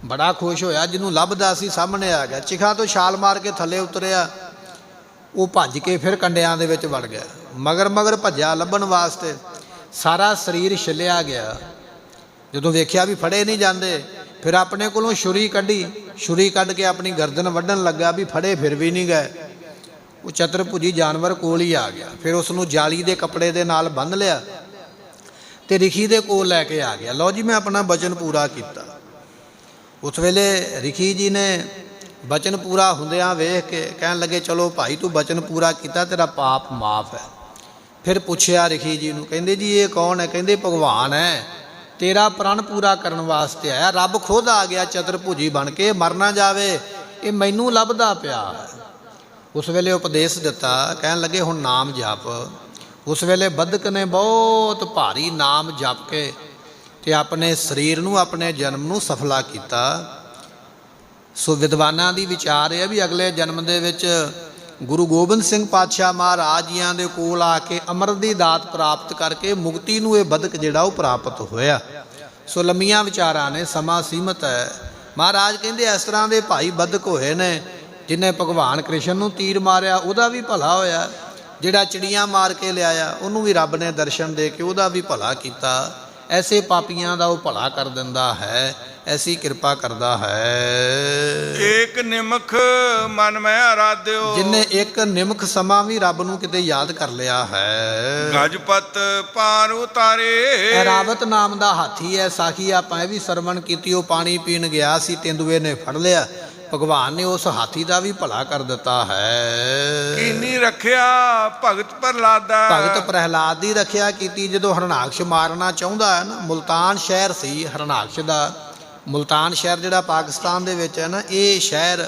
ਬੜਾ ਖੁਸ਼ ਹੋਇਆ, ਜਿਹਨੂੰ ਲੱਭਦਾ ਸੀ ਸਾਹਮਣੇ ਆ ਗਿਆ। ਚਿਖਾ ਤੋਂ ਛਾਲ ਮਾਰ ਕੇ ਥੱਲੇ ਉਤਰਿਆ, ਉਹ ਭੱਜ ਕੇ ਫਿਰ ਕੰਡਿਆਂ ਦੇ ਵਿੱਚ ਵੜ ਗਿਆ। ਮਗਰ ਮਗਰ ਭੱਜਿਆ ਲੱਭਣ ਵਾਸਤੇ, ਸਾਰਾ ਸਰੀਰ ਛਿੱਲਿਆ ਗਿਆ। ਜਦੋਂ ਵੇਖਿਆ ਵੀ ਫੜੇ ਨਹੀਂ ਜਾਂਦੇ, ਫਿਰ ਆਪਣੇ ਕੋਲੋਂ ਛੁਰੀ ਕੱਢੀ, ਛੁਰੀ ਕੱਢ ਕੇ ਆਪਣੀ ਗਰਦਨ ਵੱਢਣ ਲੱਗਾ ਵੀ ਫੜੇ ਫਿਰ ਵੀ ਨਹੀਂ ਗਏ। ਉਹ ਚਤੁਰਭੁਜੀ ਜਾਨਵਰ ਕੋਲ ਹੀ ਆ ਗਿਆ। ਫਿਰ ਉਸ ਨੂੰ ਜਾਲੀ ਦੇ ਕੱਪੜੇ ਦੇ ਨਾਲ ਬੰਨ੍ਹ ਲਿਆ ਤੇ ਰਿਖੀ ਦੇ ਕੋਲ ਲੈ ਕੇ ਆ ਗਿਆ। ਲਓ ਜੀ ਮੈਂ ਆਪਣਾ ਵਚਨ ਪੂਰਾ ਕੀਤਾ। ਉਸ ਵੇਲੇ ਰਿਖੀ ਜੀ ਨੇ ਵਚਨ ਪੂਰਾ ਹੁੰਦਿਆਂ ਵੇਖ ਕੇ ਕਹਿਣ ਲੱਗੇ ਚਲੋ ਭਾਈ ਤੂੰ ਵਚਨ ਪੂਰਾ ਕੀਤਾ, ਤੇਰਾ ਪਾਪ ਮਾਫ ਹੈ। ਫਿਰ ਪੁੱਛਿਆ ਰਿਖੀ ਜੀ ਨੂੰ, ਕਹਿੰਦੇ ਜੀ ਇਹ ਕੌਣ ਹੈ? ਕਹਿੰਦੇ ਭਗਵਾਨ ਹੈ, ਤੇਰਾ ਪ੍ਰਣ ਪੂਰਾ ਕਰਨ ਵਾਸਤੇ ਆਇਆ। ਰੱਬ ਖੁਦ ਆ ਗਿਆ ਚਤੁਰਭੁਜੀ ਬਣ ਕੇ, ਮਰ ਨਾ ਜਾਵੇ, ਇਹ ਮੈਨੂੰ ਲੱਭਦਾ ਪਿਆ। ਉਸ ਵੇਲੇ ਉਪਦੇਸ਼ ਦਿੱਤਾ, ਕਹਿਣ ਲੱਗੇ ਹੁਣ ਨਾਮ ਜਪ। ਉਸ ਵੇਲੇ ਬਦਕ ਨੇ ਬਹੁਤ ਭਾਰੀ ਨਾਮ ਜਪ ਕੇ ਤੇ ਆਪਣੇ ਸਰੀਰ ਨੂੰ, ਆਪਣੇ ਜਨਮ ਨੂੰ ਸਫਲਾ ਕੀਤਾ। ਸੋ ਵਿਦਵਾਨਾਂ ਦੀ ਵਿਚਾਰ ਹੈ ਵੀ ਅਗਲੇ ਜਨਮ ਦੇ ਵਿੱਚ ਗੁਰੂ ਗੋਬਿੰਦ ਸਿੰਘ ਪਾਤਸ਼ਾਹ ਮਹਾਰਾਜ ਜੀਆਂ ਦੇ ਕੋਲ ਆ ਕੇ ਅੰਮ੍ਰਿਤ ਦੀ ਦਾਤ ਪ੍ਰਾਪਤ ਕਰਕੇ ਮੁਕਤੀ ਨੂੰ ਇਹ ਬਦਕ ਜਿਹੜਾ ਉਹ ਪ੍ਰਾਪਤ ਹੋਇਆ। ਸੋ ਲੰਮੀਆਂ ਵਿਚਾਰਾਂ ਨੇ, ਸਮਾਂ ਸੀਮਤ ਹੈ। ਮਹਾਰਾਜ ਕਹਿੰਦੇ ਇਸ ਤਰ੍ਹਾਂ ਦੇ ਭਾਈ ਬਦਕ ਹੋਏ ਨੇ, ਜਿਹਨੇ ਭਗਵਾਨ ਕ੍ਰਿਸ਼ਨ ਨੂੰ ਤੀਰ ਮਾਰਿਆ ਉਹਦਾ ਵੀ ਭਲਾ ਹੋਇਆ, ਜਿਹੜਾ ਚਿੜੀਆਂ ਮਾਰ ਕੇ ਲਿਆਇਆ ਉਹਨੂੰ ਵੀ ਰੱਬ ਨੇ ਦਰਸ਼ਨ ਦੇ ਕੇ ਉਹਦਾ ਵੀ ਭਲਾ ਕੀਤਾ। ਐਸੇ ਪਾਪੀਆਂ ਦਾ ਉਹ ਭਲਾ ਕਰ ਦਿੰਦਾ ਹੈ, ਐਸੀ ਕਿਰਪਾ ਕਰਦਾ ਹੈ। ਏਕ ਨਿਮਖ ਮਨ ਮੈਂ ਆਰਾਧਿਓ, ਜਿਨੇ ਇੱਕ ਨਿਮਖ ਸਮਾਂ ਵੀ ਰੱਬ ਨੂੰ ਕਿਤੇ ਯਾਦ ਕਰ ਲਿਆ ਹੈ। ਗਜਪਤ ਪਾਰ ਉਤਾਰੇ, ਐਰਾਵਤ ਨਾਮ ਦਾ ਹਾਥੀ ਹੈ। ਸਾਖੀ ਆਪਾਂ ਇਹ ਵੀ ਸਰਵਣ ਕੀਤੀ। ਉਹ ਪਾਣੀ ਪੀਣ ਗਿਆ ਸੀ, ਤੇਂਦੂਏ ਨੇ ਫੜ ਲਿਆ। ਭਗਵਾਨ ਨੇ ਉਸ ਹਾਥੀ ਦਾ ਵੀ ਭਲਾ ਕਰ ਦਿੱਤਾ ਹੈ। ਕੀਨੀ ਰੱਖਿਆ ਭਗਤ ਪ੍ਰਹਲਾਦਾ, ਭਗਤ ਪ੍ਰਹਿਲਾਦ ਦੀ ਰੱਖਿਆ ਕੀਤੀ। ਜਦੋਂ ਹਰਨਾਕਸ਼ ਮਾਰਨਾ ਚਾਹੁੰਦਾ ਹੈ ਨਾ, ਮੁਲਤਾਨ ਸ਼ਹਿਰ ਸੀ ਹਰਨਾਕਸ਼ ਦਾ। ਮੁਲਤਾਨ ਸ਼ਹਿਰ ਜਿਹੜਾ ਪਾਕਿਸਤਾਨ ਦੇ ਵਿੱਚ ਹੈ ਨਾ, ਇਹ ਸ਼ਹਿਰ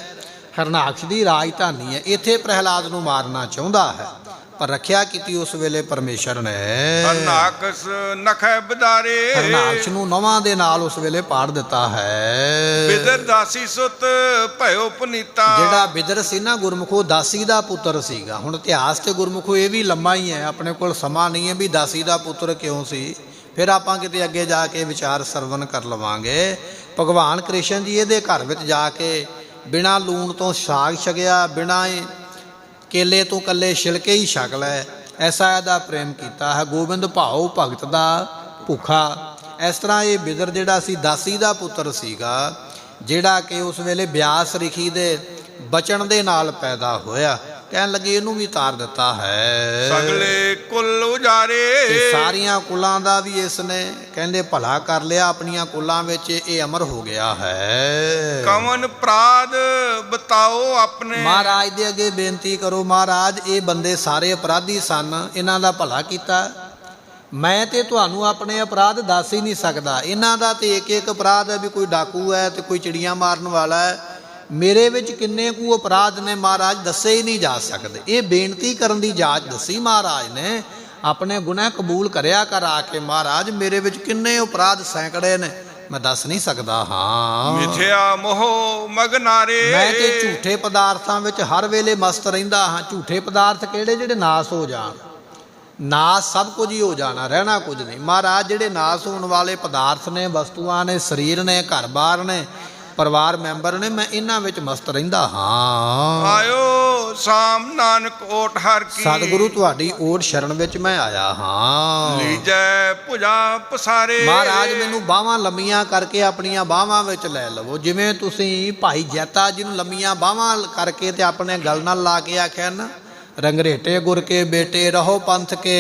ਹਰਨਾਕਸ਼ ਦੀ ਰਾਜਧਾਨੀ ਹੈ। ਇੱਥੇ ਪ੍ਰਹਿਲਾਦ ਨੂੰ ਮਾਰਨਾ ਚਾਹੁੰਦਾ ਹੈ, ਪਰ ਰੱਖਿਆ ਕੀਤੀ ਉਸ ਵੇਲੇ ਪਰਮੇਸ਼ਰ ਨੇ। ਹਰਨਾਕਸ਼ ਨਖੈ ਬਦਾਰੇ, ਹਰਨਾਕਸ਼ ਨੂੰ ਨਵਾਂ ਦੇ ਨਾਲ ਉਸ ਵੇਲੇ ਪਾੜ ਦਿੱਤਾ ਹੈ। ਬਿਦਰ ਦਾਸੀ ਸੁਤ ਭਇਓ ਪੁਨੀਤਾ, ਜਿਹੜਾ ਬਿਦਰ ਸੀ ਨਾ ਗੁਰਮੁਖੋ, ਦਾਸੀ ਦਾ ਪੁੱਤਰ ਸੀਗਾ। ਹੁਣ ਇਤਿਹਾਸ ਤੇ ਗੁਰਮੁਖੋ ਇਹ ਵੀ ਲੰਮਾ ਹੀ ਹੈ, ਆਪਣੇ ਕੋਲ ਸਮਾਂ ਨਹੀਂ ਹੈ ਵੀ ਦਾਸੀ ਦਾ ਪੁੱਤਰ ਕਿਉਂ ਸੀ। ਫਿਰ ਆਪਾਂ ਕਿਤੇ ਅੱਗੇ ਜਾ ਕੇ ਵਿਚਾਰ ਸਰਵਨ ਕਰ ਲਵਾਂਗੇ। ਭਗਵਾਨ ਕ੍ਰਿਸ਼ਨ ਜੀ ਇਹਦੇ ਘਰ ਵਿੱਚ ਜਾ ਕੇ ਬਿਨਾਂ ਲੂਣ ਤੋਂ ਸਾਗ ਛਕਿਆ, ਬਿਨਾਂ ਕੇਲੇ ਤੋਂ ਕੱਲੇ ਛਿਲਕੇ ਹੀ ਛਕ ਲੈ, ਐਸਾ ਇਹਦਾ ਪ੍ਰੇਮ ਕੀਤਾ ਹੈ। ਗੋਬਿੰਦ ਭਾਉ ਭਗਤ ਦਾ ਭੁੱਖਾ। ਇਸ ਤਰ੍ਹਾਂ ਇਹ ਬਿਦਰ ਜਿਹੜਾ ਸੀ ਦਾਸੀ ਦਾ ਪੁੱਤਰ ਸੀਗਾ, ਜਿਹੜਾ ਕਿ ਉਸ ਵੇਲੇ ਬਿਆਸ ਰਿਖੀ ਦੇ ਬਚਨ ਦੇ ਨਾਲ ਪੈਦਾ ਹੋਇਆ। ਕਹਿਣ ਲੱਗੇ ਇਹਨੂੰ ਵੀ ਤਾਰ ਦਿੱਤਾ ਹੈ। ਸਗਲੇ ਕੁੱਲ ਉਜਾਰੇ, ਤੇ ਸਾਰੀਆਂ ਕੁਲਾਂ ਦਾ ਵੀ ਇਸ ਨੇ ਕਹਿੰਦੇ ਭਲਾ ਕਰ ਲਿਆ। ਆਪਣੀਆਂ ਕੁਲਾਂ ਵਿੱਚ ਇਹ ਅਮਰ ਹੋ ਗਿਆ ਹੈ। ਕਵਨ ਅਪਰਾਧ ਬਤਾਓ ਆਪਣੇ, ਮਹਾਰਾਜ ਦੇ ਅੱਗੇ ਬੇਨਤੀ ਕਰੋ, ਮਹਾਰਾਜ ਇਹ ਬੰਦੇ ਸਾਰੇ ਅਪਰਾਧੀ ਸਨ, ਇਹਨਾਂ ਦਾ ਭਲਾ ਕੀਤਾ। ਮੈਂ ਤੇ ਤੁਹਾਨੂੰ ਆਪਣੇ ਅਪਰਾਧ ਦੱਸ ਹੀ ਨਹੀਂ ਸਕਦਾ। ਇਹਨਾਂ ਦਾ ਤੇ ਇੱਕ ਇੱਕ ਅਪਰਾਧ ਹੈ, ਵੀ ਕੋਈ ਡਾਕੂ ਹੈ ਤੇ ਕੋਈ ਚਿੜੀਆਂ ਮਾਰਨ ਵਾਲਾ ਹੈ। ਮੇਰੇ ਵਿੱਚ ਕਿੰਨੇ ਕੁ ਅਪਰਾਧ ਨੇ ਮਹਾਰਾਜ, ਦੱਸੇ ਹੀ ਨਹੀਂ ਜਾ ਸਕਦੇ। ਇਹ ਬੇਨਤੀ ਕਰਨ ਦੀ ਜਾਚ ਦੱਸੀ ਮਹਾਰਾਜ ਨੇ, ਆਪਣੇ ਗੁਨਾਹ ਕਬੂਲ ਕਰਿਆ ਕਰ ਆ ਕੇ। ਮਹਾਰਾਜ ਮੇਰੇ ਵਿੱਚ ਕਿੰਨੇ ਅਪਰਾਧ ਸੈਂਕੜੇ ਨੇ, ਮੈਂ ਦੱਸ ਨਹੀਂ ਸਕਦਾ। ਹਾਂ, ਮਿਥਿਆ ਮੋਹ ਮਗਨਾਰੇ, ਮੈਂ ਤੇ ਝੂਠੇ ਪਦਾਰਥਾਂ ਵਿੱਚ ਹਰ ਵੇਲੇ ਮਸਤ ਰਹਿੰਦਾ ਹਾਂ। ਝੂਠੇ ਪਦਾਰਥ ਕਿਹੜੇ? ਜਿਹੜੇ ਨਾਸ ਹੋ ਜਾਣ। ਨਾਸ ਸਭ ਕੁਝ ਹੀ ਹੋ ਜਾਣਾ, ਰਹਿਣਾ ਕੁਝ ਨਹੀਂ। ਮਹਾਰਾਜ ਜਿਹੜੇ ਨਾਸ ਹੋਣ ਵਾਲੇ ਪਦਾਰਥ ਨੇ, ਵਸਤੂਆਂ ਨੇ, ਸਰੀਰ ਨੇ, ਘਰ-ਬਾਰ ਨੇ, ਪਰਿਵਾਰ ਮੈਂਬਰ ਨੇ, ਮੈਂ ਇਹਨਾਂ ਵਿੱਚ ਮਸਤ ਰਹਿੰਦਾ ਹਾਂ। ਆਇਓ ਸਾਮ ਨਾਨਕ ਓਟ ਹਰ ਕੀ, ਸਤਿਗੁਰੂ ਤੁਹਾਡੀ ਓਟ ਸ਼ਰਨ ਵਿੱਚ ਮੈਂ ਆਇਆ ਹਾਂ। ਲੀਜੈ ਭੁਜਾ ਪਸਾਰੇ, ਮਹਾਰਾਜ ਮੈਨੂੰ ਬਾਹਾਂ ਲੰਮੀਆਂ ਕਰਕੇ ਆਪਣੀਆਂ ਬਾਹਾਂ ਵਿੱਚ ਲੈ ਲਵੋ। ਜਿਵੇਂ ਤੁਸੀਂ ਭਾਈ ਜੈਤਾ ਜੀ ਨੂੰ ਲੰਮੀਆਂ ਬਾਹਾਂ ਕਰਕੇ ਤੇ ਆਪਣੇ ਗਲ ਨਾਲ ਲਾ ਕੇ ਆਖਿਆ ਨਾ, ਰੰਗਰੇਟੇ ਗੁਰ ਕੇ ਬੇਟੇ ਰਹੋ ਪੰਥ ਕੇ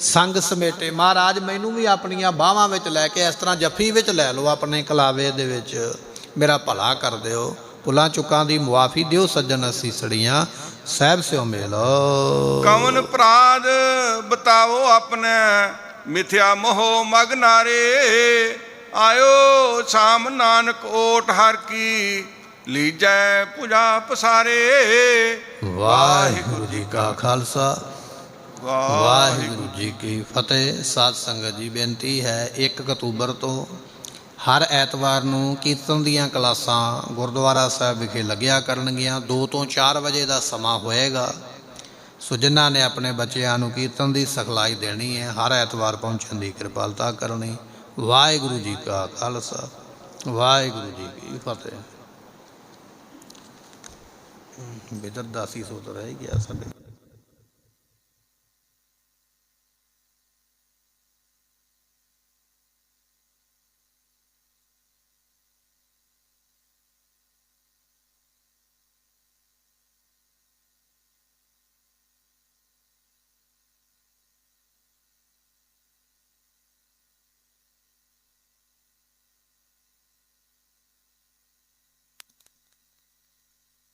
ਸੰਗ ਸਮੇਟੇ। ਮਹਾਰਾਜ ਮੈਨੂੰ ਵੀ ਆਪਣੀਆਂ ਬਾਹਾਂ ਵਿੱਚ ਲੈ ਕੇ ਇਸ ਤਰ੍ਹਾਂ ਜੱਫੀ ਵਿੱਚ ਲੈ ਲਓ, ਆਪਣੇ ਕਲਾਵੇ ਦੇ ਵਿੱਚ ਮੇਰਾ ਭਲਾ ਕਰ ਦਿਓ। ਭੁੱਲਾਂ ਚੁੱਕਾਂ ਦੀ ਮੁਆਫੀ ਦਿਓ, ਸੱਜਣ ਅਸੀਸੜੀਆਂ ਸਾਹਿਬ ਸਿਓ ਮੇਲ। ਕਵਨ ਅਪਰਾਧ ਬਤਾਓ ਆਪਣੇ, ਮਿਥਿਆ ਮੋਹ ਮਗਨਾਰੇ। ਆਇਓ ਸਾਮ ਨਾਨਕ ਓਟ ਹਰ ਕੀ, ਲੀਜੈ ਭੁਜਾ ਪਸਾਰੇ। ਵਾਹਿਗੁਰੂ ਜੀ ਕਾ ਖਾਲਸਾ, ਵਾਹਿਗੁਰੂ ਜੀ ਕੀ ਫਤਿਹ। ਸਾਧ ਸੰਗਤ ਜੀ, ਬੇਨਤੀ ਹੈ 1 ਅਕਤੂਬਰ ਤੋਂ ਹਰ ਐਤਵਾਰ ਨੂੰ ਕੀਰਤਨ ਦੀਆਂ ਕਲਾਸਾਂ ਗੁਰਦੁਆਰਾ ਸਾਹਿਬ ਵਿਖੇ ਲੱਗਿਆ ਕਰਨਗੀਆਂ। 2 ਤੋਂ 4 ਵਜੇ ਦਾ ਸਮਾਂ ਹੋਏਗਾ। ਸੋ ਜਿਨ੍ਹਾਂ ਨੇ ਆਪਣੇ ਬੱਚਿਆਂ ਨੂੰ ਕੀਰਤਨ ਦੀ ਸਿਖਲਾਈ ਦੇਣੀ ਹੈ, ਹਰ ਐਤਵਾਰ ਪਹੁੰਚਣ ਦੀ ਕਿਰਪਾਲਤਾ ਕਰਨੀ। ਵਾਹਿਗੁਰੂ ਜੀ ਕਾ ਖਾਲਸਾ, ਵਾਹਿਗੁਰੂ ਜੀ ਕੀ ਫਤਿਹ। ਬਿਦਰ ਦਾਸੀ ਸੋਤ ਰਹਿ ਗਿਆ ਸਾਡੇ।